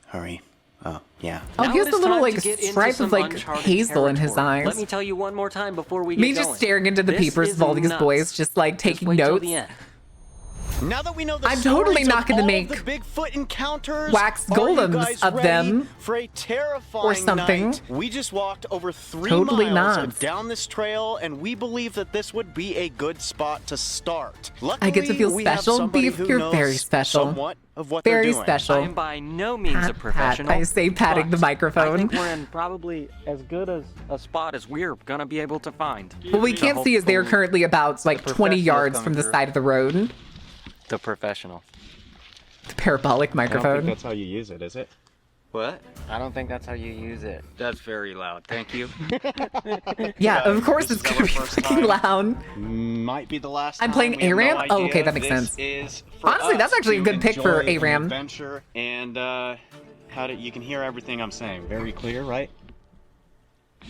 Hurry. Oh, yeah. Oh, Now he has it a is little time like to get into stripe some of like uncharted hazel in his territory. eyes. Let me tell you one more time before we get Me going. just staring into the This peepers is of all these nuts. boys, just like taking Wait till notes. the end. Now that we know the I'm totally stories not of gonna all make the Bigfoot encounters, wax are you golems guys of ready them for a terrifying or something. night? We just walked over 3 Totally miles not. down this trail, and we believe that this would be a good spot to start. Luckily, I get to feel we have special. somebody Beef, who you're knows very special. somewhat of what Very they're doing. special. I am by no means Pat, a professional. I say patting the but microphone. I think we're in probably as good as a spot as we're gonna be able to find. What we can't see is they are currently about like 20 yards from the side of the road. The professional. The parabolic microphone. that's how you use it, is it? What? I don't think that's how you use it. That's very loud. Thank you. Yeah, of course This it's is gonna our be first freaking time. loud. Might be the last I'm time. playing We have no ARAM? Oh, okay, idea. that makes This sense. is for Honestly, that's us actually a to good pick for enjoy the ARAM. adventure, and you can hear everything I'm saying. Very clear, right?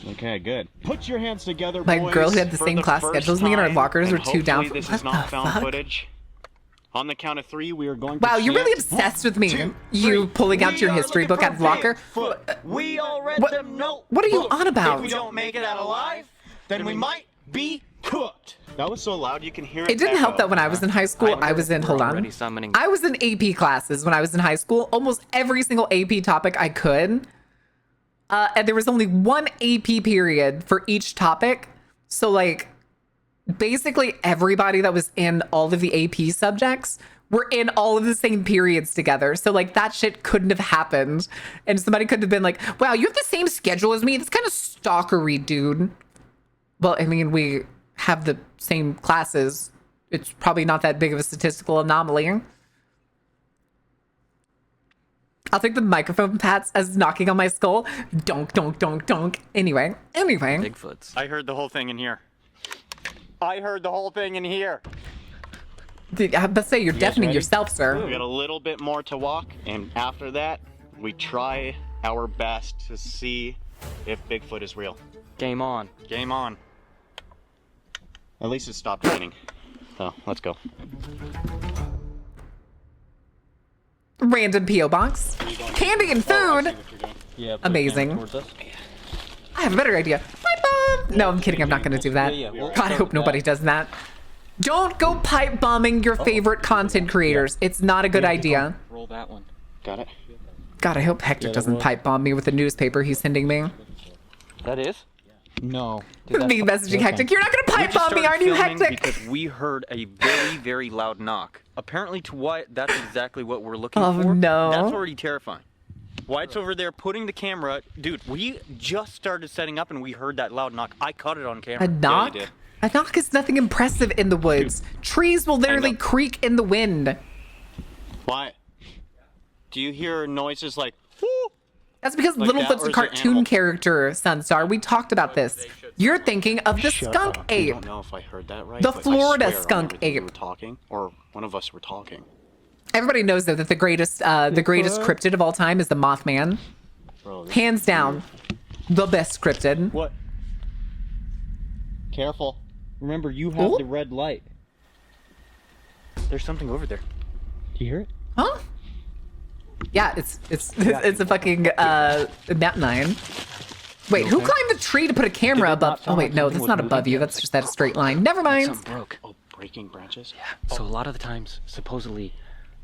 Okay, good. Put your hands together, My boys. girl who had the For same class first schedule as me and our time, lockers were and two down. hopefully this What is not the found fuck? footage. On the count of 3, we are going Wow, to you're really chant. obsessed with me. 1, 2, You 3. pulling out We your are history looking book out of for the locker. Bigfoot. We all read What- them note. what are you books. on about? If we don't make it out alive, then we might be cooked. That was so loud you can hear it. It didn't help that when I was in high school, I was in, hold on. Already summoning. I was in AP classes when I was in high school. Almost every single AP topic I could. And there was only one AP period for each topic. So like basically everybody that was in all of the AP subjects were in all of the same periods together. So like that shit couldn't have happened. And somebody could have been like, wow, you have the same schedule as me. That's kind of stalkery, dude. Well, I mean, we have the same classes. It's probably not that big of a statistical anomaly. I'll take the microphone pats as knocking on my skull. Donk, donk, donk, donk. Anyway. Bigfoots. I heard the whole thing in here. I heard the whole thing in here. I must say, you're deafening ready? yourself, We sir. got a little bit more to walk, and after that, we try our best to see if Bigfoot is real. Game on. Game on. At least it stopped raining. So, let's go. Random P.O. box. Candy and food. Yeah, Amazing. I have a better idea. Pipe bomb. No, I'm kidding. I'm not going to do that. God, I hope nobody does that. Don't go pipe bombing your favorite content creators. It's not a good idea. Roll that one. Got it? God, I hope Hector doesn't pipe bomb me with the newspaper he's sending me. That is? No. Me messaging Hector. You're not going to pipe bomb me, are you, Hector? Because we heard a very, very loud knock. Apparently to Wyatt, that's exactly what we're looking Oh, for. no. That's already terrifying. Wyatt's over there putting the camera. Dude, we just started setting up and we heard that loud knock. I caught it on camera. A knock? did. A knock is nothing impressive in the woods. Trees will literally know. creak in the wind. Why? Do you hear noises like, whoo? That's because Like Littlefoot's that, or a is it cartoon animal? character, Sunstar. We talked about this. You're thinking of the skunk I ape. don't know if I heard that right. The but I Florida swear on skunk everything we ape. were talking, or one of us were talking. Everybody knows though that the greatest cryptid of all time is the Mothman. Bro, this- Hands down, the best cryptid. What? Careful. Remember, you have Ooh. the red light. There's something over there. Do you hear it? Huh? Yeah, it's a fucking Nat 9. Wait, who climbed the tree to put a camera above? Oh wait, no, that's not above you. That's just at a straight line. Never mind. Something broke. Oh, breaking branches? Yeah. So a lot of the times, supposedly,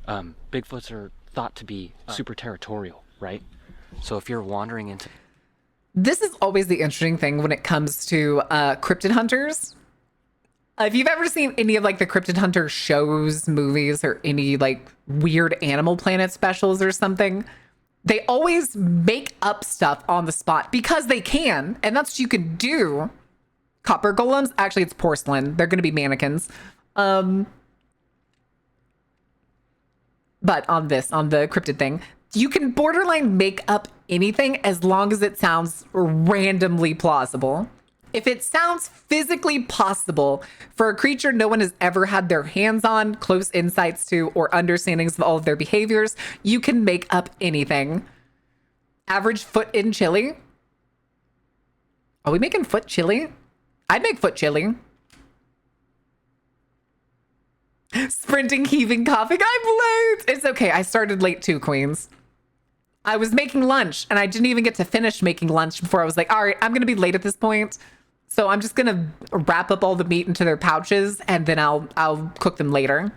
Bigfoots are thought to be super territorial, right? So if you're wandering into... This is always the interesting thing when it comes to cryptid hunters. If you've ever seen any of like the cryptid hunter shows, movies, or any like weird Animal Planet specials or something, they always make up stuff on the spot because they can, and that's what you can do. Copper golems, actually it's porcelain. They're going to be mannequins. But on the cryptid thing, you can borderline make up anything as long as it sounds randomly plausible. If it sounds physically possible for a creature no one has ever had their hands on, close insights to, or understandings of all of their behaviors, you can make up anything. Average foot in chili. Are we making foot chili? I'd make foot chili. Sprinting, heaving, coughing. I'm late. It's okay. I started late too, Queens. I was making lunch and I didn't even get to finish making lunch before I was like, all right, I'm going to be late at this point. So I'm just going to wrap up all the meat into their pouches and then I'll cook them later.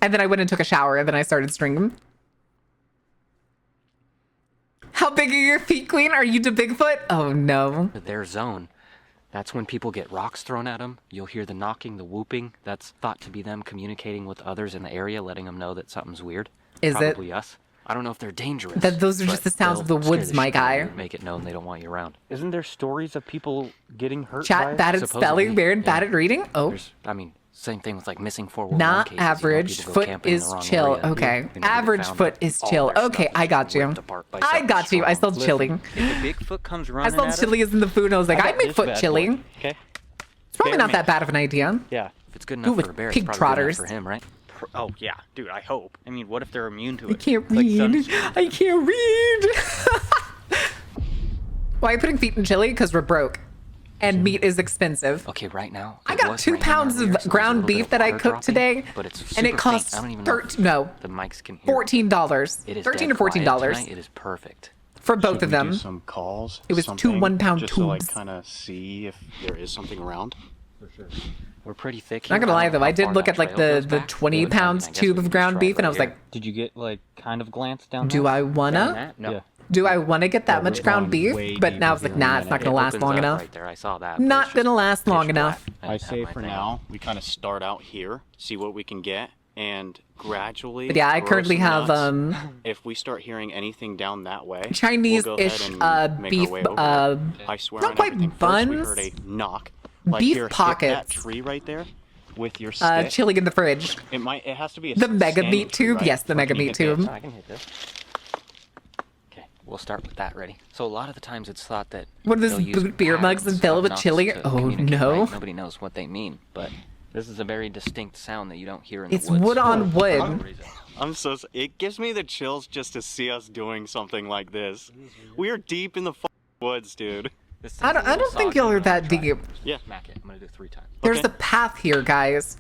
And then I went and took a shower and then I started stringing. How big are your feet, Queen? Are you to Bigfoot? Oh, no. their zone. That's when people get rocks thrown at them. You'll hear the knocking, the whooping. That's thought to be them communicating with others in the area, letting them know that something's weird. Is it? Probably us. I don't know if they're dangerous. Those are just the sounds of the woods, my guy. Make it known they don't want you around. Isn't there stories of people getting hurt? Chat, bad at spelling, Baron, bad at reading? Oh. Same thing with like missing 411 Not cases. average. Foot is chill. Okay. Average foot is chill. Okay, I got you. I got you. I sold chili. If a Bigfoot comes I running sold at chili as in the food. And I was like, I'd make foot chili. Okay. It's probably not that bad of an idea. Yeah. If it's good Ooh, enough with for a bear, pig it's probably good trotters. enough for him, right? Oh, yeah, dude, I hope. I mean, what if they're immune to it? I can't It's like read. sunscreen. I can't read. Why are you putting feet in chili? Because we're broke. And meat is expensive. Okay, right now. I it got was 2 raining pounds earlier, of so there's a ground little bit beef of that I water cooked dropping, today. but it's And it super costs faint. I don't even know if the mics can hear. $14. It is $13 dead to quiet $14 tonight. It is perfect. for both of Do them. some calls. It was 2 something, 1-pound just to like tubes. kind of see if there is something around. For sure. We're pretty thick. Not here. gonna I lie don't know though, how I did far look that at like trail the goes back, 20 but I pounds guess we tube can of just ground try beef, right and I was here. like, Did you get like kind of glance down do that? I wanna? Down that? No. Yeah. Do I want to get that Yeah, much we're ground going beef? way But now it's deeper like, nah, in it's that not It gonna last opens long up enough. Right there. I saw that. but Not it's gonna just last long pitch enough. black. I didn't say have my for thing on. now, we kind of start out here, see what we can get, and gradually. But yeah, I grow currently some have nuts. If we start hearing anything down that way, Chinese-ish we'll go ahead and make beef our way over there. I swear not on quite everything. First, we buns, heard a knock. Like beef here, hit that pockets. tree right there with your stick. chili in the fridge. It has to be a The mega standing meat tree, tube? right? Yes, the Or mega can you meat hit this? tube. I can hit this. Okay, we'll start with that. Ready? So a lot of the times it's thought that What are those they'll use boot beer mugs patterns and fill it of with knocks chili? to Oh, communicate, no. right? Nobody knows what they mean, but this is a very distinct sound that you don't hear in It's the woods. wood on wood. It gives me the chills just to see us doing something like this. We are deep in the woods, dude. This I thing's a don't little think soggy, y'all are but I'm that gonna try deep. it. Yeah. Smack it. I'm gonna do it 3 times. There's Okay. a path here, guys.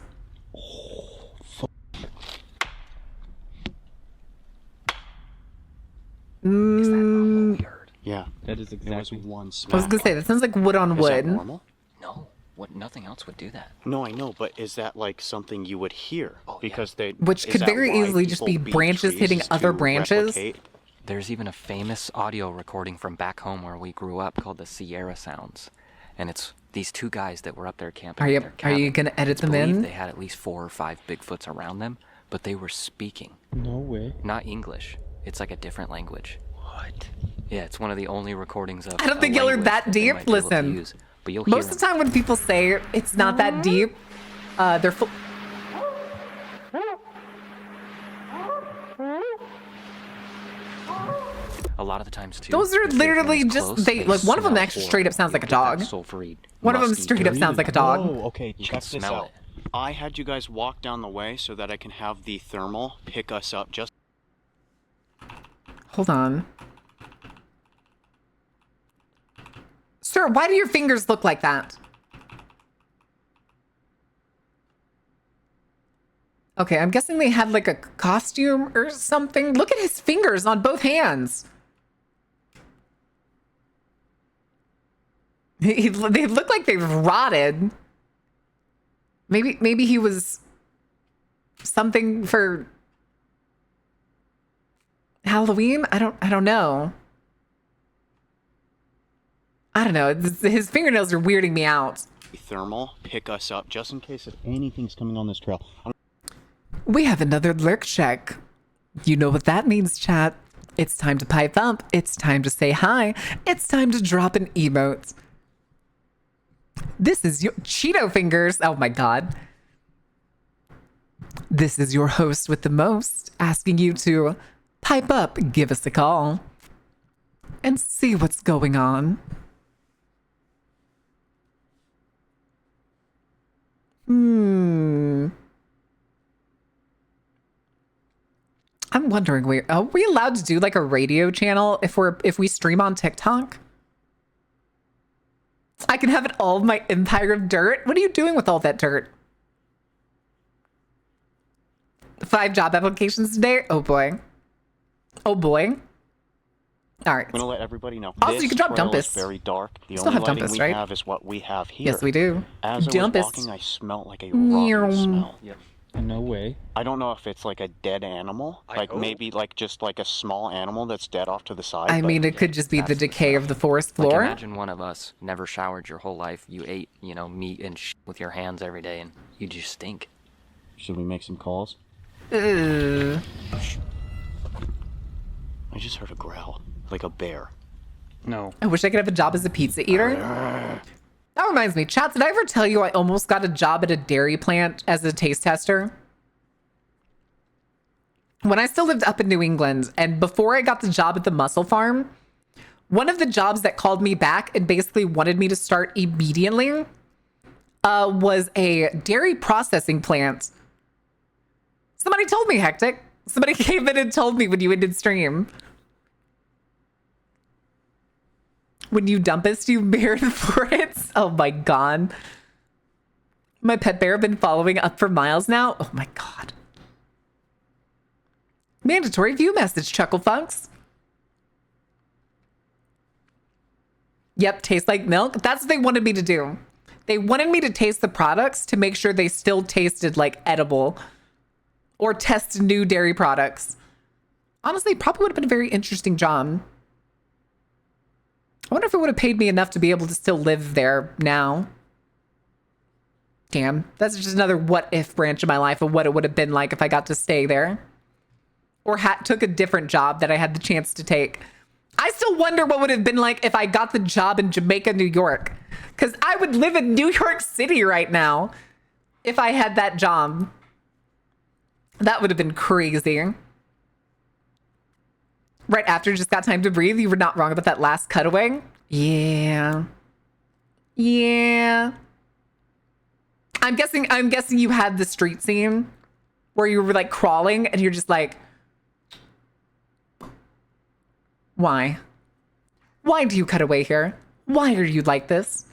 Is that not what we heard? Yeah. That is It was exactly. one I smack. was gonna say, that sounds like wood on Is that wood. normal? No. What? Nothing else would do that. No, I know, but is that like something you would hear? Oh, yeah. Because they Which is could that very why easily just people be beat branches trees hitting to other branches. replicate? There's even a famous audio recording from back home where we grew up called the Sierra Sounds, and it's these 2 guys that were up there camping. Are at you their cabin. gonna edit It's them believed in? They had at least 4 or 5 Bigfoots around them, but they were speaking, No way. not English. It's like a different language. What? Yeah, it's one of the only recordings of. I don't a think y'all are language that they deep. might be able to Listen, use, but you'll hear most of the time when people say it's not that deep, they're full. a lot of the times too. Those are if they're literally this just- close, they- like, one of them smell actually horrible. straight up sounds like a You get that dog. sulfury, One of them musty, straight up dirty- sounds like a dog. Oh, okay. You Check can this smell out. it. I had you guys walk down the way so that I can have the thermal pick us up just. Hold on. Sir, why do your fingers look like that? Okay, I'm guessing they had like a costume or something. Look at his fingers on both hands. They look like they've rotted. Maybe he was something for Halloween? I don't know. I don't know. His fingernails are weirding me out. Thermal, pick us up just in case if anything's coming on this trail. We have another lurk check. You know what that means, chat. It's time to pipe up. It's time to say hi. It's time to drop an emote. This is your Cheeto fingers. Oh my God. This is your host with the most, asking you to pipe up, give us a call, and see what's going on. I'm wondering, are we allowed to do like a radio channel if we stream on TikTok? I can have it all my empire of dirt. What are you doing with all that dirt? 5 job applications today? Oh boy. Oh boy. All right. I'm gonna let everybody know. Also, this you can drop trail Dumpus. Is very dark. The Still only have lighting Dumpus, we right? have is what we have here. Yes, we do. As I Dumpus. was walking, I smelled like a rotten smell. Yep. No way. I don't know if it's like a dead animal, like maybe like just like a small animal that's dead off to the side. I but mean, it yeah, could just be the that's the decay of the forest Like floor. imagine one of us never showered your whole life. You ate, meat and with your hands every day, and you just stink. Should we make some calls? Ugh. I just heard a growl, like a bear. No. I wish I could have a job as a pizza eater. That reminds me, chat, did I ever tell you I almost got a job at a dairy plant as a taste tester? When I still lived up in New England, and before I got the job at the mussel farm, one of the jobs that called me back and basically wanted me to start immediately was a dairy processing plant. Somebody told me, Hectic. Somebody came in and told me when you ended stream. When you dumpest, you bear for it. Oh my God. My pet bear been following up for miles now. Oh my God. Mandatory view message, Chuckle Funks. Yep, tastes like milk. That's what they wanted me to do. They wanted me to taste the products to make sure they still tasted like edible or test new dairy products. Honestly, probably would have been a very interesting job. I wonder if it would have paid me enough to be able to still live there now. Damn, that's just another what if branch of my life of what it would have been like if I got to stay there. Or took a different job that I had the chance to take. I still wonder what would have been like if I got the job in Jamaica, New York. Because I would live in New York City right now if I had that job. That would have been crazy. Right after Just Got Time to Breathe, you were not wrong about that last cutaway. Yeah. Yeah. I'm guessing you had the street scene where you were like crawling and you're just like, why? Why do you cut away here? Why are you like this?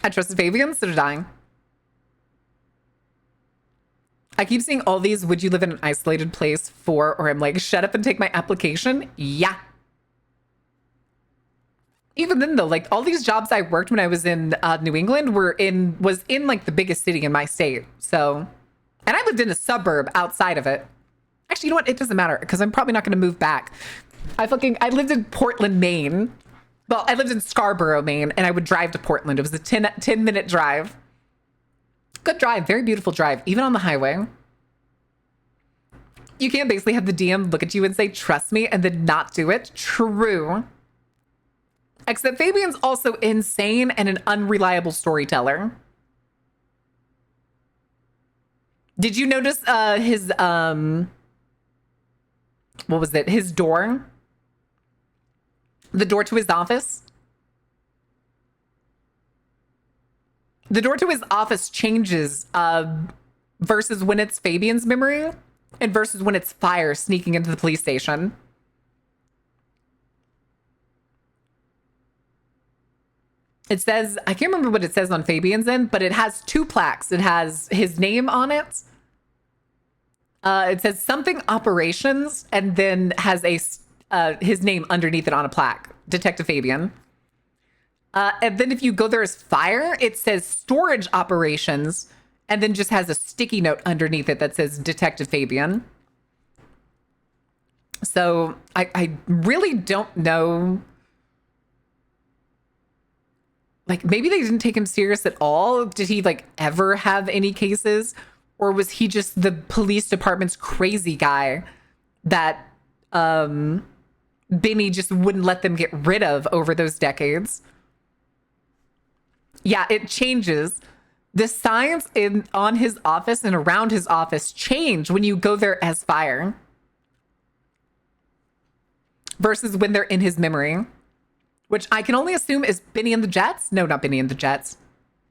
I trusted Fabian, so did I. I keep seeing all these, would you live in an isolated place for, or I'm like, shut up and take my application? Yeah. Even then though, like all these jobs I worked when I was in New England was in like the biggest city in my state. So, and I lived in a suburb outside of it. Actually, you know what? It doesn't matter because I'm probably not going to move back. I lived in Portland, Maine. Well, I lived in Scarborough, Maine, and I would drive to Portland. It was a 10-minute drive. Good drive, very beautiful drive, even on the highway. You can't basically have the DM look at you and say, trust me, and then not do it. True. Except Fabian's also insane and an unreliable storyteller. Did you notice his, what was it? His door? The door to his office? The door to his office changes versus when it's Fabian's memory and versus when it's Fire sneaking into the police station. It says, I can't remember what it says on Fabian's end, but it has 2 plaques. It has his name on it. It says something operations, and then has his name underneath it on a plaque. Detective Fabian. And then if you go there as fire, it says storage operations, and then just has a sticky note underneath it that says Detective Fabian. So I really don't know. Like, maybe they didn't take him serious at all. Did he like ever have any cases? Or was he just the police department's crazy guy that Benny just wouldn't let them get rid of over those decades? Yeah, it changes. The signs on his office and around his office change when you go there as fire versus when they're in his memory, which I can only assume is Benny and the Jets. No, not Benny and the Jets.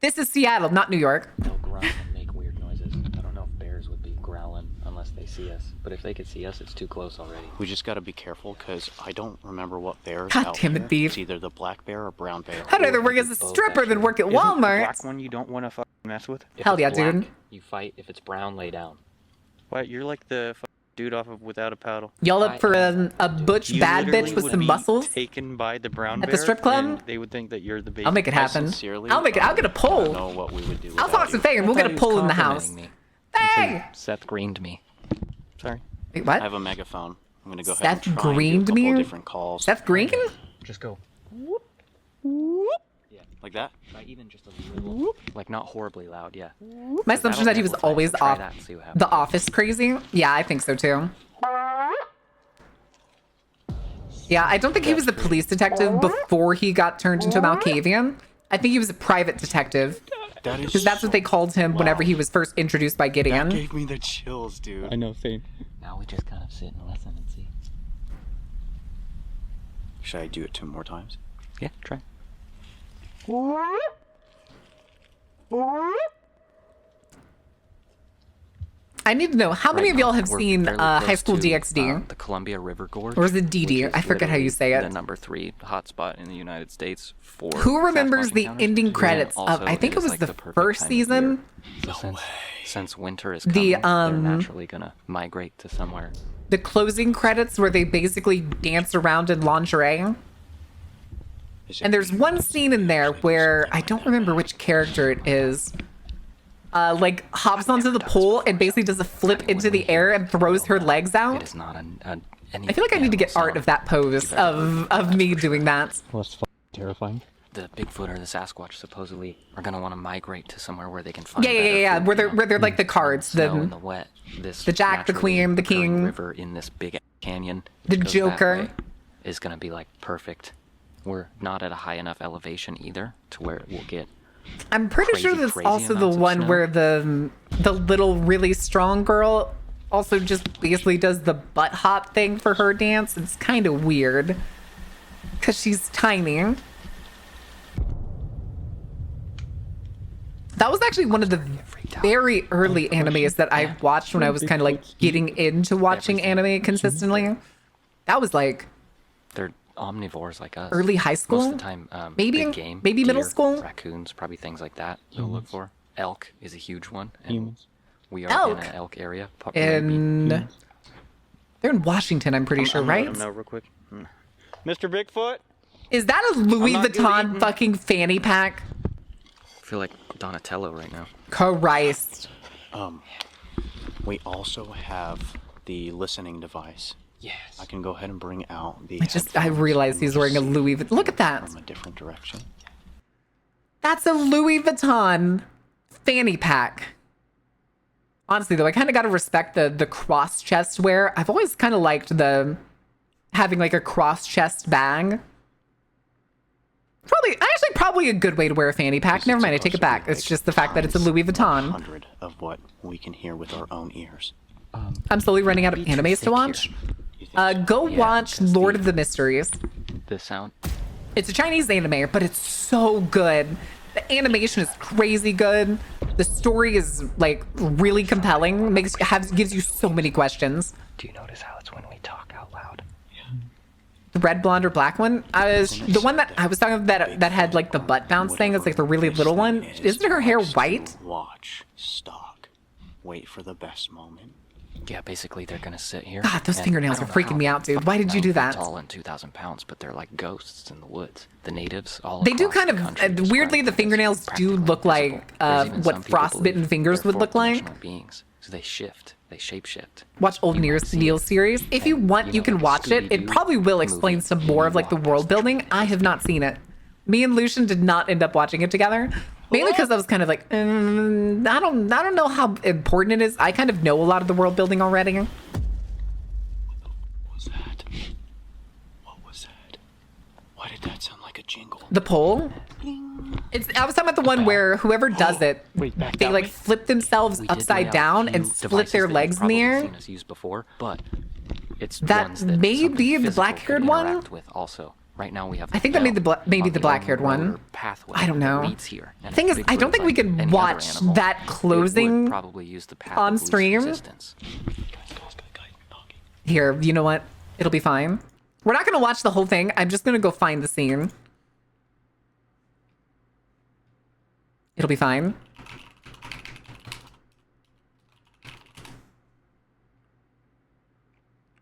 This is Seattle, not New York. They'll growl and make weird noises. I don't know if bears would be growling unless they see us. But if they could see us, it's too close already. We just gotta be careful, because I don't remember what bears God out damn it, here. Beef. It's either the black bear or brown bear. I'd rather work as a stripper than work at Walmart. Black one you don't want to mess with? If Hell it's yeah, black, dude. You fight. If it's brown, lay down. What? You're like the dude off of Without a Paddle. Y'all up for a butch You bad literally bitch with would some be muscles? taken by the brown At the bear, strip club? and they would think that you're the baby. I'll make it happen. I'll get a I don't poll. know what we would do I'll without talk to you. Faye and we'll get I a thought he poll was in the house. complimenting me Hey! until Seth greened me. Sorry. Wait, I what? have a megaphone. I'm gonna go Seth ahead and try and greened do a couple me? different calls. Seth Green? Just go. Like that? Try even just a little. Like not horribly loud, yeah. My assumption is that he was amplify. always Try off that and see what happens. The Office crazy. Yeah, I think so too. Yeah, I don't think he was a police detective before he got turned into a Malkavian. I think he was a private detective. That is Because that's what they called him whenever he was first introduced by That Gideon. gave me the chills, dude. I know, same. Now we just kind of sit and listen and see. Should I do it 2 more times? Yeah, try. I need to know, how many of y'all have We're seen fairly High close School to, DxD? the Columbia River Gorge. Or is it DD? which is I forget how you say literally it. The number 3 hotspot in the United States for Who remembers Sasquatch the encounters. ending And credits of, also I think it is, was like, the perfect first time of season? year. So since winter is The, coming, they're naturally gonna migrate to somewhere. The closing credits where they basically dance around in lingerie. And there's one scene in there where I don't remember which character it is. Like hops onto the pole and basically does a flip into the air and throws her legs It out. is not any I feel like I need to get art of that pose of me doing that. Well, that's terrifying. The Bigfoot or the Sasquatch supposedly are gonna want to migrate to somewhere where they can find. Yeah. better food, Where you know? they're like the cards. Snow and The the wet. This the Jack, the naturally Queen, the occurring King. river in this big canyon. The which goes that Joker. way, is gonna be like perfect. We're not at a high enough elevation either to where it will get. I'm pretty sure that's crazy also the amounts of one snow. where the little really strong girl also just basically does the butt hop thing for her dance. It's kind of weird because she's tiny. That was actually one of the very early animes that I watched when I was kind of like getting into watching anime consistently. That was like They're omnivores like us. early high school. Most of the time, Maybe- big game, maybe middle deer, school? raccoons, probably things like that. You'll look for. Elk is a huge one. And Humans. we are Elk? in an elk area. And they're in Washington, I'm pretty sure, I'm gonna right? let him know real quick. Mr. Bigfoot? Is that a Louis not good at Vuitton eating. fucking fanny pack? I feel like Donatello right now. Christ. We also have the listening device. Yes. I can go ahead and bring out the. I realized he's wearing a Louis Vuitton. Look at that. From a different direction. That's a Louis Vuitton fanny pack. Honestly, though, I kind of got to respect the cross chest wear. I've always kind of liked the having like a cross chest bag. Probably a good way to wear a fanny pack. Never mind, I take it back. It's just the fact that it's a Louis Vuitton. 100 of what we can hear with our own ears. I'm slowly running out of animes to watch. Go Yeah, watch 'cause Lord the- of the Mysteries. The sound. It's a Chinese anime, but it's so good. The animation is crazy good. The story is like really compelling. Gives you so many questions. Do you notice how it's when we talk out loud? The red, blonde, or black one? The one that I was talking about that had like the butt bounce thing. It's like the really little one. Isn't her hair white? Watch, stalk, wait for the best moment. Yeah, basically they're gonna sit here. God, those and fingernails I are don't know freaking how me they're out, dude. Why did you 9 do feet that? Tall and 2,000 pounds, but they're like ghosts in the woods. The natives all They do across kind the of country describe weirdly. The them as fingernails do practically look invisible. like There's even what some people frostbitten believe fingers they're would look like. fourth-dimensional beings, so they shift, they shapeshift. Watch old Neil series. If you want, you can watch it. It probably will explain some more of like the world building. I have not seen it. Me and Lucian did not end up watching it together, mainly because I was kind of like, I don't know how important it is. I kind of know a lot of the world building already. What was that? What was that? Why did that sound like a jingle? The pole. I was talking about the one where whoever does it, Wait, back they that like way? flip themselves We did lay upside out a down few and split devices their that you've legs in the probably air. seen us use before, but it's That ones that may something be the physical black-haired could one? interact with also. Right now we have I think that made maybe the on black-haired old one. road pathway I don't that know. leads here. And Thing is, Bigfoot I don't think we like can any other watch animal, that it would closing probably use the path on of least stream. resistance. Here, you know what? It'll be fine. We're not going to watch the whole thing. I'm just going to go find the scene. It'll be fine.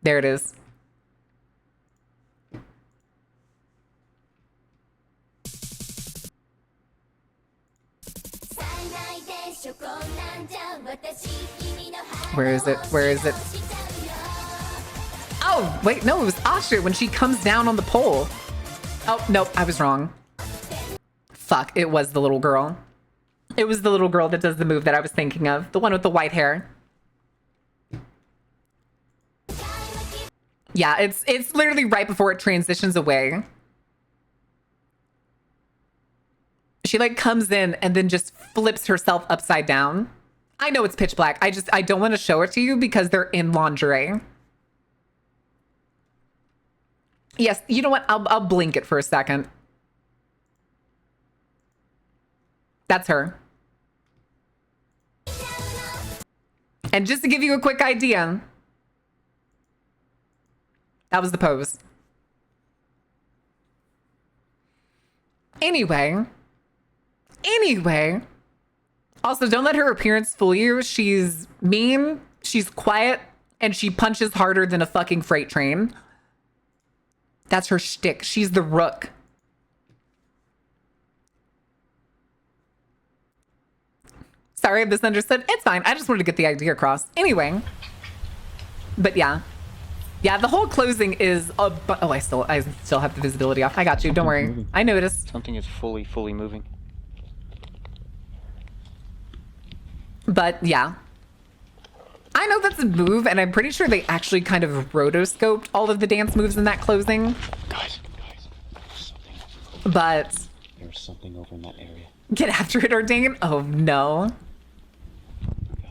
There it is. Where is it? Where is it? Oh, wait, no, it was Asha when she comes down on the pole. Oh, nope, I was wrong. Fuck, it was the little girl. It was the little girl that does the move that I was thinking of. The one with the white hair. Yeah, it's literally right before it transitions away. She like comes in and then just flips herself upside down. I know it's pitch black. I don't want to show it to you because they're in lingerie. Yes, you know what? I'll blink it for a second. That's her. And just to give you a quick idea, that was the pose. Anyway. Also, don't let her appearance fool you. She's mean, she's quiet, and she punches harder than a fucking freight train. That's her shtick. She's the Rook. Sorry, I misunderstood. It's fine. I just wanted to get the idea across. Anyway. But yeah. Yeah, the whole closing is... oh, I still have the visibility off. I got you. Don't worry. Moving. I noticed. Something is fully moving. But yeah. I know that's a move, and I'm pretty sure they actually kind of rotoscoped all of the dance moves in that closing. Guys, something. But... There's something over in that area. get after it, Ordain. Oh, no.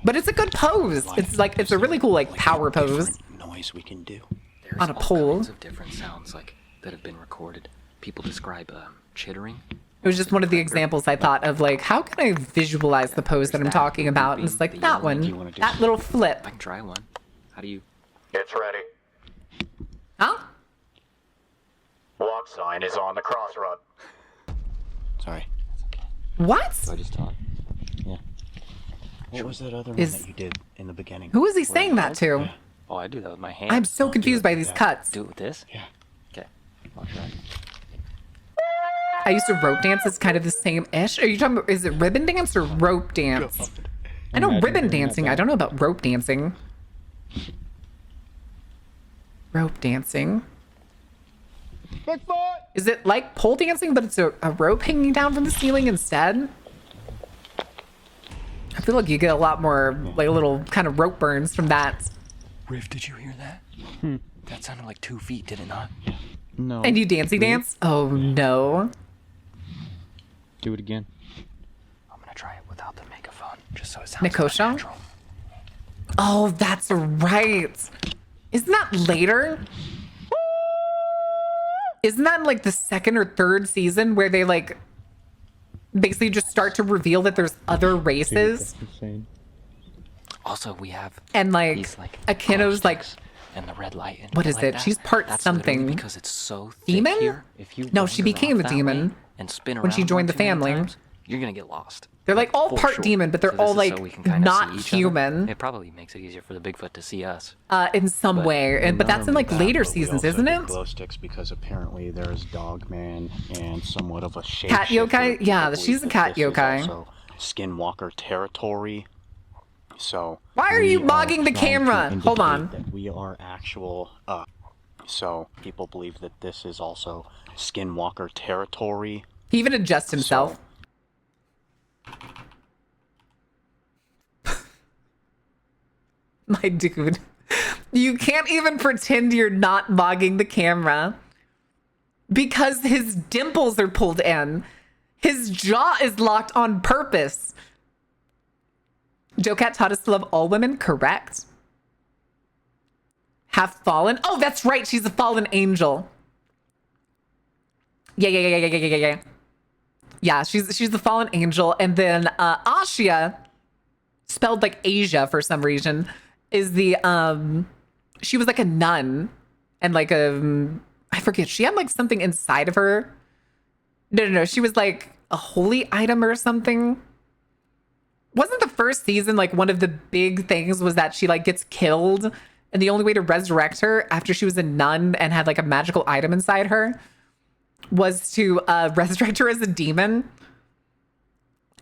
But it's a good pose. It's like, it's a really cool, like, power pose. Noise we can do. There's On a all pole. kinds of different sounds like that have been recorded. People describe chittering. It was just one of the examples I thought of, like, how can I visualize the pose that I'm talking about? And it's like, that one, that little flip. I can try one. How do you? It's ready. Huh? Walk sign is on the crossroad. Sorry. What? I just taught. Yeah. What was that other Is- one that you did in the beginning? Who is he saying that to? Yeah. Oh, I do that with my hands. I'm so confused by these cuts. Do it with this? Yeah. Okay. I'll try. I used to rope dance. It's kind of the same-ish. Are you talking about, is it ribbon dance or rope dance? I know Imagine ribbon doing that dancing. back. I don't know about rope dancing. Rope dancing. Is it like pole dancing, but it's a rope hanging down from the ceiling instead? I feel like you get a lot more, like, little kind of rope burns from that. Riff, did you hear that? That sounded like 2 feet, did it not? No. And you dancey dance? Oh, no. Do it again. I'm gonna try it without the megaphone, just so it sounds Nikosha? natural. Oh, that's right. Isn't that later? Isn't that in, like, the second or third season where they, like, basically just start to reveal that there's other Dude, races? that's insane. Also, we have And, like, these, like, Akino's, like, posters and the red light. What is it? She's part That's something. literally because it's so thick Demon? here. If you No, she wander became off a that demon way and spin when she around joined one the too many family. times, you're gonna get lost. They're like all For part sure. demon, but they're So all this is like so we can kinda not see each other. human It probably makes it easier for the Bigfoot to see us. in some But way. And but that's in like later seasons, isn't it? Glow sticks because apparently there's Dogman and somewhat of a shape. Cat yokai? Yeah, she's a cat yokai. Also Skinwalker territory. So Why are you mogging the trying to camera? Hold indicate on. That we are actual. So people believe that this is also Skinwalker territory. He even adjusts himself. My dude. You can't even pretend you're not mogging the camera because his dimples are pulled in. His jaw is locked on purpose. Joe Cat taught us to love all women, correct? Have fallen? Oh, that's right. She's a fallen angel. Yeah. Yeah, she's the fallen angel. And then Ashia, spelled like Asia for some reason, is the she was like a nun and like I forget, she had like something inside of her. No, she was like a holy item or something. Wasn't the first season like one of the big things was that she like gets killed and the only way to resurrect her after she was a nun and had like a magical item inside her was to resurrect her as a demon,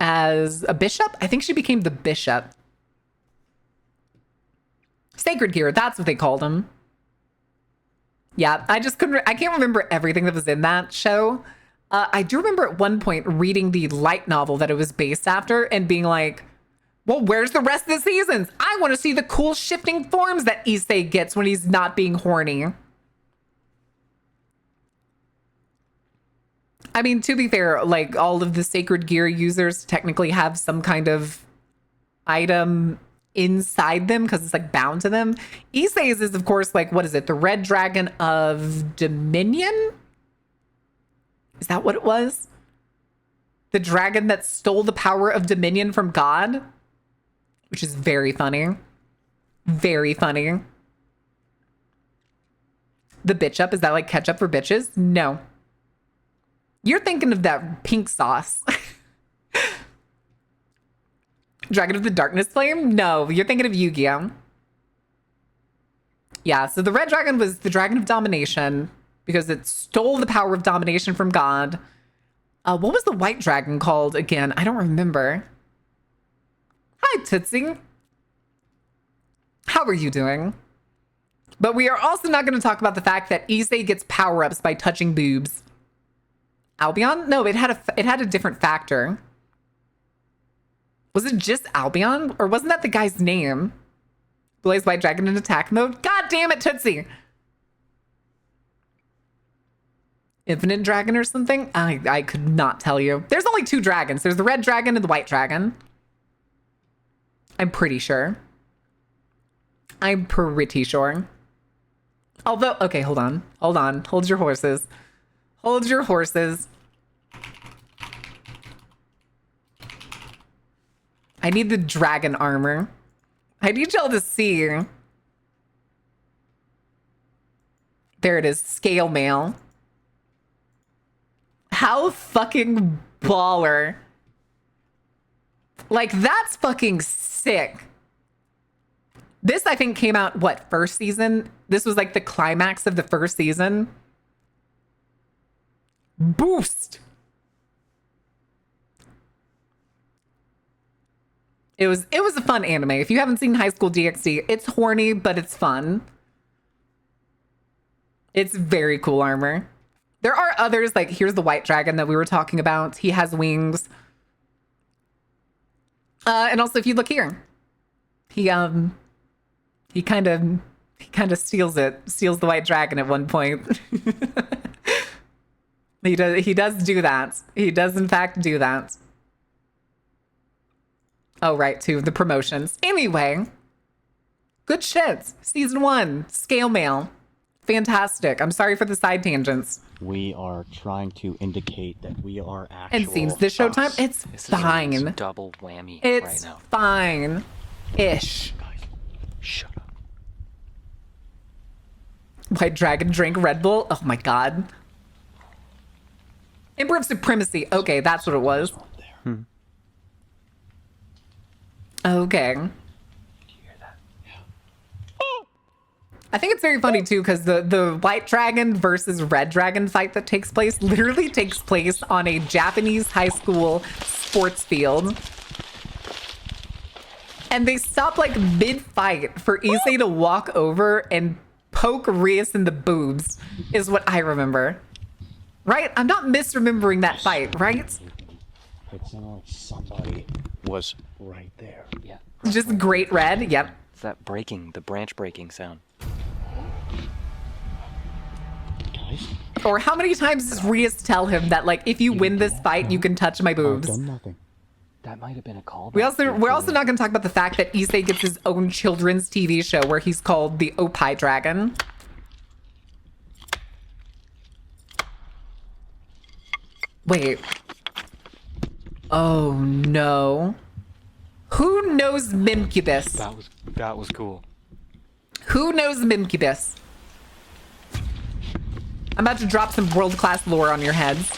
as a bishop? I think she became the bishop. Sacred gear, that's what they called him. Yeah, I can't remember everything that was in that show. I do remember at one point reading the light novel that it was based after and being like, well, where's the rest of the seasons? I want to see the cool shifting forms that Issei gets when he's not being horny. I mean, to be fair, like all of the sacred gear users technically have some kind of item inside them because it's like bound to them. Issei's is, of course, like, what is it? The red dragon of Dominion? Is that what it was? The dragon that stole the power of Dominion from God? Which is very funny. Very funny. The bitch up, is that like ketchup for bitches? No. You're thinking of that pink sauce. Dragon of the Darkness Flame? No, you're thinking of Yu-Gi-Oh! Yeah, so the red dragon was the dragon of domination because it stole the power of domination from God. What was the white dragon called again? I don't remember. Hi, Tootsie. How are you doing? But we are also not going to talk about the fact that Issei gets power-ups by touching boobs. Albion? No, it had a different factor. Was it just Albion? Or wasn't that the guy's name? Blaze White Dragon in attack mode? God damn it, Tootsie! Infinite Dragon or something? I could not tell you. There's only two dragons. There's the red dragon and the white dragon. I'm pretty sure. I'm pretty sure. Although, okay, hold on. Hold your horses. Hold your horses. I need the dragon armor. I need y'all to see. There it is. Scale mail. How fucking baller. Like, that's fucking sick. This, I think, came out, what, first season? This was like the climax of the first season. Boost. It was a fun anime. If you haven't seen High School DxD, it's horny, but it's fun. It's very cool armor. There are others, like here's the white dragon that we were talking about. He has wings. And also if you look here, he kind of steals the white dragon at one point. He does do that. He does in fact do that. Oh, right, too. The promotions. Anyway, good shit. Season 1, scale mail. Fantastic. I'm sorry for the side tangents. We are trying to indicate that we are actual. And scenes this showtime, it's This fine. is a double whammy It's right now. fine-ish. Guys, shut up. White dragon drank Red Bull. Oh my god. Emperor of Supremacy. Okay, that's what it was. Okay. I think it's very funny too because the white dragon versus red dragon fight that takes place literally takes place on a Japanese high school sports field. And they stop like mid-fight for Issei to walk over and poke Rias in the boobs, is what I remember. Right? I'm not misremembering that fight, right? It sounded like somebody was right there. Yeah. Just great red. Yep. It's that breaking, the branch breaking sound. Guys, Or how many times does Rias tell him that like if you win this fight, you can touch my I've boobs? done nothing. That might have been a call. We're also not going to talk about the fact that Issei gets his own children's TV show where he's called the Opie Dragon. Wait. Oh no. Who knows Mimcubus? That was cool. Who knows Mimcubus? I'm about to drop some world-class lore on your heads.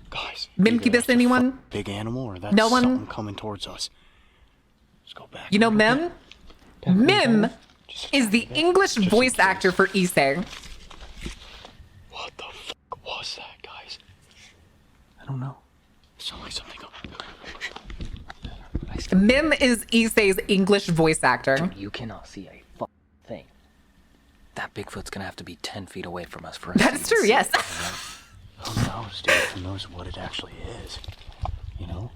Guys. Mimcubus, either that's a anyone? Big animal or that's No one? something coming towards us. Let's go back. You know Mim? Mim Just is the English voice actor for Issei. What the fuck was that, guys? I don't know. Sound like something. Mim is Issei's English voice actor. You cannot see a fucking thing. That Bigfoot's gonna have to be 10 feet away from us for us. That is true, yes. Who knows, dude? Who knows what it actually is? You know?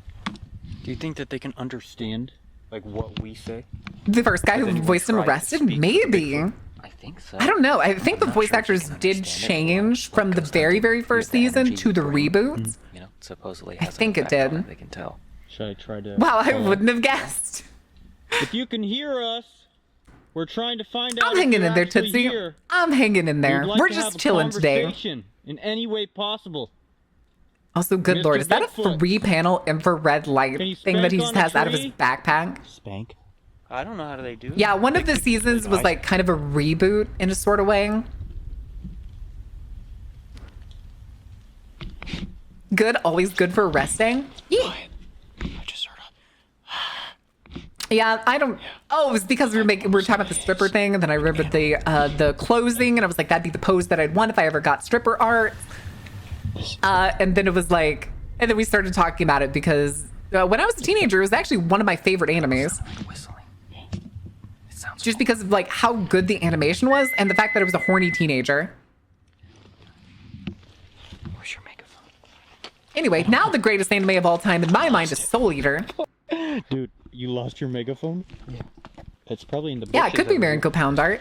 Do you think that they can understand like what we say? The first guy who anyone voiced him tried to arrested? speak to Maybe. I think so. I don't know. I think the not voice sure if actors they can did understand it, change what from the goes very, into very first the season energy to you the bring. reboots. You know, supposedly I has an think it effect on did. They can tell. Should I try to? Wow, I wouldn't have guessed. If you can hear us, we're trying to find out. I'm if hanging you're in there, actually Tootsie. here. I'm hanging in there. We'd like We're to just have a chilling today. conversation in any way possible. Also, good Mr. lord, is that a Bigfoot. 3-panel infrared light Can you thing that he spank just on a has out of his tree? backpack? Spank? I don't know how do they do. Yeah, one of the seasons was like kind of a reboot in a sort of way. Good, always good for resting. Yeah. I just heard Yeah, I don't. Oh, it was because we were talking about the stripper thing, and then I remembered the closing, and I was like, that'd be the pose that I'd want if I ever got stripper art. And then it was like, and then we started talking about it because when I was a teenager, it was actually one of my favorite animes, Whistling. It sounds just because of like how good the animation was and the fact that it was a horny teenager. Where's your megaphone? Anyway, now the greatest anime of all time in my mind is Soul Eater. Dude, you lost your megaphone? Yeah. It's probably in the. Yeah, it could be bushes over Marinko Pound Art.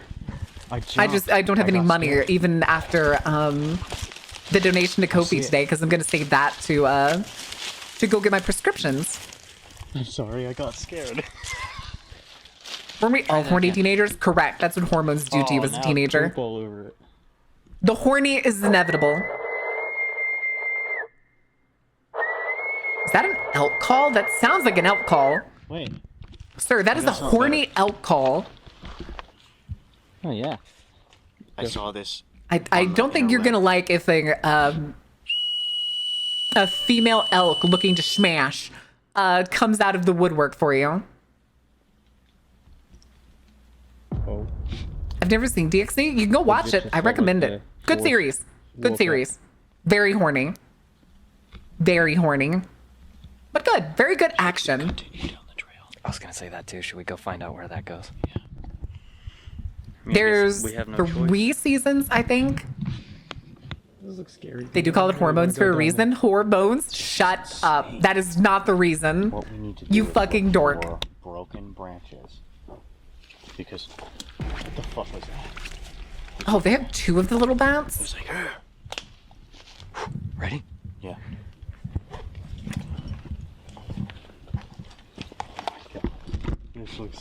I don't have any money even after the donation to Kofi today because I'm gonna save that to go get my prescriptions. I'm sorry, I got scared. Were we all horny teenagers? Correct. That's what hormones do to you as a teenager. Poop all over it. The horny is inevitable. Is that an elk call? That sounds like an elk call. Wait. Sir, that is a horny elk call. Oh yeah. I saw this. I don't think you're gonna like if a female elk looking to smash comes out of the woodwork for you. Oh. I've never seen DxD. You can go watch it. I recommend it. Good series. Good series. Very horny. Very horny. But good. Very good action. Continue down the trail. I was gonna say that too. Should we go find out where that goes? There's we have no 3 seasons, I think. This looks scary. They do call it hormones for a reason. Hormones? Shut up. That is not the reason. What we need to do You is fucking look dork. for broken branches. Because what the fuck was that? Oh, they have 2 of the little It bats? was like, Ready? yeah. This looks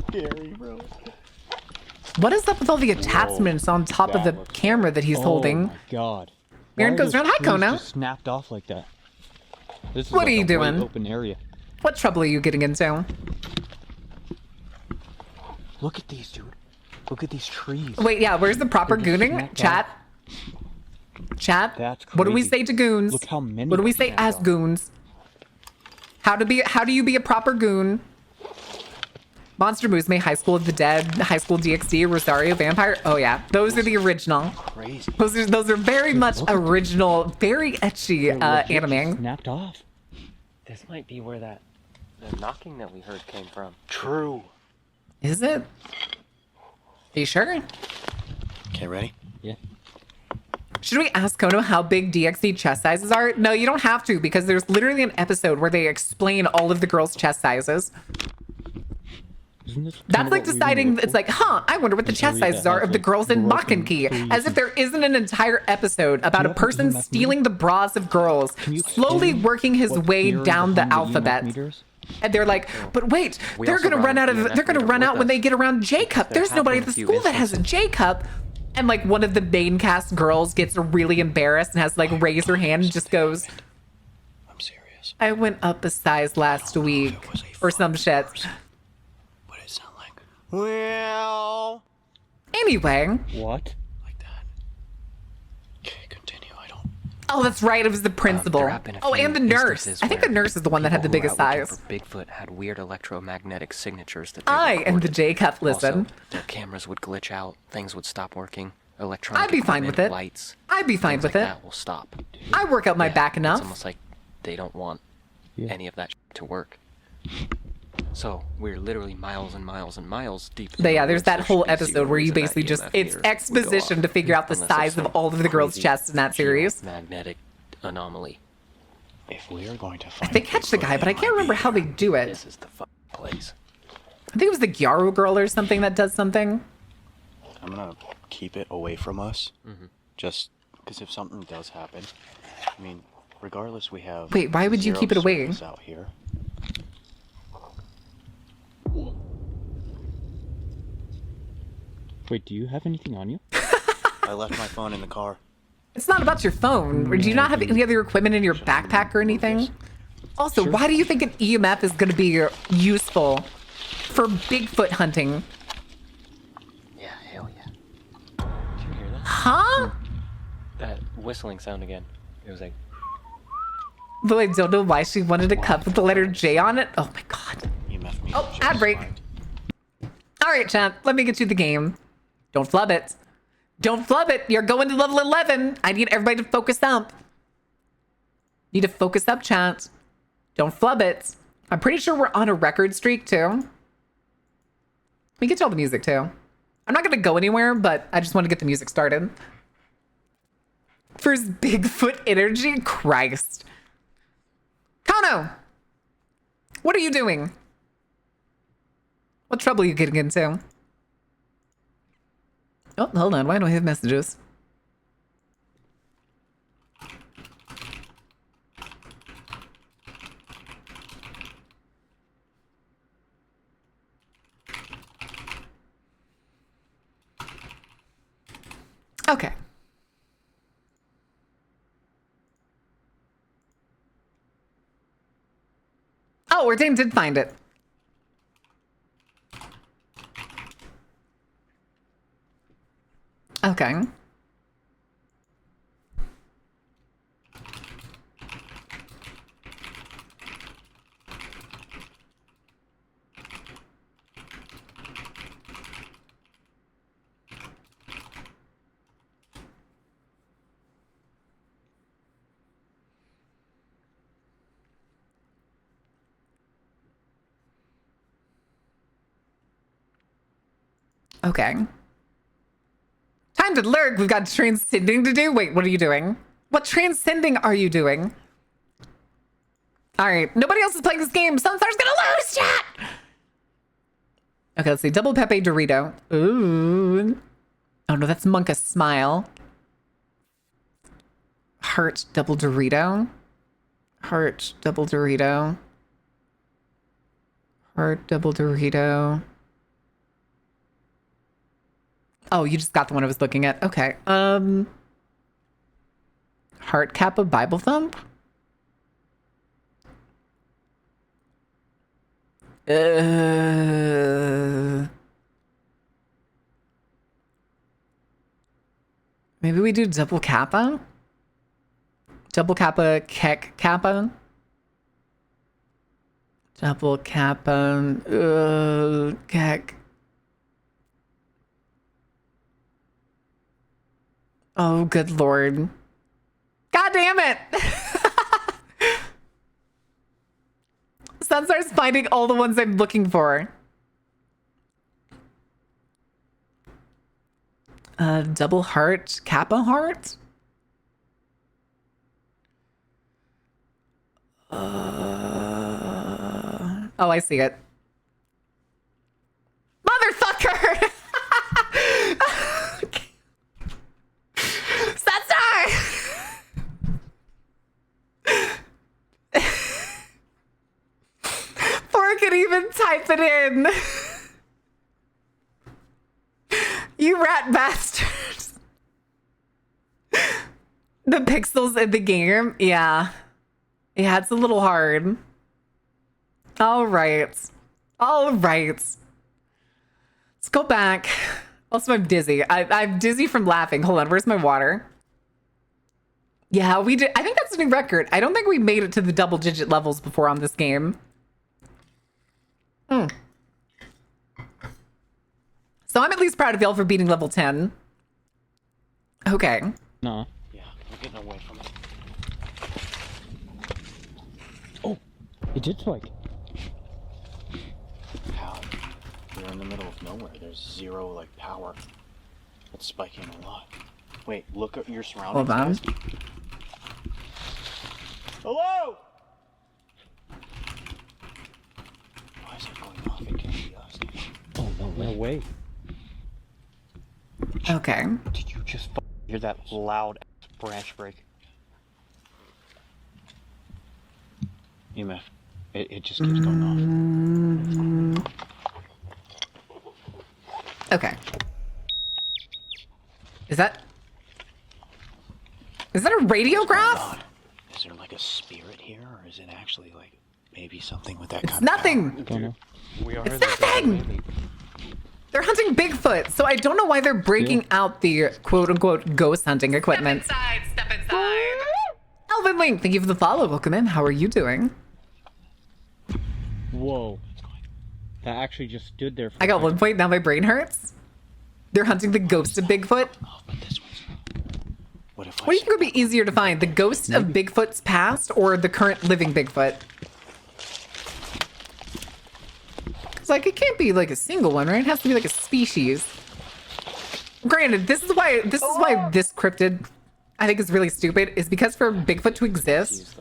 scary, bro. What is up with all the attachments on top of the camera that he's holding? Oh my god. Maren Why are goes those around. Hi, trees Kona. just snapped off like that. This is What like are you a doing? wide open area. What trouble are you getting into? Look at these, dude. Look at these trees. Wait, yeah, where's the proper They're just gooning? snapped Chat. Chat. That's What do we crazy. say to goons? Look how many What do we got say snapped as off. goons? How do you be a proper goon? Monster Musume, High School of the Dead, High School DxD, Rosario Vampire. Oh yeah, those are the original. Crazy. Those are very much look at them. original, very etchy They're legit just anime. snapped off. This might be where the knocking that we heard came from. True. Is it? Are you sure? Okay, ready? Yeah. Should we ask Kono how big DxD chest sizes are? No, you don't have to, because there's literally an episode where they explain all of the girls' chest sizes. Isn't this That's like deciding, it's like, I wonder what the chest sizes are of the girls in Makanki. As if there isn't an entire episode about a person stealing the bras of girls, slowly working his way down the alphabet. And they're like, but wait, We they're also gonna brought run a out of, EMF they're gonna meter run with out when us. they get around J Cup. There There's have nobody been at the a few school that has a instances. J Cup. And like one of the main cast girls gets really embarrassed and has to like raise her hand and just goes, I'm serious. I went up a size last week or some shit. What does it sound like? Well. Anyway. What? Like that. Okay, continue. I don't. Oh, that's right. It was the principal. There have been a Oh, few and the nurse. instances I think the where nurse is the one that had the people who biggest were out looking size. for Bigfoot had weird electromagnetic signatures that they I am the recorded. J Cup. Listen, Also, their cameras would glitch out, things would stop working, electronic I'd be fine with equipment, it. lights, I'd be fine things with like it. that will stop. I work out my Yeah, back It's enough. almost like they don't want Yeah. any of that to work. So we're literally miles and miles and miles deep. But yeah, into there's the that woods. whole There should be episode zero where you reason that basically just, EMF it's meter would go exposition off to figure out the unless it's size of some all of the girls' crazy chests in that series. Magnetic anomaly. If we are going to find. They catch the guy, but I can't remember how they do it. This is the place. I think it was the Gyaru girl or something that does something. I'm gonna keep it away from us. Just because if something does happen, I mean, regardless, we have. Wait, why would you zero keep it away? service out here. Wait, do you have anything on you? I left my phone in the car. It's not about your phone. Or do you not have any other equipment in your backpack or anything? Also, why do you think an EMF is going to be useful for Bigfoot hunting? Yeah, hell yeah. Did you hear that? Huh? That whistling sound again. It was like, Though I don't know why she wanted a cup with the letter J on it. Oh my god. EMF meter Oh, shows ad break. fine. All right, chat. Let me get you the game. Don't flub it. Don't flub it. You're going to level 11. I need everybody to focus up. Need to focus up, chat. Don't flub it. I'm pretty sure we're on a record streak, too. We get to all the music, too. I'm not going to go anywhere, but I just want to get the music started. First Bigfoot energy? Christ. Kono! What are you doing? What trouble are you getting into? Oh, hold on. Why don't I have messages? Okay. Oh, Ordain did find it. Okay. Okay. Time to lurk. We've got transcending to do. Wait, what are you doing? What transcending are you doing? All right. Nobody else is playing this game. Sunstar's gonna lose, chat! Okay, let's see. Double Pepe Dorito. Ooh. Oh, no, that's Monka Smile. Heart Double Dorito. Heart Double Dorito. Heart Double Dorito. Oh, you just got the one I was looking at. Okay. Heart Kappa Bible Thump? Maybe we do double kappa? Double kappa, kek kappa? Double kappa, kek. Oh, good lord. God damn it! Sunstar's finding all the ones I'm looking for. Double heart, kappa heart? Oh, I see it. Motherfucker! Sunstar! Before I could even type it in. You rat bastards. The pixels in the game, yeah. Yeah, it's a little hard. All right. All right. Let's go back. Also, I'm dizzy. I'm dizzy from laughing. Hold on, where's my water? Yeah, we did. I think that's a new record. I don't think we made it to the double-digit levels before on this game. So I'm at least proud of y'all for beating level 10. Okay. No. Yeah, we're getting away from it. Oh, it did spike. How? We're in the middle of nowhere. There's zero, like, power. It's spiking a lot. Wait, look at your surroundings. Hold on. Guys. Hello? Why is it going off? It can't be us. Oh, no way. Okay. Did you just hear that loud branch break? EMF. It just keeps going off. Okay. Is that a radiograph? God. Is there like a spirit here, or is it actually like maybe something with that It's kind nothing. of power? We are It's nothing. They're hunting Bigfoot, so I don't know why they're breaking out the quote-unquote ghost hunting equipment. Step inside. Elvin Link, thank you for the follow. Welcome in. How are you doing? Whoa. That actually just stood there for I got 1 point. Now my brain hurts. They're hunting the ghost of Bigfoot. Oh, but this one's. What if I What do you think would be easier to find? The ghost of Bigfoot's past or the current living Bigfoot? It's like, it can't be like a single one, right? It has to be like a species. Granted, this is why this cryptid I think is really stupid, is because for Bigfoot to exist,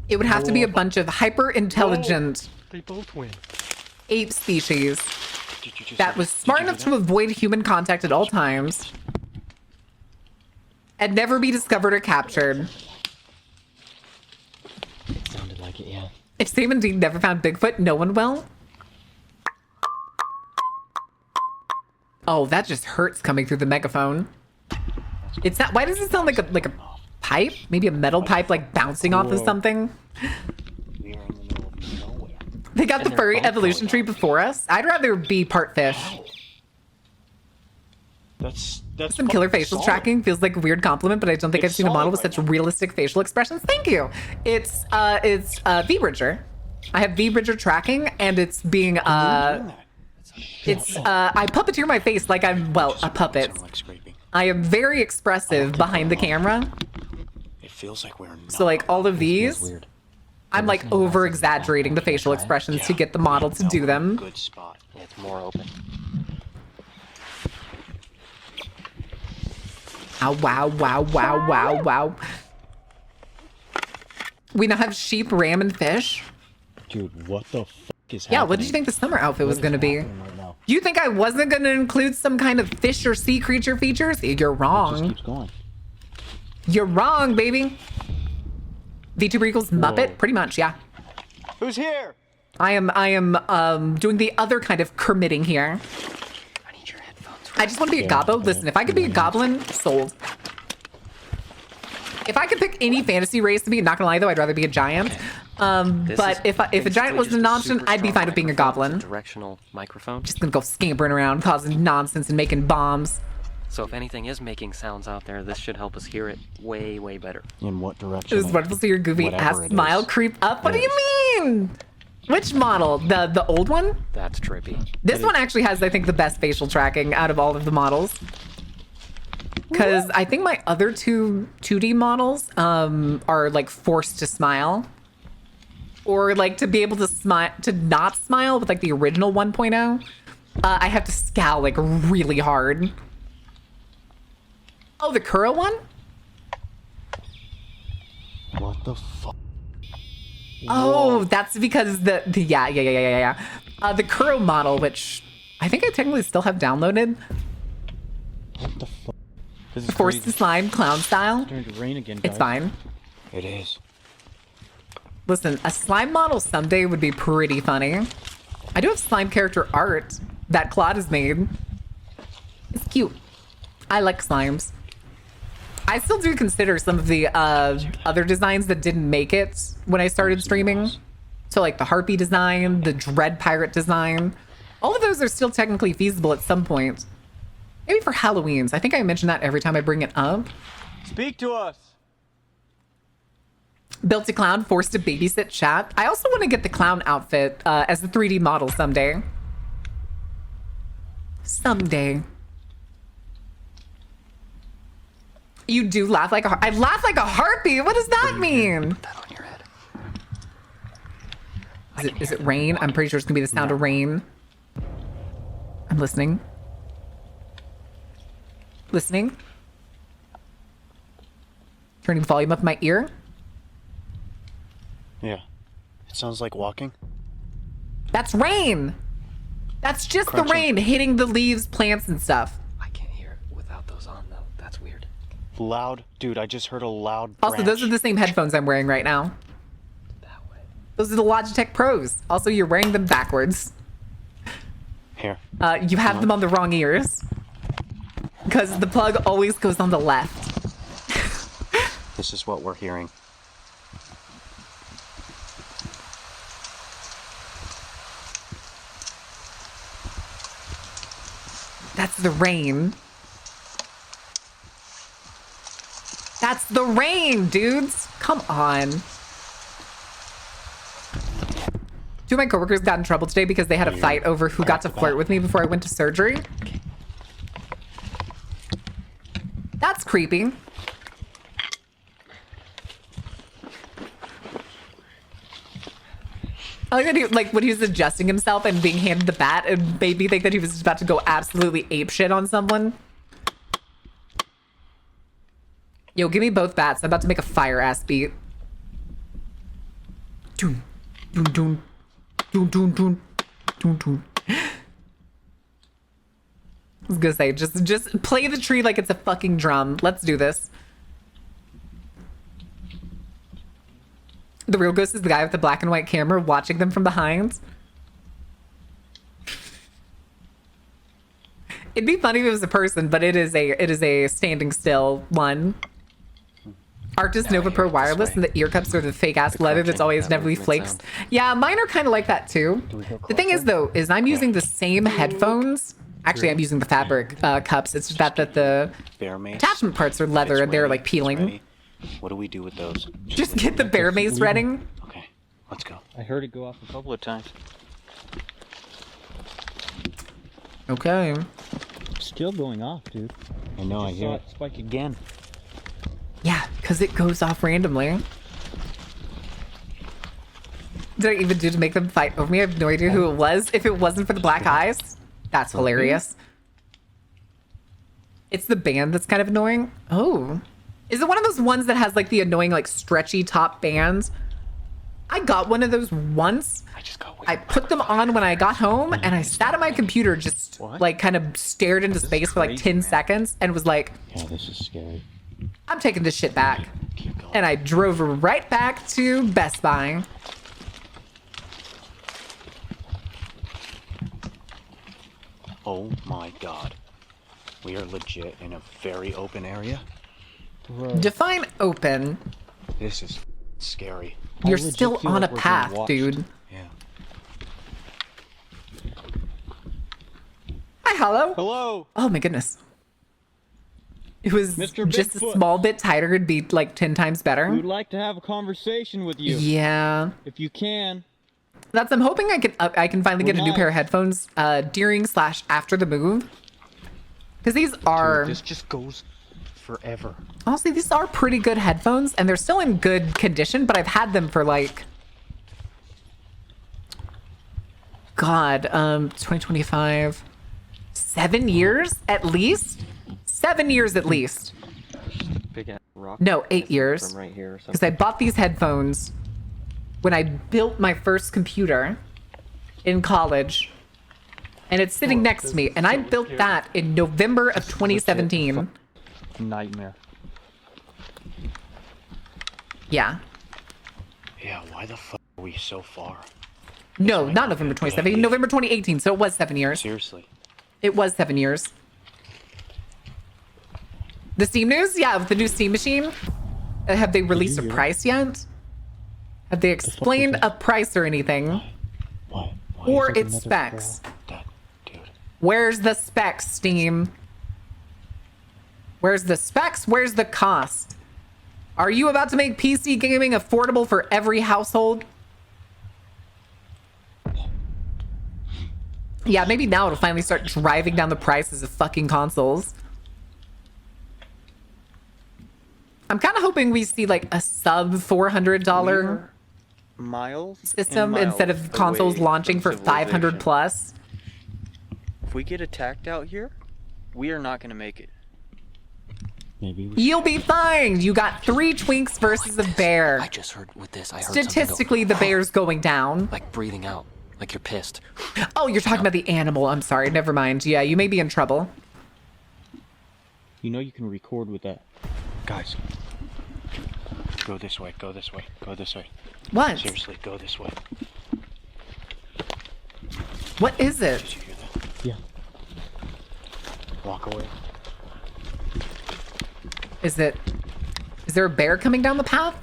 it would have to be a bunch of hyper intelligent They both win. ape species Did you just that was smart enough to avoid human contact at all times and never be discovered or captured. It sounded like it, yeah. If Sam and Dean never found Bigfoot, no one will. Oh, that just hurts coming through the megaphone. It's not. Why does it sound like a pipe? Maybe a metal pipe, like bouncing off of something. We are in the middle of nowhere. They got the furry evolution tree before us. I'd rather be part fish. That's Some killer facial solid. tracking feels like a weird compliment, but I don't think It's I've seen a model with solid such right now. realistic facial expressions. Thank you. It's V-Bridger. I have V-Bridger tracking, and it's being Doing that. I puppeteer my face like I'm, well, a puppet. Sound like scraping. I am very expressive behind the camera. It feels like we're not. So like all of these, Weird. I'm like over exaggerating the facial expressions to get the model to do them. Good spot. It's more open. Oh, wow, wow, wow, wow, wow. We now have sheep, ram, and fish. Dude, what the fuck is Yeah, happening? what did you think the summer outfit was going to be? Right now? You think I wasn't going to include some kind of fish or sea creature features? You're It just wrong. keeps going. You're wrong, baby. VTuber equals Muppet? Pretty much, yeah. Who's here? I am doing the other kind of committing here. I need your headphones. I just want to be a gobbo. Listen, if I could be a goblin, sold. If I could pick any fantasy race to be, not gonna lie though, I'd rather be a giant. But if a giant wasn't an option, I'd be fine with being a goblin. Directional microphone. Just gonna go scampering around, causing nonsense and making bombs. So if anything is making sounds out there, this should help us hear it way, way better. In what direction? It was wonderful to see your goofy whatever ass it smile is. creep up. What do you mean? Which model? The old one? That's trippy. This one actually has, I think, the best facial tracking out of all of the models. Because I think my other two 2D models are like forced to smile. Or like to be able to smile, to not smile with like the original 1.0. I have to scowl like really hard. Oh, the Kuro one? What the fuck? Oh, that's because the yeah. The Kuro model, which I think I technically still have downloaded. What the fuck? This is Forced to crazy. slime clown style. It's starting to rain again, It's guys. fine. It is. Listen, a slime model someday would be pretty funny. I do have slime character art that Claude has made. It's cute. I like slimes. I still do consider some of the other designs that didn't make it when I started streaming. So like the Harpy design, the Dread Pirate design. All of those are still technically feasible at some point. Maybe for Halloween's. I think I mention that every time I bring it up. Speak to us. Built a clown, forced to babysit chat. I also want to get the clown outfit as a 3D model someday. Someday. You do laugh like a I laugh like a harpy. What does that mean? Put that on your head. Is it rain? I'm pretty sure it's gonna be the sound of rain. I'm listening. Listening. Turning the volume up in my ear. Yeah. It sounds like walking. That's rain. That's just the Crunching. rain hitting the leaves, plants, and stuff. I can't hear it without those on, though. That's weird. Loud. Dude, I just heard a loud Also, those are the same headphones I'm wearing right now. That way. Those are the Logitech Pros. Also, you're wearing them backwards. Here. You have them on the wrong ears. Because the plug always goes on the left. This is what we're hearing. That's the rain. That's the rain, dudes. Come on. Two of my coworkers got in trouble today because they had a fight over who got to flirt with me before I went to surgery. That's creepy. I like that he, like when he was adjusting himself and being handed the bat, it made me think that he was just about to go absolutely apeshit on someone. Yo, give me both bats. I'm about to make a fire ass beat. Doom, doom, doom, doom, doom, doom, doom, doom. I was gonna say, just play the tree like it's a fucking drum. Let's do this. The real ghost is the guy with the black and white camera watching them from behind. It'd be funny if it was a person, but it is a standing still one. Arctis Nova Pro wireless, and the ear cups are the fake ass leather that's always never flakes. Yeah, mine are kind of like that too. The thing is though, is I'm using the same headphones. Actually, I'm using the fabric cups. It's just that the Bear mace. attachment parts are leather It's and they're ready. like It's peeling. ready. What do we do with those? Just get the bear mace ready. Okay, let's go. I heard it go off a couple of times. Okay. Still going off, dude. I know, I Just hear saw it. it spike again. Yeah, because it goes off randomly. Did I even do to make them fight over me? I have no idea who it was. If it wasn't for the black eyes, that's hilarious. It's the band that's kind of annoying. Oh. Is it one of those ones that has like the annoying like stretchy top bands? I got one of those once. I put them on when I got home and I sat at my computer just like kind of stared into space for like 10 seconds and was like, Yeah, this is scary. I'm taking this shit back. And I drove right back to Best Buy. Oh my god. We are legit in a very open area. Define open. This is scary. You're legit still feel on a like we're being path, watched. dude. Yeah. Hi, hello. Hello. Oh my goodness. it was Mr. just a Bigfoot. small bit tighter, it'd be like 10 times better. We'd like to have a conversation with you. Yeah. If you can. I'm hoping I can finally get a new nice. pair of headphones during/after the move. Because these are... Dude, this just goes forever. Honestly, these are pretty good headphones, and they're still in good condition, but I've had them for like... God, 2025... 7 years at least? 7 years at least. Big ass rock. No, 8 years. From right here or something. Because I bought these headphones when I built my first computer in college. And it's sitting next to me. And I built that in November of 2017. Nightmare. Yeah. Yeah, why the fuck are we so far? No, not November 2017. November 2018. So it was 7 years. Seriously. It was 7 years. The Steam news? Yeah, with the new Steam machine. Have they released a price yet? Have they explained a price or anything? What? Or its specs? That, dude. Where's the specs, Steam? Where's the specs? Where's the cost? Are you about to make PC gaming affordable for every household? Yeah, maybe now it'll finally start driving down the prices of fucking consoles. I'm kind of hoping we see like a sub $400 Miles system and instead miles of consoles away launching for from 500 civilization. plus. If we get attacked out here, we are not going to make it. Maybe we You'll be fine. You got 3 twinks versus a bear. I just heard with this. I heard something Statistically, the bear's going down. like breathing out, like you're pissed. Oh, you're talking about the animal. I'm sorry. Never mind. Yeah, you may be in trouble. You know you can record with that. Guys. Go this way, go this way, go this way. What? Seriously, go this way. What is Did it? you hear that? Yeah. Walk away. Is it... Is there a bear coming down the path?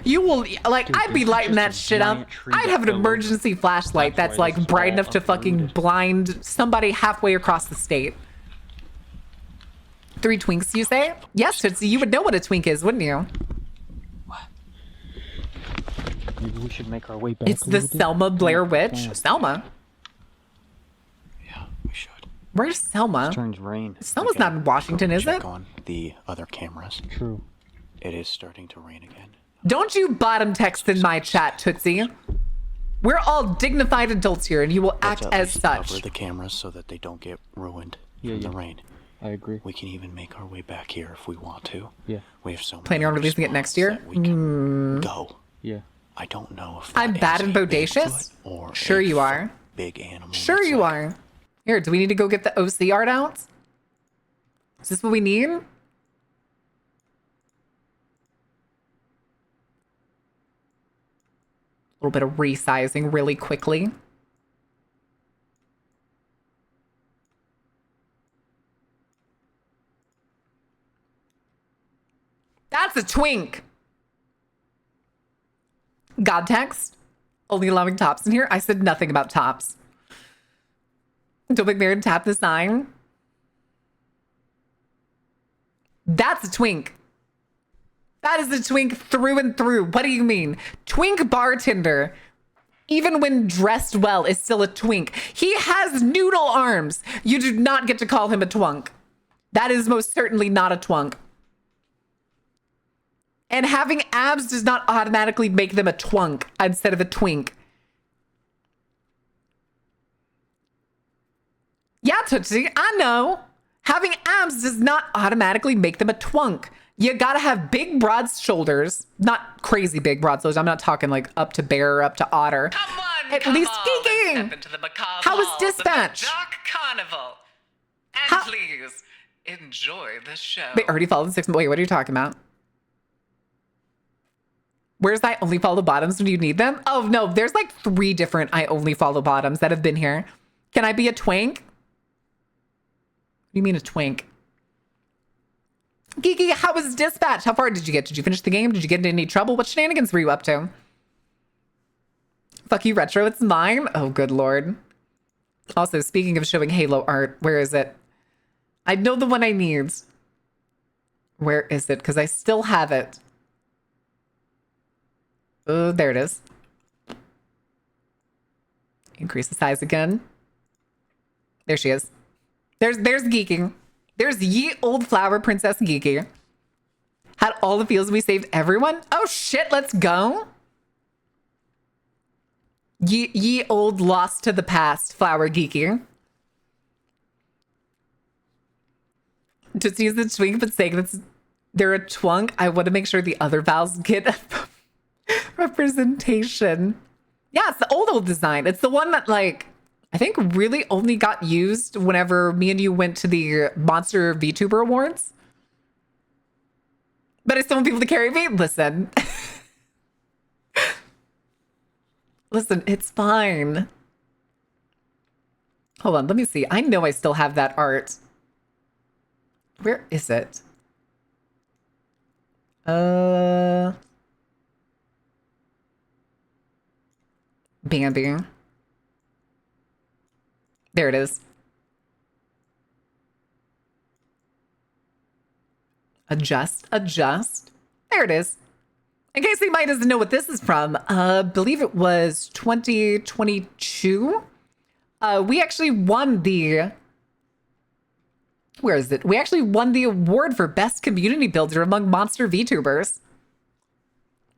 You will... Like, Dude, I'd be there's lighting that just a shit up. giant tree I'd that have an fell over. emergency flashlight That's that's why like this is bright all enough to fucking uprooted. blind somebody halfway across the state. 3 twinks, you say? Yes, Tootsie, you would know what a twink is, wouldn't you? Maybe we should make our way back. It's a the little bit. Selma Blair Yeah, Witch. yeah. Selma? Yeah, we should. Where's Selma? Turns rain. Selma's not in Washington, is Check it? on the other cameras. True. It is starting to rain again. Don't you bottom text in my chat, Tootsie. We're all dignified adults here, and you will Let's act at as least such. cover the cameras so that they don't get ruined Yeah, from yeah. the rain. I agree. We can even make our way back here if we want to. Yeah. We have so many Planning on other releasing it next spots year? that we can go. Yeah. I don't know if I'm that bad is and a bodacious? Bigfoot or Sure a you are. Big animal. Sure that's you like- are. Here, do we need to go get the OC art out? Is this what we need? A little bit of resizing really quickly. That's a twink. God text. Only allowing tops in here. I said nothing about tops. Don't make Mary tap the sign. That's a twink. That is a twink through and through. What do you mean? Twink bartender, even when dressed well, is still a twink. He has noodle arms. You do not get to call him a twunk. That is most certainly not a twunk. And having abs does not automatically make them a twunk instead of a twink. Yeah, Tootsie, I know. Having abs does not automatically make them a twunk. You gotta have big, broad shoulders. Not crazy big, broad shoulders. I'm not talking like up to bear or up to otter. Come on, At come least on, geeking. let's step into the macabre How was halls Dispatch? of the Dark Carnival. And How- please, enjoy the show. They already followed 6 months. Wait, what are you talking about? Where's I only follow bottoms when you need them? Oh, no, there's like 3 different I only follow bottoms that have been here. Can I be a twink? What do you mean a twink? Geeky, how was Dispatch? How far did you get? Did you finish the game? Did you get into any trouble? What shenanigans were you up to? Fuck you, Retro. It's mine. Oh, good lord. Also, speaking of showing Halo art, where is it? I know the one I need. Where is it? Because I still have it. Oh, there it is. Increase the size again. There she is. There's Geeking. There's ye old flower princess Geeky. Had all the feels, we saved everyone. Oh shit, let's go. Ye old lost to the past flower Geeky. Just use the twink, but saying that's they're a twunk. I want to make sure the other vowels get representation. Yeah, it's the old design. It's the one that, like, I think really only got used whenever me and you went to the Monster VTuber Awards. But I still want people to carry me. Listen. Listen, it's fine. Hold on, let me see. I know I still have that art. Where is it? Bambi. There it is. Adjust. There it is. In case anybody doesn't know what this is from, believe it was 2022. We actually won the... Where is it? We actually won the award for Best Community Builder among Monster VTubers.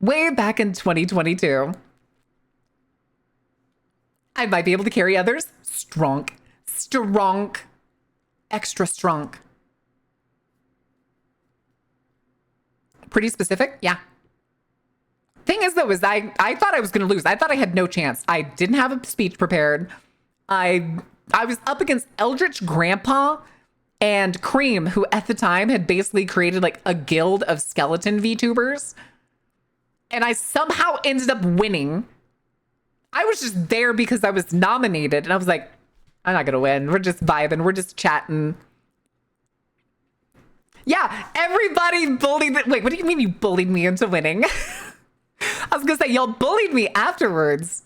Way back in 2022. I might be able to carry others. Strong. Extra strong. Pretty specific? Yeah. Thing is, though, is I thought I was going to lose. I thought I had no chance. I didn't have a speech prepared. I was up against Eldritch Grandpa and Cream, who at the time had basically created like a guild of skeleton VTubers. And I somehow ended up winning. I was just there because I was nominated. And I was like, I'm not going to win. We're just vibing. We're just chatting. Yeah, everybody bullied. Wait, what do you mean you bullied me into winning? I was going to say, y'all bullied me afterwards.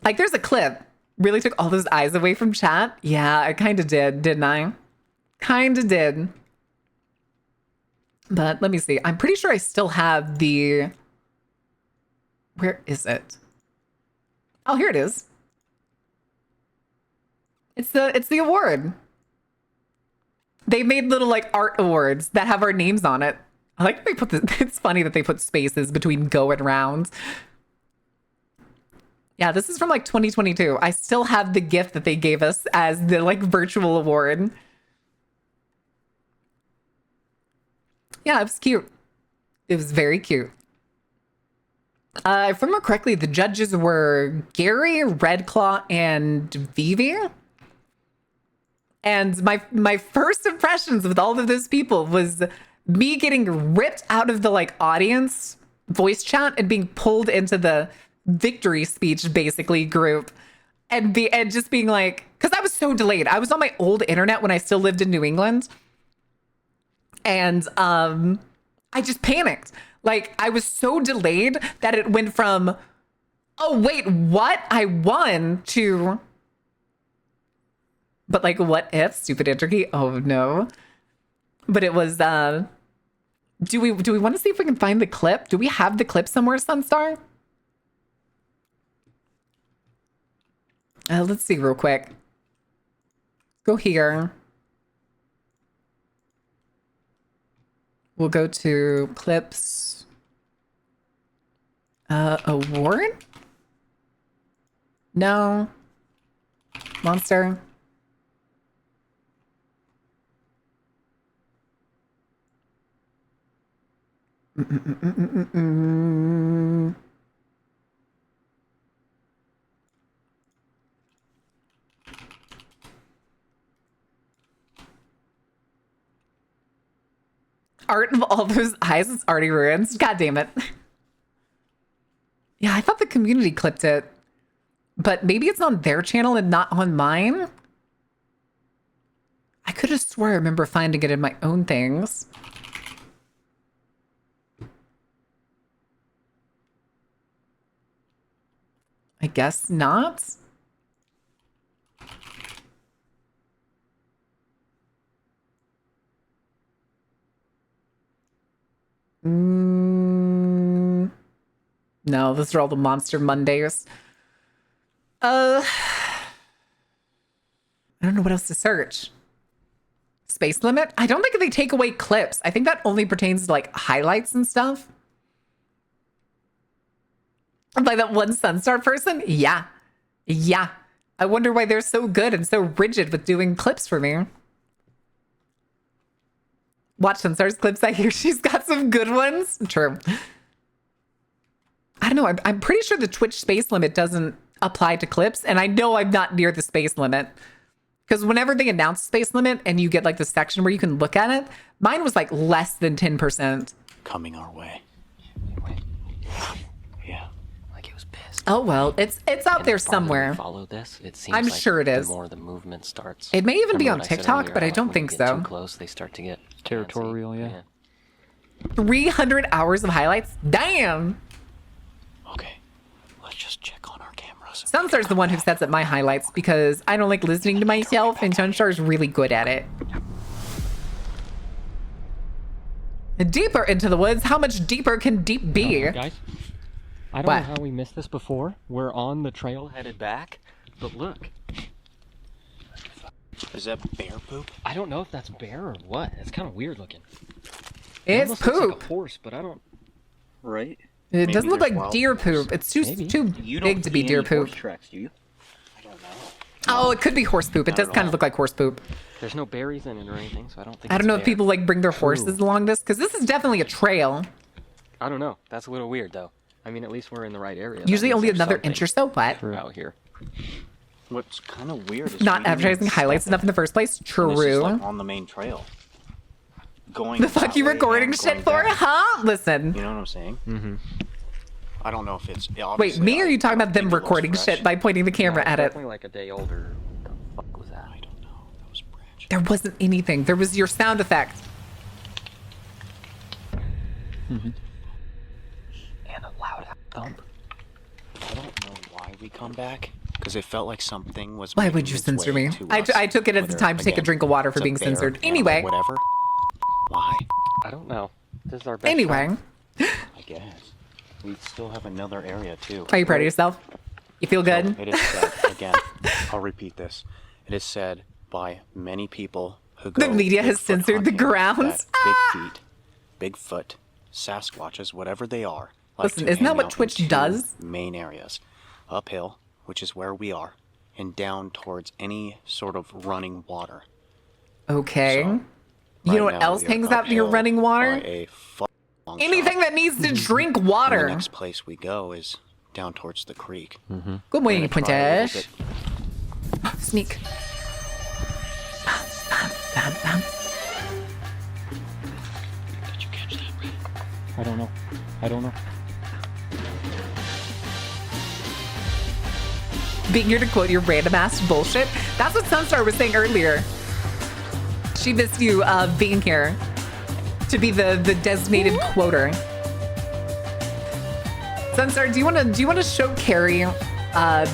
Like, there's a clip. Really took all those eyes away from chat. Yeah, I kind of did, didn't I? Kind of did. But let me see. I'm pretty sure I still have the... Where is it? Oh, here it is. It's the award. They made little like art awards that have our names on it. I like they put this. It's funny that they put spaces between go and rounds. Yeah, this is from like 2022. I still have the gift that they gave us as the like virtual award. Yeah, it was cute. It was very cute. If I remember correctly, the judges were Gary, Redclaw, and Vivi. And my first impressions with all of those people was me getting ripped out of the like audience voice chat and being pulled into the victory speech basically group and just being like, because I was so delayed. I was on my old internet when I still lived in New England. And I just panicked. Like, I was so delayed that it went from, oh, wait, what? I won to, but like, what if? Stupid entry. Oh, no. But it was, do we want to see if we can find the clip? Do we have the clip somewhere, Sunstar? Let's see real quick. Go here. We'll go to clips. Award? No. Monster. Art of all those eyes is already ruined. God damn it. Yeah, I thought the community clipped it, but maybe it's on their channel and not on mine. I could have swore I remember finding it in my own things. I guess not. No, those are all the Monster Mondays. I don't know what else to search. Space limit? I don't think they take away clips. I think that only pertains to like highlights and stuff. By that one Sunstar person? Yeah. Yeah. I wonder why they're so good and so rigid with doing clips for me. Watch Sunstar's clips. I hear she's got some good ones. True. I don't know. I'm pretty sure the Twitch space limit doesn't apply to clips. And I know I'm not near the space limit. Because whenever they announce space limit and you get like the section where you can look at it, mine was like less than 10%. Coming our way. Yeah. Like it was pissed. Oh, well, it's out there somewhere. Follow this. It seems I'm like sure it is. The more the movement starts. It may even be on Remember what I said TikTok, earlier, but I how don't when think you get so. Too close, they start to get Territorial, fancy. yeah. 300 hours of highlights? Damn. Okay. Let's just check on our cameras. Sunstar's the one who sets up my highlights because I don't like listening to myself, and Sunstar's really good at it. Deeper into the woods. How much deeper can deep be? Guys, I don't know how we missed this before. We're on the trail headed back, but look. Is that bear poop? I don't know if that's bear or what. It's kind of weird looking. It's almost looks like poop. a horse, but I don't. Right? It Maybe doesn't look there's like wild deer horse. poop. It's too You big don't to be see deer any poop. horse tracks, do you? I don't know. Oh, it could be horse poop. It Not does at kind of all. look like horse poop. There's no berries in it or anything, so I don't think. I don't know it's if bear. people like bring their horses along this because this is definitely a trail. I don't know. That's a little weird, though. I mean, at least we're in the right area. That Usually means only there's another something inch or so. What? out here. What's kind of weird is Not we didn't advertising even highlights step enough in the first place. And True. This is like on the main trail. Going The fuck that you way recording and shit going for, back. huh? Listen. You know what I'm saying? Mm-hmm. I don't know if it's. Wait, obviously, me or are you talking I about don't them think it looks recording fresh. shit by pointing the camera at it? Definitely like a day older. What the fuck was that? I don't know. That was branch. There wasn't anything. There was your sound effect. And a loud thump. I don't know why we come back. Because it felt like something was. Why making would you its censor way me? to I us. took it as the Whether, time to take a again, drink of water for it's a being bear, censored. animal, Anyway. Whatever. Why? I don't know. This is our best Anyway. shot. I guess. We still have another area too. Are you proud of yourself? You feel So good? it is said, again, I'll repeat this. It is said by many people who go The media has Bigfoot censored the hunting grounds. that Big feet, Bigfoot, Sasquatches, whatever they are, like Listen, to isn't that hang what out in Twitch two does? main areas. Uphill, which is where we are, and down towards any sort of running water. Okay. So, You know right what now else we are hangs out near uphill running water? by a long Anything shot. that needs to drink And water. the next place we go is down towards the creek. Good We're morning, gonna try a little Pointish. bit- Sneak. Bam, bam. Did you catch that, Red? I don't know. I don't know. Being here to quote your random ass bullshit. That's what Sunstar was saying earlier. She missed you being here to be the designated quoter. Sunstar, do you want to show Carrie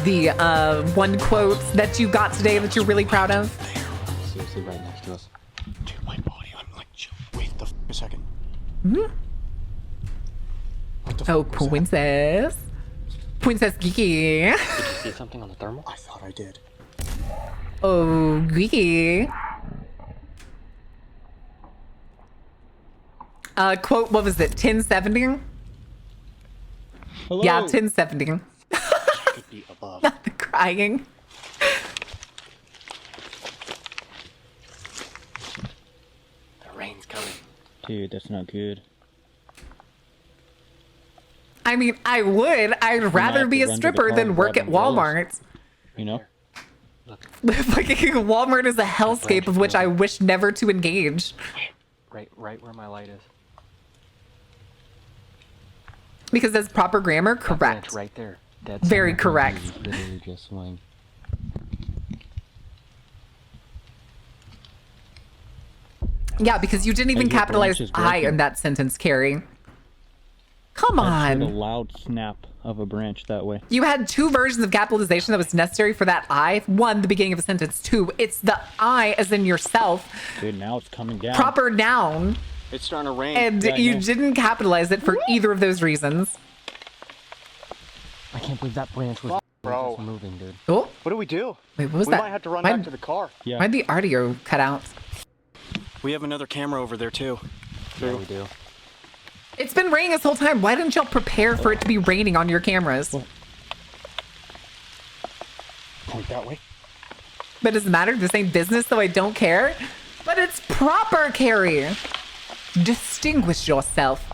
the one quote that you got today that you're really proud of? Seriously, right next to us. Dude, my body, I'm like, wait the a second. Hmm? What the Oh, fuck was that? princess. Princess Geeky. Did you see something on the thermal? I thought I did. Oh, Geeky. Quote, what was it? 1070? Hello. Yeah, 1070. Could be above. Not the crying. The rain's coming. Dude, that's not good. I mean, I would. I'd rather have be to a run to the stripper car than and work grab at umbrellas. Walmart. You know? Fucking Walmart is a hellscape of which I wish never to engage. Right where my light is. Because that's proper grammar, That branch correct. right there. Dead Very center. correct. Literally just swing. Yeah, because you didn't even Hey, your capitalize branch is I broken. in that sentence, Carrie. Come I heard a on. loud snap of a branch that way. You had two versions of capitalization that was necessary for that I. One, the beginning of a sentence. Two, it's the I as in yourself. Dude, now it's coming down. Proper noun. It's starting to rain. And Yeah, I you know. didn't capitalize it for either of those reasons. I can't believe that branch was Bro. just moving, dude. Oh, What do we do? wait, what was We that? might have to run Why'd- back to the car. Yeah. Why'd the audio cut out? We have another camera over there too. Yeah, we do. It's been raining this whole time. Why didn't y'all prepare for it to be raining on your cameras? Point that way. But it doesn't matter. This ain't business, so I don't care. But it's proper, Carrie. Distinguish yourself.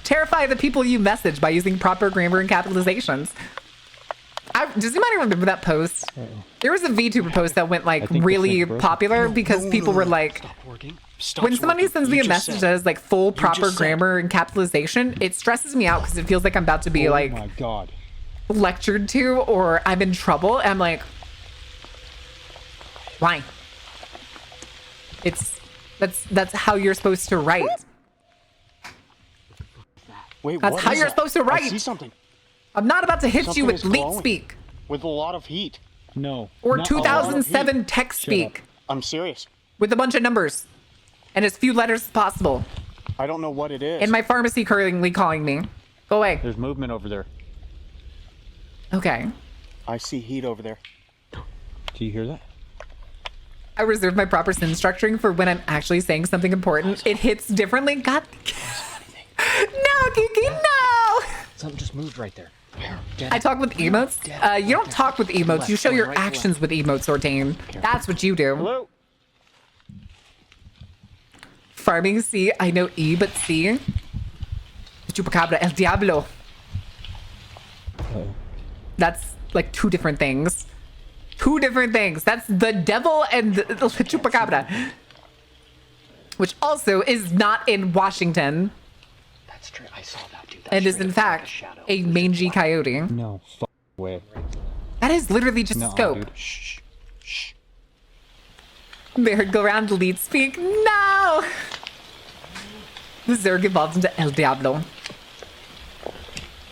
Terrify the people you message by using proper grammar and capitalizations. Does anybody remember that post? There was a VTuber post that went like think this really thing's broken. popular because people were like, when somebody sends me a message that has like full proper just said- grammar and capitalization, it stresses me out because it feels like I'm about to be Oh like my god. lectured to or I'm in trouble. And I'm like, why? That's how you're supposed to write. Wait, That's what how is you're that? supposed to I write. see something I'm not about to hit Something you with is leet glowing. speak with a lot of heat. No. or not all. 2007 text Shut up. speak I'm serious. with a bunch of numbers and as few letters as possible. I don't know what it is. And my pharmacy currently calling me. Go away. There's movement over there. Okay. I see heat over there. Do you hear that? I reserve my proper sin structuring for when I'm actually saying something important. It hits differently. God. No, Kiki, no. Something just moved right there. I talk with emotes. You don't talk with emotes. You show your actions with emotes, Ordain. That's what you do. Hello? Farming C. I know E, but C. Chupacabra, El Diablo. That's like two different things. Two different things. That's the devil and the Chupacabra. Which also is not in Washington. That's true. I saw that, dude. And is in fact a mangy coyote. No. Way. That is literally just a No, scope. dude. Shh. Shh. Merry-go-round lead speak. No! The Zerg evolves into El Diablo.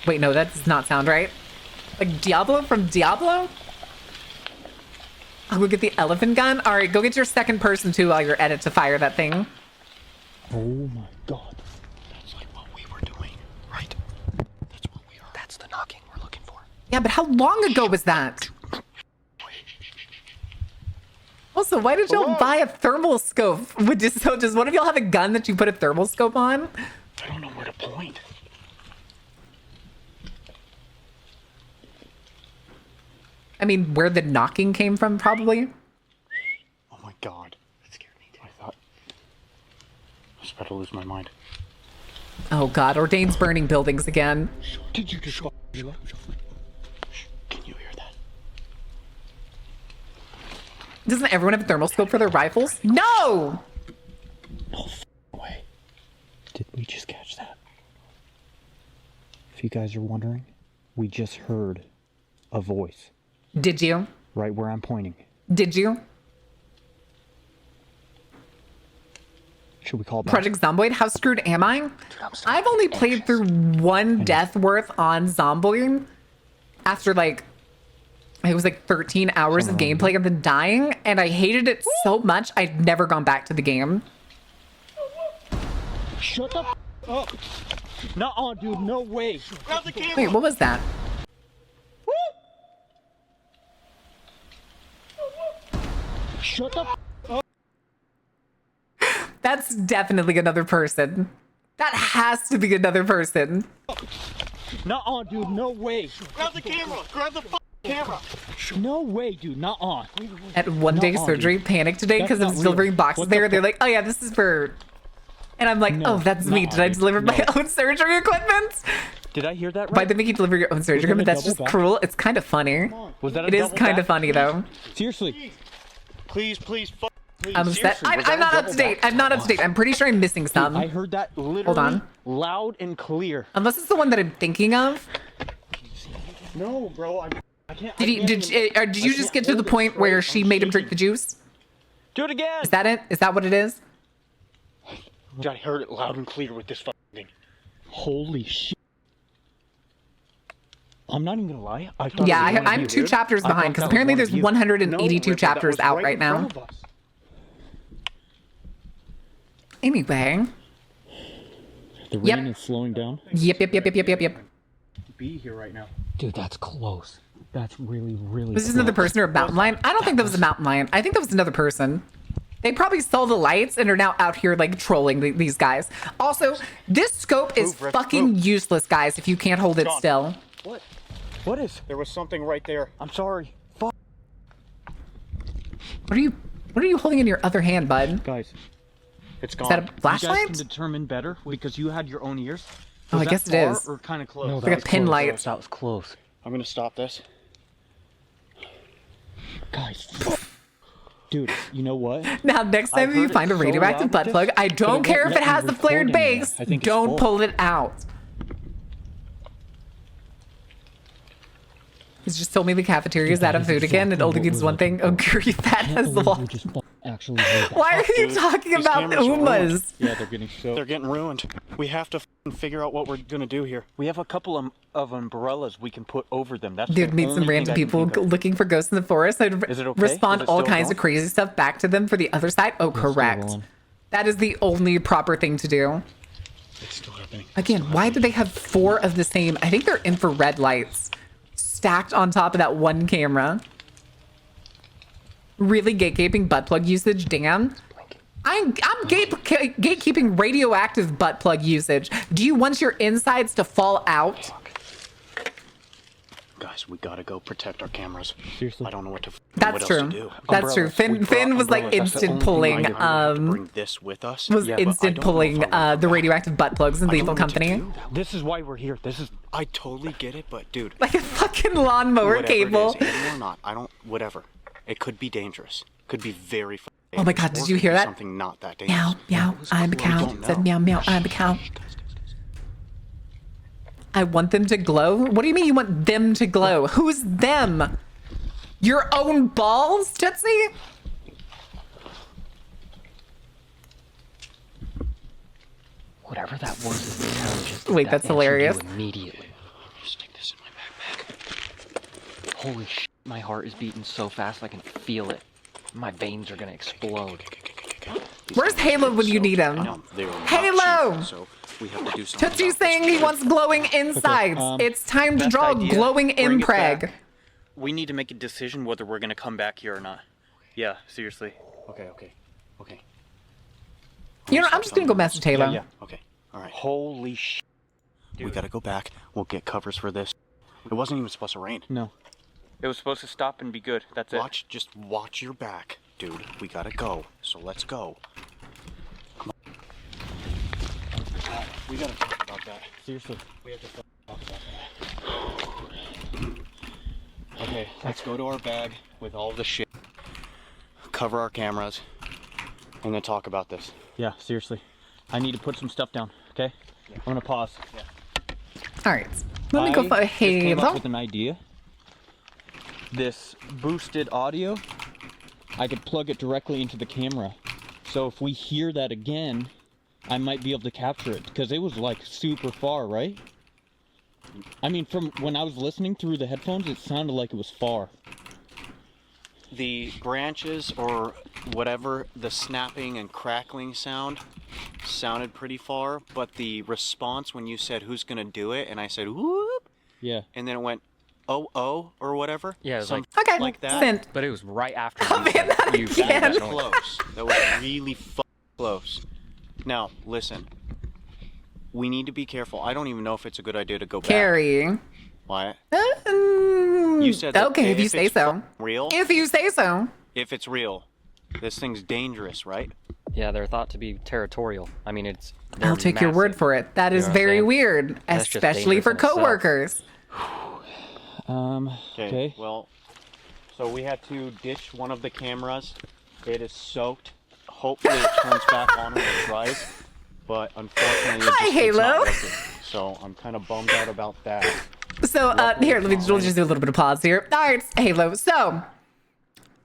Wait, no, that does not sound right. Like Diablo from Diablo? I'll go get the elephant gun. All right, go get your second person too while you're at it to fire that thing. Oh my god. That's like what we were doing, right? That's what we are. That's the knocking we're looking for. Yeah, but how long ago was that? Also, why did y'all buy a thermal scope? Does one of y'all have a gun that you put a thermal scope on? I don't know where to point. I mean, where the knocking came from, probably. Oh my god. That scared me. I thought I was about to lose my mind. Oh god, Ordain's burning buildings again. Did you just Can you hear that? Doesn't everyone have a thermal scope for their rifles? No! No way. Did we just catch that? If you guys are wondering, we just heard a voice Did you? right where I'm pointing. Did you? Should we call back? Project Zomboid, how screwed am I? I've only played through one death worth on Zomboid after like, it was like 13 hours of gameplay and then dying, and I hated it so much, I've never gone back to the game. Shut the f up. Nuh-uh, dude. No way. Wait, what was that? Shut the f That's definitely another person. That has to be another person. Nuh-uh, dude. No way. Grab the camera! Grab the camera! No way, dude. Nuh-uh. At one day Nuh-uh, surgery, dude. panicked today That's because I not was real. delivering boxes What there. the And they're like, oh yeah, this is for... And I'm like, No, oh, that's me. nuh-uh, Did I dude. deliver my No. own surgery equipment? Did I hear that right? By the make you deliver your own surgery that a equipment, that's double just back? cruel. It's kind of funny. Was that a It is double kind back? of funny though. Seriously. Please, please, please. I'm upset. I'm not up to date. I'm not up to date. I'm pretty sure I'm missing some. I heard that literally on. loud and clear. Unless it's the one that I'm thinking of. No, bro. I can't. Did you just get to the point where she made him drink the juice? Do it again. Is that it? Is that what it is? I heard it loud and clear with this fucking thing. Holy shit. I'm not even gonna lie. I thought Yeah, it was one of I'm you. 2 chapters I behind thought because that was apparently one there's of you. 182 No, that chapters was out right in now. front of us. Anyway, The Yep. rain is slowing down. Yep. Be here right now. Dude, that's close. That's really, really Was this close. another person or a mountain lion? I don't think that was a mountain lion. I think that was another person. They probably saw the lights and are now out here like trolling these guys. Also, this scope is Move, Rick, fucking move. useless, guys, if you can't hold it John. still. What? What is? There was something right there. I'm sorry. Fuck. What are you holding in your other hand, bud? Guys, it's gone. Is that a You guys flashlight? can determine better because you had your own ears. Oh, Was I guess that it far is. Or kind of close. No, Like a pin light. That was close. I'm gonna stop this. Guys, dude, you know what? Now, next time I've you heard find a it so radioactive loud butt with plug, this, I but don't it care won't if it let has me the flared record anymore. base. I think it's Don't full. pull it out. He's just told me the cafeteria's out of food again. It only means one thing. Oh, grief, that has the wall. Actually heard that. Why are you Dude, talking these about cameras are ruined. Umas? Yeah, they're getting so. They're getting ruined. We have to figure out what we're gonna do here. We have a couple of umbrellas we can put over them. That's Dude, the meet some only random thing I can people think of. looking for ghosts in the forest. I'd Is it okay? respond Is it all still kinds of going? crazy stuff back to them for the other side. Oh, correct. going. That is the only proper thing to do. It's still happening. Again, why do they have 4 of the same? I think they're infrared lights stacked on top of that one camera. Really gatekeeping butt plug usage, damn. I'm gatekeeping radioactive butt plug usage. Do you want your insides to fall out? Guys, we gotta go protect our cameras. Seriously? I don't know what to. That's what true. Else to do. That's true. Finn was like Umbrellas, that's the instant only thing pulling. I do. I have to bring this with us. Was Yeah, but I instant don't know pulling if I want the to- radioactive butt plugs in I don't Lethal know what to Company. do. This is why we're here. This is. I totally get it, but dude, Like a fucking lawnmower whatever cable. it is, animal or not, I don't. Whatever. It could be dangerous. Could be very. Oh my God, did you hear that? Something not that dangerous. Meow, meow, I'm a cow. don't Said know. meow, meow, I'm a cow. I want them to glow? What do you mean you want them to glow? Who's them? Your own balls, Tootsie? Whatever that was is the town just Wait, did that's that and should hilarious. do immediately. Stick this in my backpack. Holy shit, my heart is beating so fast I can feel it. My veins are gonna explode. Where's Halo when you need I him? know, they were not Halo! cheap, so we have to do something. Tootsie's about this. saying he wants glowing insides. It's time to Best draw idea, glowing bring it impreg. back. We need to make a decision whether we're gonna come back here or not. Yeah, seriously. Okay. You know, I'm just gonna go message Halo. Yeah. Okay. All right. Holy shit. We gotta go back. We'll get covers for this. It wasn't even supposed to rain. No. It was supposed to stop and be good. That's it. Just watch your back, dude. We gotta go. So let's go. Come on. We gotta talk about that. Seriously. We have to talk about that. Okay, let's go to our bag with all the shit. Cover our cameras, and then talk about this. Yeah, seriously. I need to put some stuff down. Okay. I'm gonna pause. All right. Let me go I for just came up Halo. with an idea. This boosted audio, I could plug it directly into the camera. So if we hear that again, I might be able to capture it because it was like super far, right? I mean, from when I was listening through the headphones, it sounded like it was far. The branches or whatever, the snapping and crackling sound sounded pretty far, but the response when you said who's gonna do it, and I said whoop, Yeah. and then it went oh or whatever. Yeah, it was some- Okay, like that. sent. But it was right after Oh, you man, said that you again. that That was noise. close. That was really close. Now listen, we need to be careful. I don't even know if it's a good idea to go back. Carrie. Why? You said that okay, if you say it's so. real. If you say so. If it's real, this thing's dangerous, right? Yeah, they're thought to be territorial. I mean, they're I'll take your word massive. for it. That You is know what I'm very saying? weird, That's just especially for dangerous in itself. coworkers. Okay. Well, so we had to ditch one of the cameras. It is soaked. Hopefully it turns back on when it dries. But unfortunately, Hi, it's Halo. not working. So I'm kind of bummed out about that. So here, we'll just do a little bit of pause here. All right, Halo. So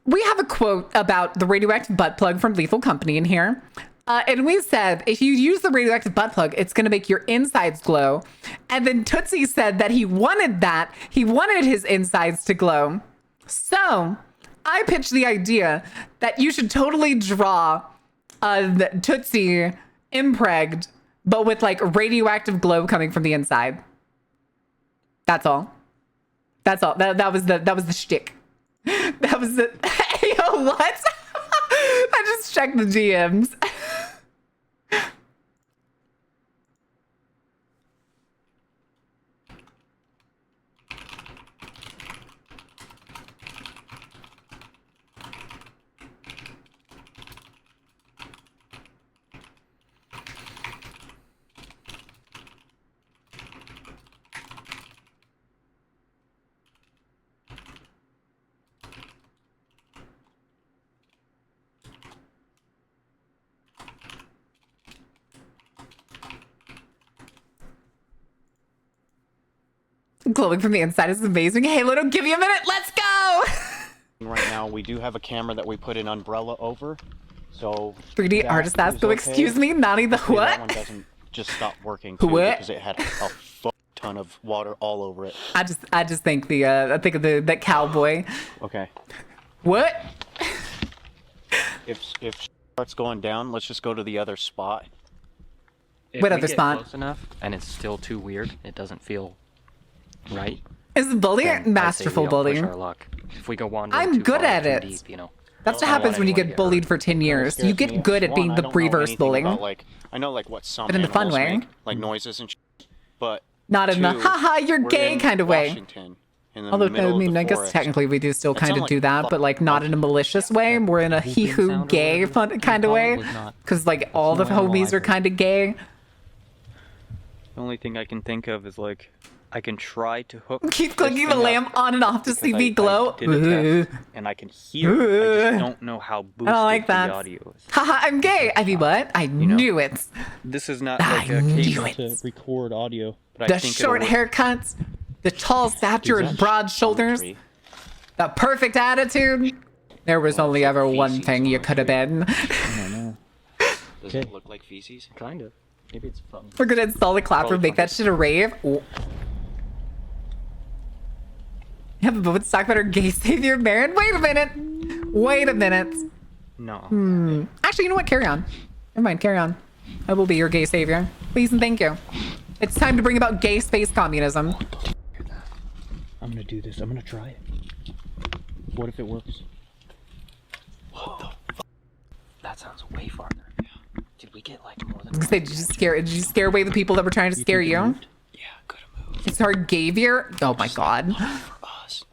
we have a quote about the radioactive butt plug from Lethal Company in here. And we said, if you use the radioactive butt plug, it's going to make your insides glow. And then Tootsie said that he wanted that. He wanted his insides to glow. So I pitched the idea that you should totally draw Tootsie impregged but with like radioactive glow coming from the inside. That's all. That's all. That was the shtick. That was the. Yo, what? I just checked the DMs. Glowing from the inside is amazing. Hey, Ludo, give me a minute. Let's go. Right now, we do have a camera that we put an umbrella over, so 3D artist ask, go, excuse me, Nani the Hopefully what? That one doesn't just stop working too, What? because it had a fuck ton of water all over it. I just think I think of that cowboy. Okay. What? If starts going down, let's just go to the other spot. If What we other get spot? close enough and it's still too weird, it doesn't feel right. Is the bully then I'd say masterful we don't push bullying? our luck. If we go wandering I'm too good far or at too it. deep, you know. That's what I don't happens want when you anyone to get bullied for 10 years. You get good at being the reverse bullying. I know like what some But in the fun animals way. make, like noises and but Not in the two, haha, you're we're gay in kind of way. Washington, in the Although, middle I mean, of the I guess forest. technically we do still That kind sound of like do that, but like not in a malicious way. We're in a hee hoo sound or gay whatever fun kind of call it way. was not- Because like all the no animal homies I've are heard. kind of gay. The only thing I can think of is like I can try to hook. Keep this clicking the thing up lamp on and off to see because me glow. I did a test and I can hear. It. I just don't know how boosted I don't like the that. audio is. Haha, I'm gay. I mean, what? I knew it. This is not I like a knew case it. To record audio. but I The think it'll short work. haircuts, the tall stature and broad shoulders, the perfect attitude. There was only ever one thing you could have been. I don't know. Does it look like feces? Kind of. Maybe it's fun. We're gonna install the clapper, make that shit a rave. Ooh. Yeah, but let's talk about our gay savior, Marin. Wait a minute. Wait a minute. No. Actually, you know what? Carry on. Never mind. Carry on. I will be your gay savior. Please and thank you. It's time to bring about gay space communism. I'm gonna do this. I'm gonna try it. What if it works? That sounds way farther. Did we get like more than? Did you scare away the people that were trying to scare you? Yeah, could have moved. It's our gavier. Oh my god. For us.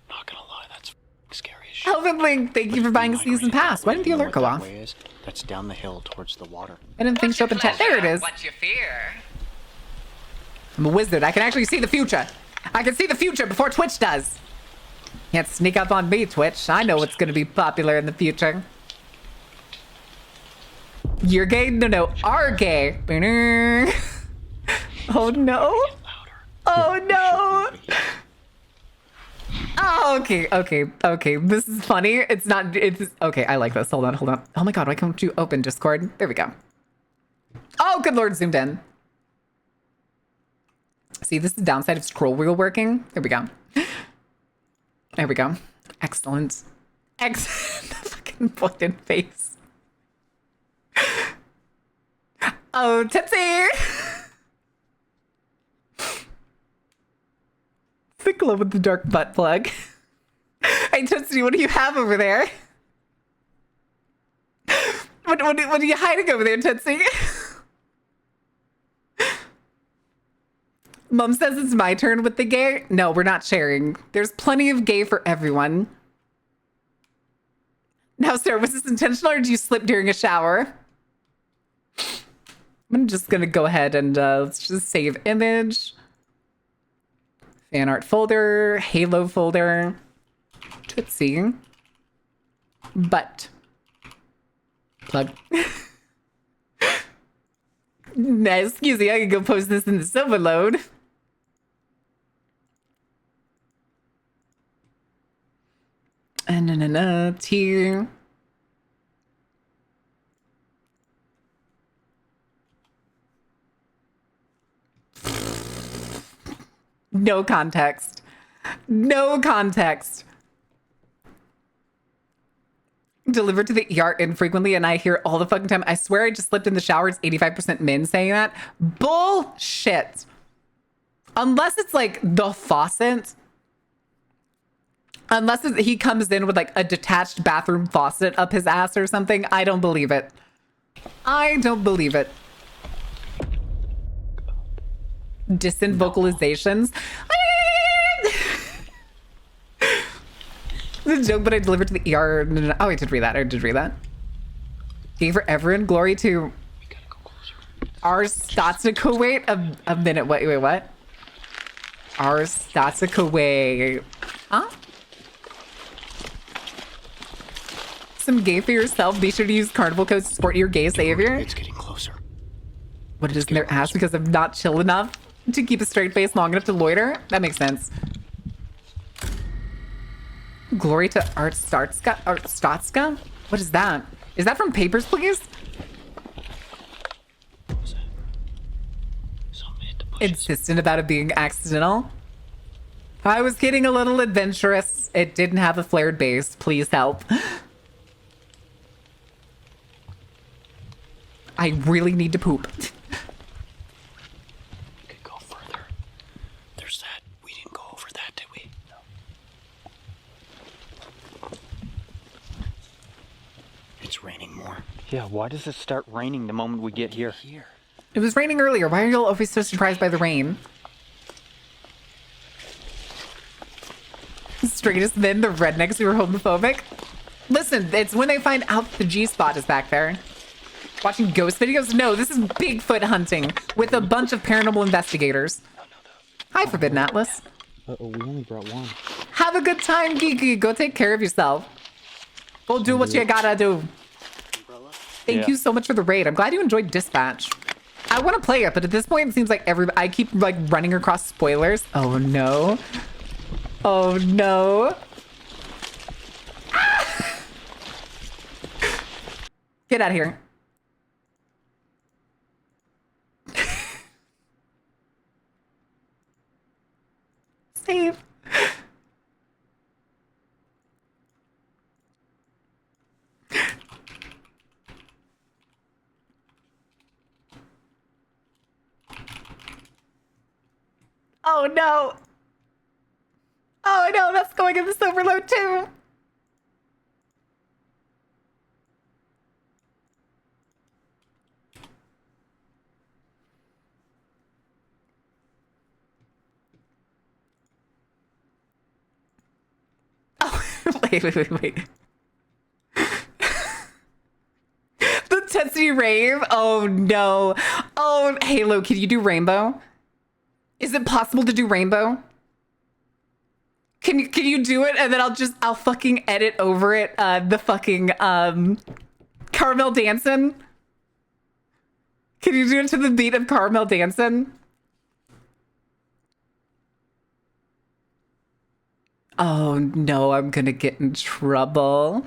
Not gonna lie, that's scary as shit. Elvin Link, thank you for buying a season pass. Why didn't the You know alert go what that off? way is? That's down the hill towards the water. I didn't think show up in chat. There it is. What you fear? I'm a wizard. I can actually see the future. I can see the future before Twitch does. Can't sneak up on me, Twitch. I know what's going to be popular in the future. You're gay? No, are gay. Oh no. Oh no. Oh, okay. This is funny. It's not, it's, okay, I like this. Hold on. Oh my god, why can't you open Discord? There we go. Oh, good lord, zoomed in. See, this is the downside of scroll wheel working. There we go. There we go. Excellent. Excellent. The fucking fucking face. Oh, Tipsy! It's the glow with the dark butt plug. Hey, Tootsie, what do you have over there? What are you hiding over there, Tootsie? Mom says it's my turn with the gay. No, we're not sharing. There's plenty of gay for everyone. Now, sir, was this intentional or did you slip during a shower? I'm just gonna go ahead and let's just save image. Fan art folder, Halo folder, Tootsie, butt, plug. Nice, excuse me, I can go post this in the silver load. And T. No context. No context. delivered to the ER infrequently, and I hear all the fucking time. I swear I just slipped in the shower. It's 85% men saying that. Bullshit. Unless it's like the faucet. Unless he comes in with like a detached bathroom faucet up his ass or something. I don't believe it. I don't believe it. Distant vocalizations. It's a joke, but I delivered to the ER. No. Oh, I did read that. I did read that. Gave her everyone glory to our Statica. Wait a minute. Wait, what? Our Statica way. Huh? Some gay for yourself. Be sure to use carnival codes to support your gay savior. It's getting closer. What it is in their ass because I'm not chill enough to keep a straight face long enough to loiter? That makes sense. Glory to Art Statska? What is that? Is that from Papers, Please? Insistent about it being accidental. I was getting a little adventurous. It didn't have a flared base. Please help. I really need to poop. We could go further. There's that. We didn't go over that, did we? No. It's raining more. Yeah, why does it start raining the moment we get here? It was raining earlier. Why are you all always so surprised by the rain? Straightest men, the rednecks who are homophobic. Listen, it's when they find out the G-spot is back there. Watching ghost videos? No, this is Bigfoot hunting with a bunch of paranormal investigators. Hi, Forbidden Atlas. Uh-oh, we only brought one. Have a good time, Geeky. Go take care of yourself. Go do what you gotta do. Thank you so much for the raid. I'm glad you enjoyed Dispatch. I want to play it, but at this point, it seems like I keep like running across spoilers. Oh no. Oh no. Ah! Get out of here. Save. Oh no. Oh no, that's going in this overload too. Oh, wait. The Tessie rave? Oh no. Oh, Halo, can you do rainbow? Is it possible to do rainbow? Can you do it? And then I'll fucking edit over it the fucking Carmel dancing. Can you do it to the beat of Carmel dancing? Oh no, I'm gonna get in trouble.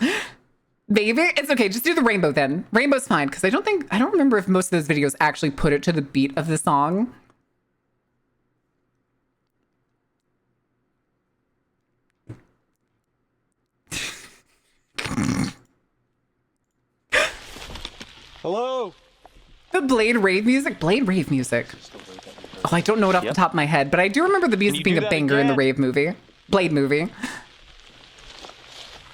Maybe it's okay. Just do the rainbow then. Rainbow's fine because I don't remember if most of those videos actually put it to the beat of the song. Hello. The Blade rave music. Blade rave music. Oh, I don't know it off the top of my head, but I do remember the music being a banger in the rave movie. Blade movie.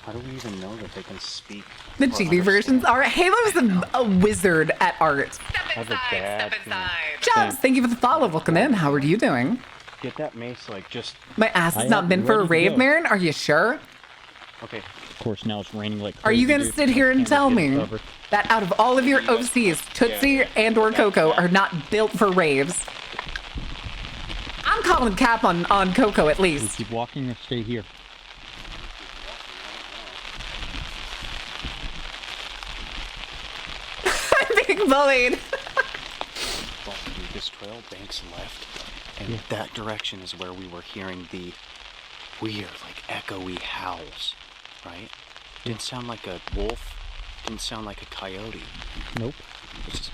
How do we even know that they can speak? The TV versions are. Halo's a wizard at art. Step inside. Jobs, thank you for the follow. Welcome in. How are you doing? Get that mace, like, just... My ass has not been for a rave, Marin. Are you sure? Okay. Of course, now it's raining like crazy. Are you gonna sit here and tell me that out of all of your OCs, Tootsie and or Coco are not built for raves? I'm calling cap on Coco at least. We keep walking or stay here? I'm being bullied. This trail banks left, and that direction is where we were hearing the weird, like, echoey howls, right? Didn't sound like a wolf, didn't sound like a coyote. Nope. It's just...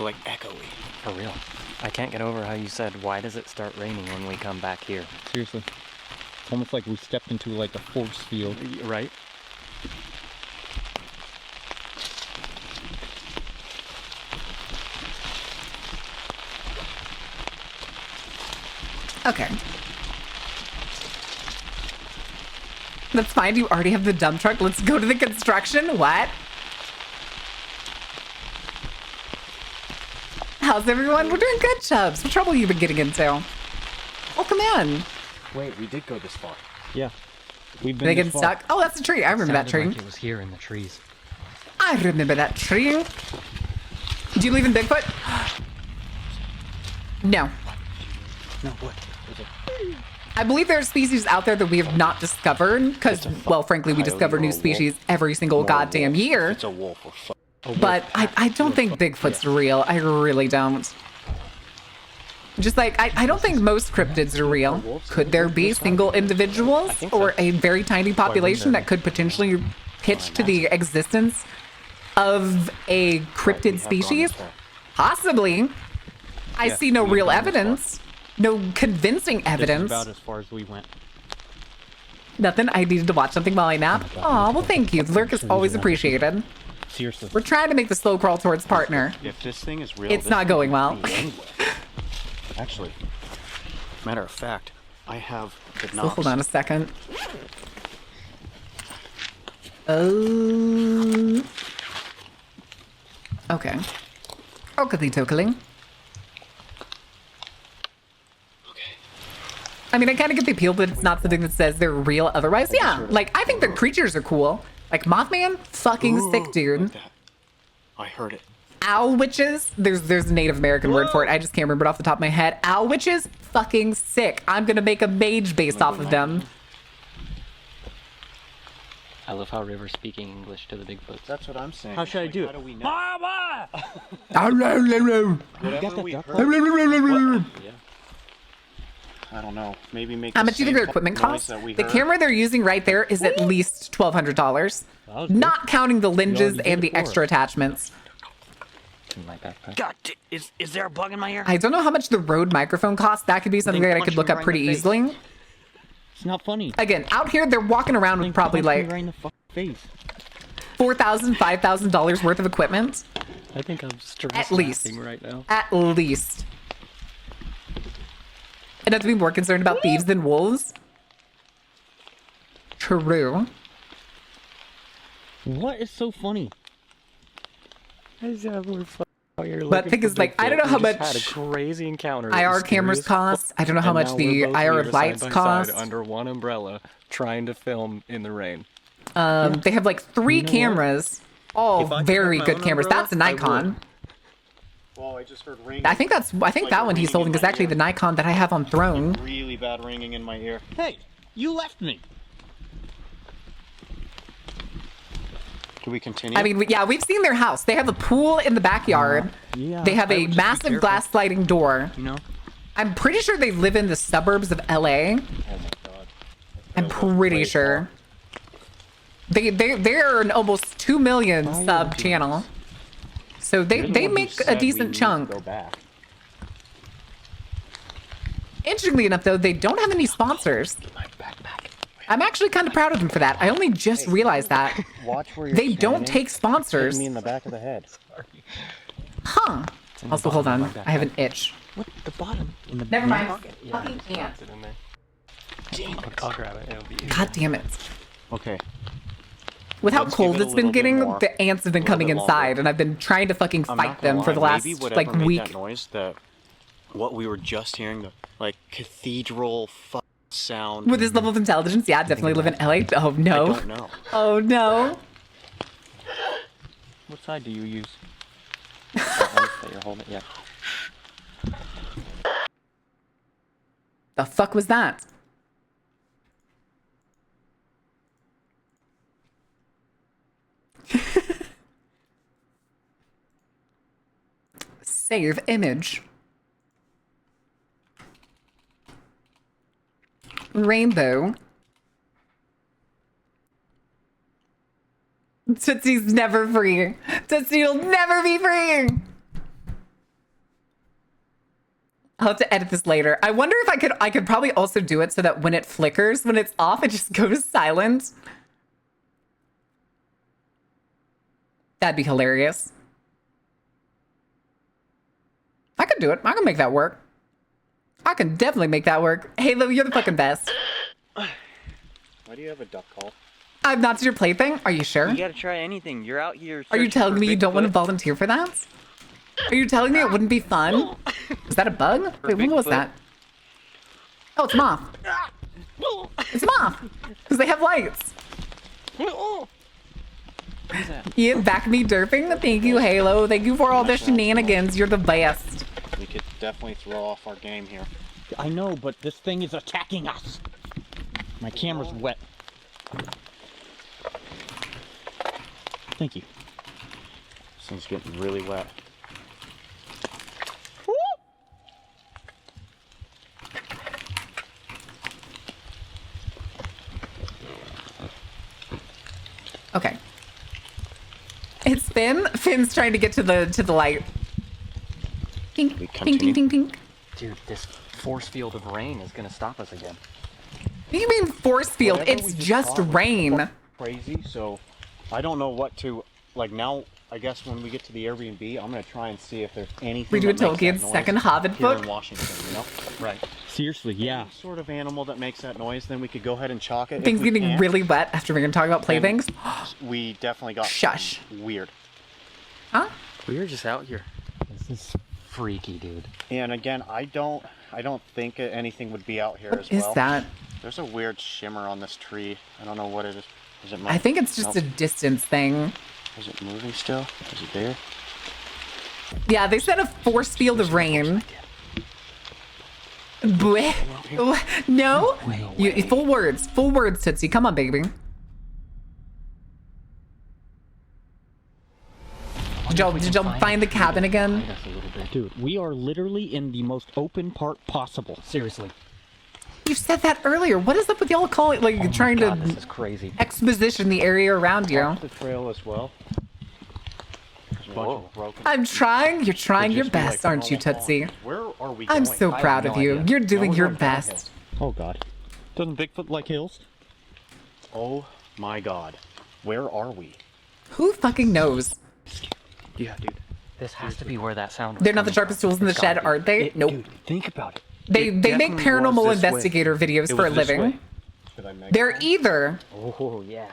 like echoey. For real. I can't get over how you said, why does it start raining when we come back here? Seriously. almost like we stepped into like a force field. Right? Okay. That's fine. You already have the dump truck. Let's go to the construction. What? How's everyone? We're doing good, Chubbs. What trouble you been getting into? Welcome in. Wait, we did go this far. Yeah. We've been They this get far. stuck. Oh, that's a tree. I remember that tree. Like it was here in the trees. I remember that tree. Do you believe in Bigfoot? No. No, what? I believe there are species out there that we have not discovered because, well, frankly, we discover new species every single goddamn year. It's a wolf or But I don't think Bigfoot's real. I really don't. Just like, I don't think most cryptids are real. Could there be single individuals or a very tiny population that could potentially pitch to the existence of a cryptid species? Possibly. I see no real evidence. No convincing evidence. This is about as far as we went. Nothing. I needed to watch something while I nap. Aw, well, thank you. The lurk is always appreciated. Seriously. We're trying to make the slow crawl towards partner. If this thing is real, It's not going well. Actually, matter of fact, I have the So knobs. hold on a second. Oh. Okay. Okily tokily. I mean, I kind of get the appeal, but it's not something that says they're real otherwise. Yeah, like, I think the creatures are cool. Like, Mothman, fucking sick, dude. I heard it. Owl witches, there's a Native American word for it. I just can't remember it off the top of my head. Owl witches, fucking sick. I'm gonna make a mage based off of them. I love how River's speaking English to the Bigfoot. That's what I'm saying. How should I do it? How do we know? Mama! Whatever we heard. Yeah. I don't know. Maybe make. How much do you think their equipment costs? The camera they're using right there is at least $1,200. Not counting the lenses and the extra attachments. In my backpack. God, is there a bug in my ear? I don't know how much the Rode microphone costs. That could be something that I could look up pretty easily. It's not funny. Again, out here they're walking around with probably like right in the fucking face. $4,000, $5,000 worth of equipment. I think I'm stressed At least. right now. At least. And not to be more concerned about thieves than wolves. True. What is so funny? But thing is, like, I don't know how much had a crazy encounter. IR cameras cost. I don't know how much the IR lights cost. Under one umbrella, trying to film in the rain. They have like 3 cameras, all very good cameras. That's a Nikon. Well, I just heard ringing. I think that one he's holding is actually the Nikon that I have on throne. Really bad ringing in my ear. Hey, you left me. Do we continue? I mean, yeah, we've seen their house. They have a pool in the backyard. Yeah. They have a massive glass sliding door. You know? I'm pretty sure they live in the suburbs of LA. Oh my god. I'm pretty sure. They're an almost 2 million sub channel. So they make a decent chunk. Go back. Interestingly enough, though, they don't have any sponsors. I'm actually kind of proud of them for that. I only just realized that. Watch where you're They don't take sponsors. Hit me in the back of the head. Huh. Also, hold on. I have an itch. What? The bottom? In the Never mind. Yeah, Fucking ant. in there. I'll grab it. It'll be easy. God damn it. Okay. With how Let's cold give it a it's been little bit getting, more. the ants have been A little coming bit inside, longer. and I've been trying to fucking I'm fight not gonna them for the lie, last, maybe whatever like, made week. That noise, what we were just hearing, the like cathedral sound. With this level of intelligence, yeah, definitely live in LA. Oh, no. I don't know. Oh, no. What side do you use? That you're holding. Yeah. The fuck was that? Save image. Rainbow. Tootsie's never free. Tootsie will never be free. I'll have to edit this later. I wonder if I could probably also do it so that when it flickers, when it's off, it just goes silent. That'd be hilarious. I could do it. I can make that work. I can definitely make that work. Halo, you're the fucking best. Why do you have a duck call? I'm not your plaything. Are you sure? You gotta try anything. You're out here. Are you searching telling for me you don't want to Bigfoot. volunteer for that? Are you telling me it wouldn't be fun? Is that a bug? Wait, what was Bigfoot. that? Oh, it's a moth. It's a moth. Because they have lights. Yeah, back me derping. Thank you, Halo. Thank you for all the shenanigans. You're the best. We could definitely throw off our game here. I know, but this thing is attacking us. My camera's wet. Thank you. This thing's getting really wet. Okay. It's Finn. Finn's trying to get to the light. Pink, We pink, pink, pink, pink. Dude, this force field of rain is gonna stop us again. What do you mean force field? Whatever It's we just thought was rain. Crazy, so I don't know what to, like now, I guess when we get to the Airbnb, I'm gonna try and see if there's anything We do that a makes that Tolkien's noise second Hobbit here book. in Washington, you know? Right. Seriously, yeah. Any sort of animal that makes that noise, then we could go ahead and chalk it. If Things we getting can't, really wet after we're gonna talk about then playthings. We definitely got Shush. weird. Huh? We were just out here. This is freaky, dude. And again, I don't think anything would be out here as Is well. that? There's a weird shimmer on this tree. I don't know what it is. Is it moving? I think it's just a distance thing. Is it moving still? Is it there? Yeah, they said a force field of rain. Bleh. No? Full words, Tootsie. Come on, baby. Did y'all find the cabin again? Dude, we are literally in the most open part possible. Seriously. You said that earlier. What is up with y'all calling like trying God, this to is crazy. exposition the area around you? Off the trail as well. There's a bunch of broken. I'm trying. You're trying It'd your just be best, like aren't you, normal Tootsie? pond. Where are we I'm going? so I have proud no of you. idea. You're doing Now we're your going downhill. best. Oh god. Doesn't Bigfoot like hills? Oh my god. Where are we? Who fucking knows? Yeah, dude. This has to be where that sound was They're not the coming sharpest from. tools in the It's gotta shed, be. aren't they? Nope. Dude, think about it. They make definitely paranormal was this way. investigator videos It for a was this living. way. Should I make They're either Oh, yeah.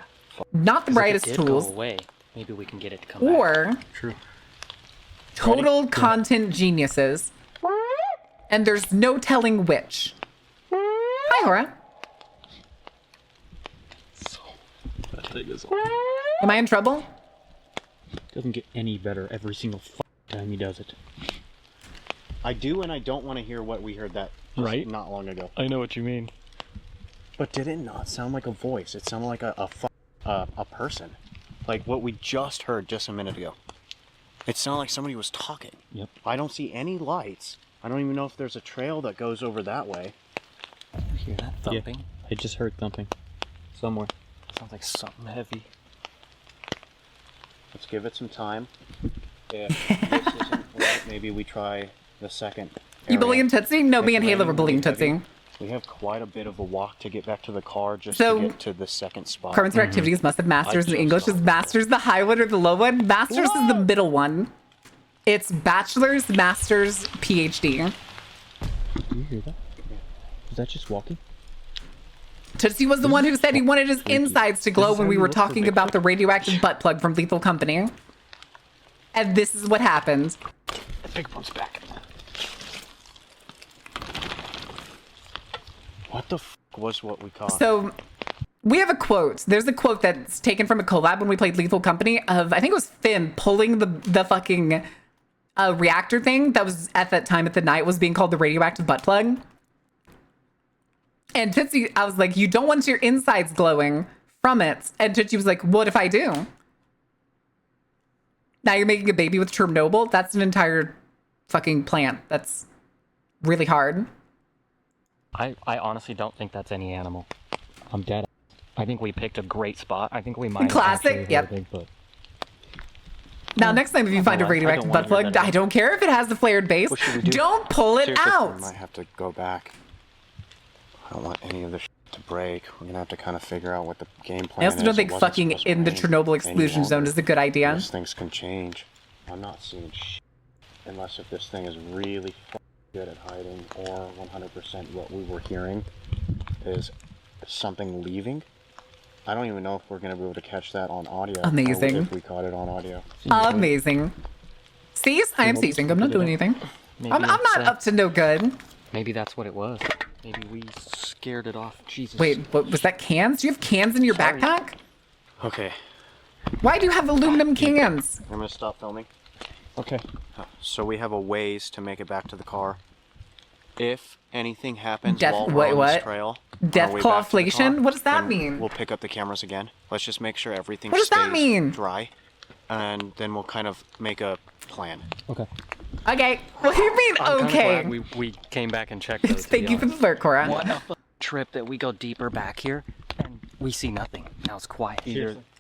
not the 'Cause if brightest it did tools go away, maybe we can get it to come back. or True. total content geniuses. And there's no telling which. Hi, Hora. That thing is Am I in trouble? doesn't get any better every single time he does it. I do and I don't want to hear what we heard that just Right? not long ago. I know what you mean. But did it not sound like a voice? It sounded like a person. Like what we just heard just a minute ago. It sounded like somebody was talking. Yep. I don't see any lights. I don't even know if there's a trail that goes over that way. You hear that thumping? Yeah, I just heard thumping. Somewhere. Sounds like something heavy. Let's give it some time. If this isn't right, maybe we try the second You area. believe Tootsie? No, If me and Halo raining were believing really heavy, Tootsie. We have quite a bit of a walk to get back to the car just So- to get to the second spot. Carmen's for activities must have masters in just English. Is saw it. masters the high one or the low one? Masters is the middle one. It's bachelor's, master's, PhD. Do you hear that? Is that just walking? Tootsie was the one who said he wanted his insides to glow This is when how we you were look for talking about the radioactive butt plug from Lethal Company. And this is what happened. Bigfoot's back. What the f was what we caught? So we have a quote. There's a quote that's taken from a collab when we played Lethal Company of, I think it was Finn pulling the fucking reactor thing that was at that time at the night was being called the radioactive butt plug. And Tootsie, I was like, you don't want your insides glowing from it. And Tootsie was like, what if I do? Now you're making a baby with Chernobyl? That's an entire fucking plant. That's really hard. I honestly don't think that's any animal. I'm dead. I think we picked a great spot. I think we might Classic, Actually, yep. hear a Bigfoot. Now, next time if you find a radioactive butt plug, I don't care if it has the flared base. What should we do? Don't pull it Seriously, out. We might have to go back. I don't want any of this to break. We're gonna have to kind of figure out what the game plan I is. also don't It think wasn't fucking supposed to in the rain Chernobyl any exclusion zone longer. is a good idea. Those things can change. I'm not seeing unless if this thing is really good at hiding, or 100% what we were hearing is something leaving. I don't even know if we're gonna be able to catch that on audio. Amazing. Or if we caught it on audio. Amazing. Cease? I am ceasing. I'm not doing anything. I'm not up to no good. Maybe that's what it was. Maybe we scared it off. Jesus. Wait, what was that? Cans? Do you have cans in your backpack? Okay, Why do you have aluminum cans? I'm gonna stop filming. Okay. So we have a ways to make it back to the car. If anything happens Death- while wait, we're on what? this trail, Death on our way back to the clawflation? car, What does that then mean? We'll pick up the cameras again. Let's just make sure everything What does that stays mean? dry, and then we'll kind of make a plan. Okay. Okay. What do you mean, I'm kinda okay? glad we came back and checked those. Thank you for the flirt, Cora. What a trip that we go deeper back here and we see nothing. Now it's quiet.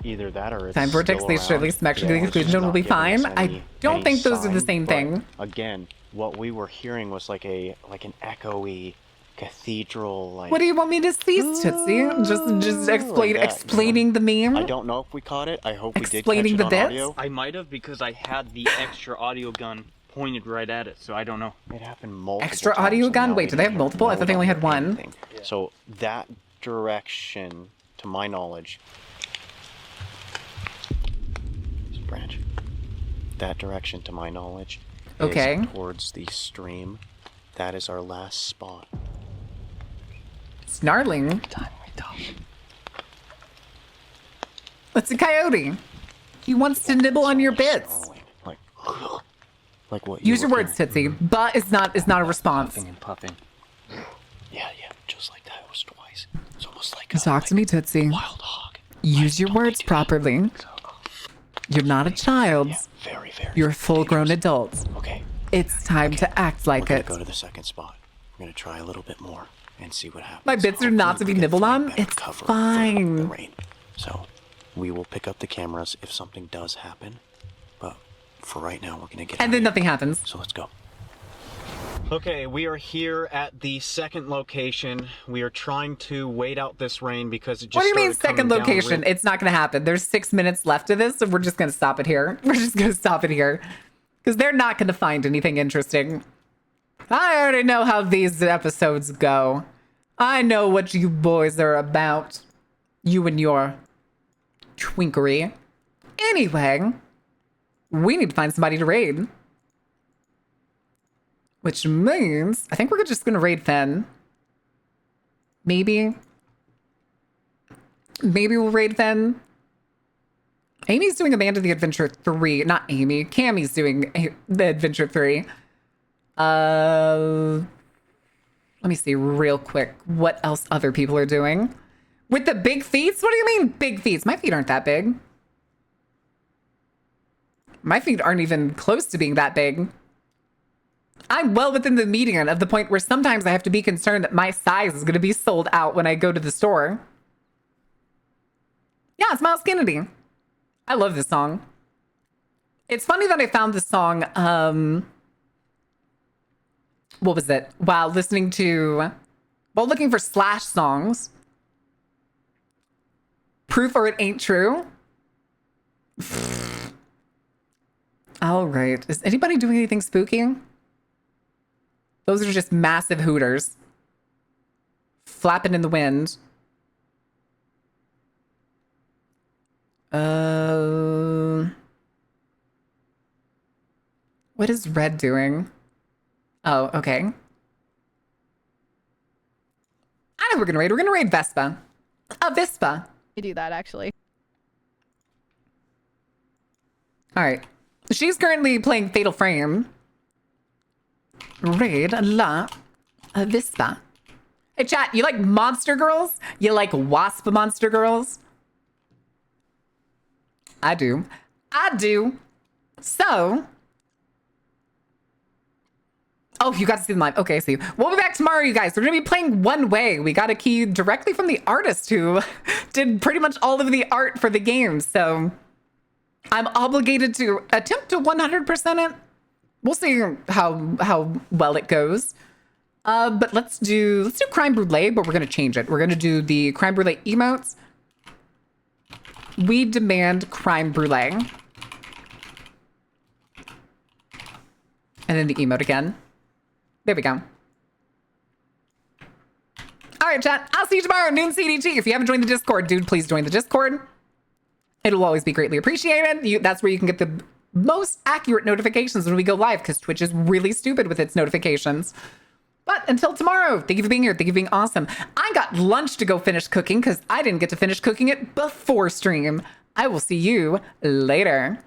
Either that or it's Time vortex still leads to at around. least some action to the Yeah, it's exclusion just zone will not be giving us fine. I any don't think those are the sign, same but thing. Again, what we were hearing was like an echoey cathedral. Like, What do you want me to cease, Tootsie? Just like that, explaining the meme? I don't know if we caught it. I hope we did Explaining catch the it on bits? audio. I might have because I had the extra audio gun pointed right at it, so I don't know. It happened multiple Extra times, audio and gun? now Wait, we do they have don't multiple? I know thought they only had one. anything. So that direction, to my knowledge, this branch. That direction, to my knowledge, Okay. is towards the stream. That is our last spot. Snarling. Time we talk. It's a coyote. He wants to nibble on your bits. Like what? Use you your were words, Tootsie. But is not a response. Puffing and puffing. Yeah, just like that. It was twice. It's almost like Talk to me, Tootsie. wild hog. Use your words properly. You're not a child. Very. You're a full-grown adult. Okay. It's time to act We're like gonna it. go to the second spot. We're gonna try a little bit more and see what happens. My bits are not to be Hopefully we can nibbled find on. better It's cover for fine. the rain. So we will pick up the cameras if something does happen. But for right now, we're gonna get. And then nothing happens. So let's go. Okay, we are here at the second location. We are trying to wait out this rain because it just What do you mean started second coming down location? really- It's not going to happen. There's 6 minutes left of this, so we're just going to stop it here. We're just going to stop it here. Because they're not going to find anything interesting. I already know how these episodes go. I know what you boys are about. You and your twinkery. Anyway, we need to find somebody to raid. Which means, I think we're just going to raid Fen. Maybe we'll raid Fen. Amy's doing Amanda the Adventure 3. Not Amy. Cammy's doing the Adventure 3. Let me see real quick what else other people are doing. With the big feet? What do you mean big feet? My feet aren't that big. My feet aren't even close to being that big. I'm well within the median of the point where sometimes I have to be concerned that my size is going to be sold out when I go to the store. Yeah, it's Miles Kennedy. I love this song. It's funny that I found this song, what was it? While looking for Slash songs. Proof or It Ain't True. All right. Is anybody doing anything spooky? Those are just massive hooters. Flapping in the wind. What is Red doing? Oh, okay. I know we're gonna raid. We're gonna raid Vespa. A Vespa. You do that, actually. All right. She's currently playing Fatal Frame. Raid la Vespa. Hey, chat, you like monster girls? You like wasp monster girls? I do. So. Oh, you got to see them live. Okay, I see. We'll be back tomorrow, you guys. We're going to be playing One Way. We got a key directly from the artist who did pretty much all of the art for the game. So I'm obligated to attempt to 100% it. We'll see how well it goes. But let's do crime brulee, but we're gonna change it. We're gonna do the crime brulee emotes. We demand crime brulee. And then the emote again. There we go. All right, chat. I'll see you tomorrow, noon CDT. If you haven't joined the Discord, dude, please join the Discord. It'll always be greatly appreciated. That's where you can get the most accurate notifications when we go live, because Twitch is really stupid with its notifications. But until tomorrow, thank you for being here. Thank you for being awesome. I got lunch to go finish cooking because I didn't get to finish cooking it before stream. I will see you later.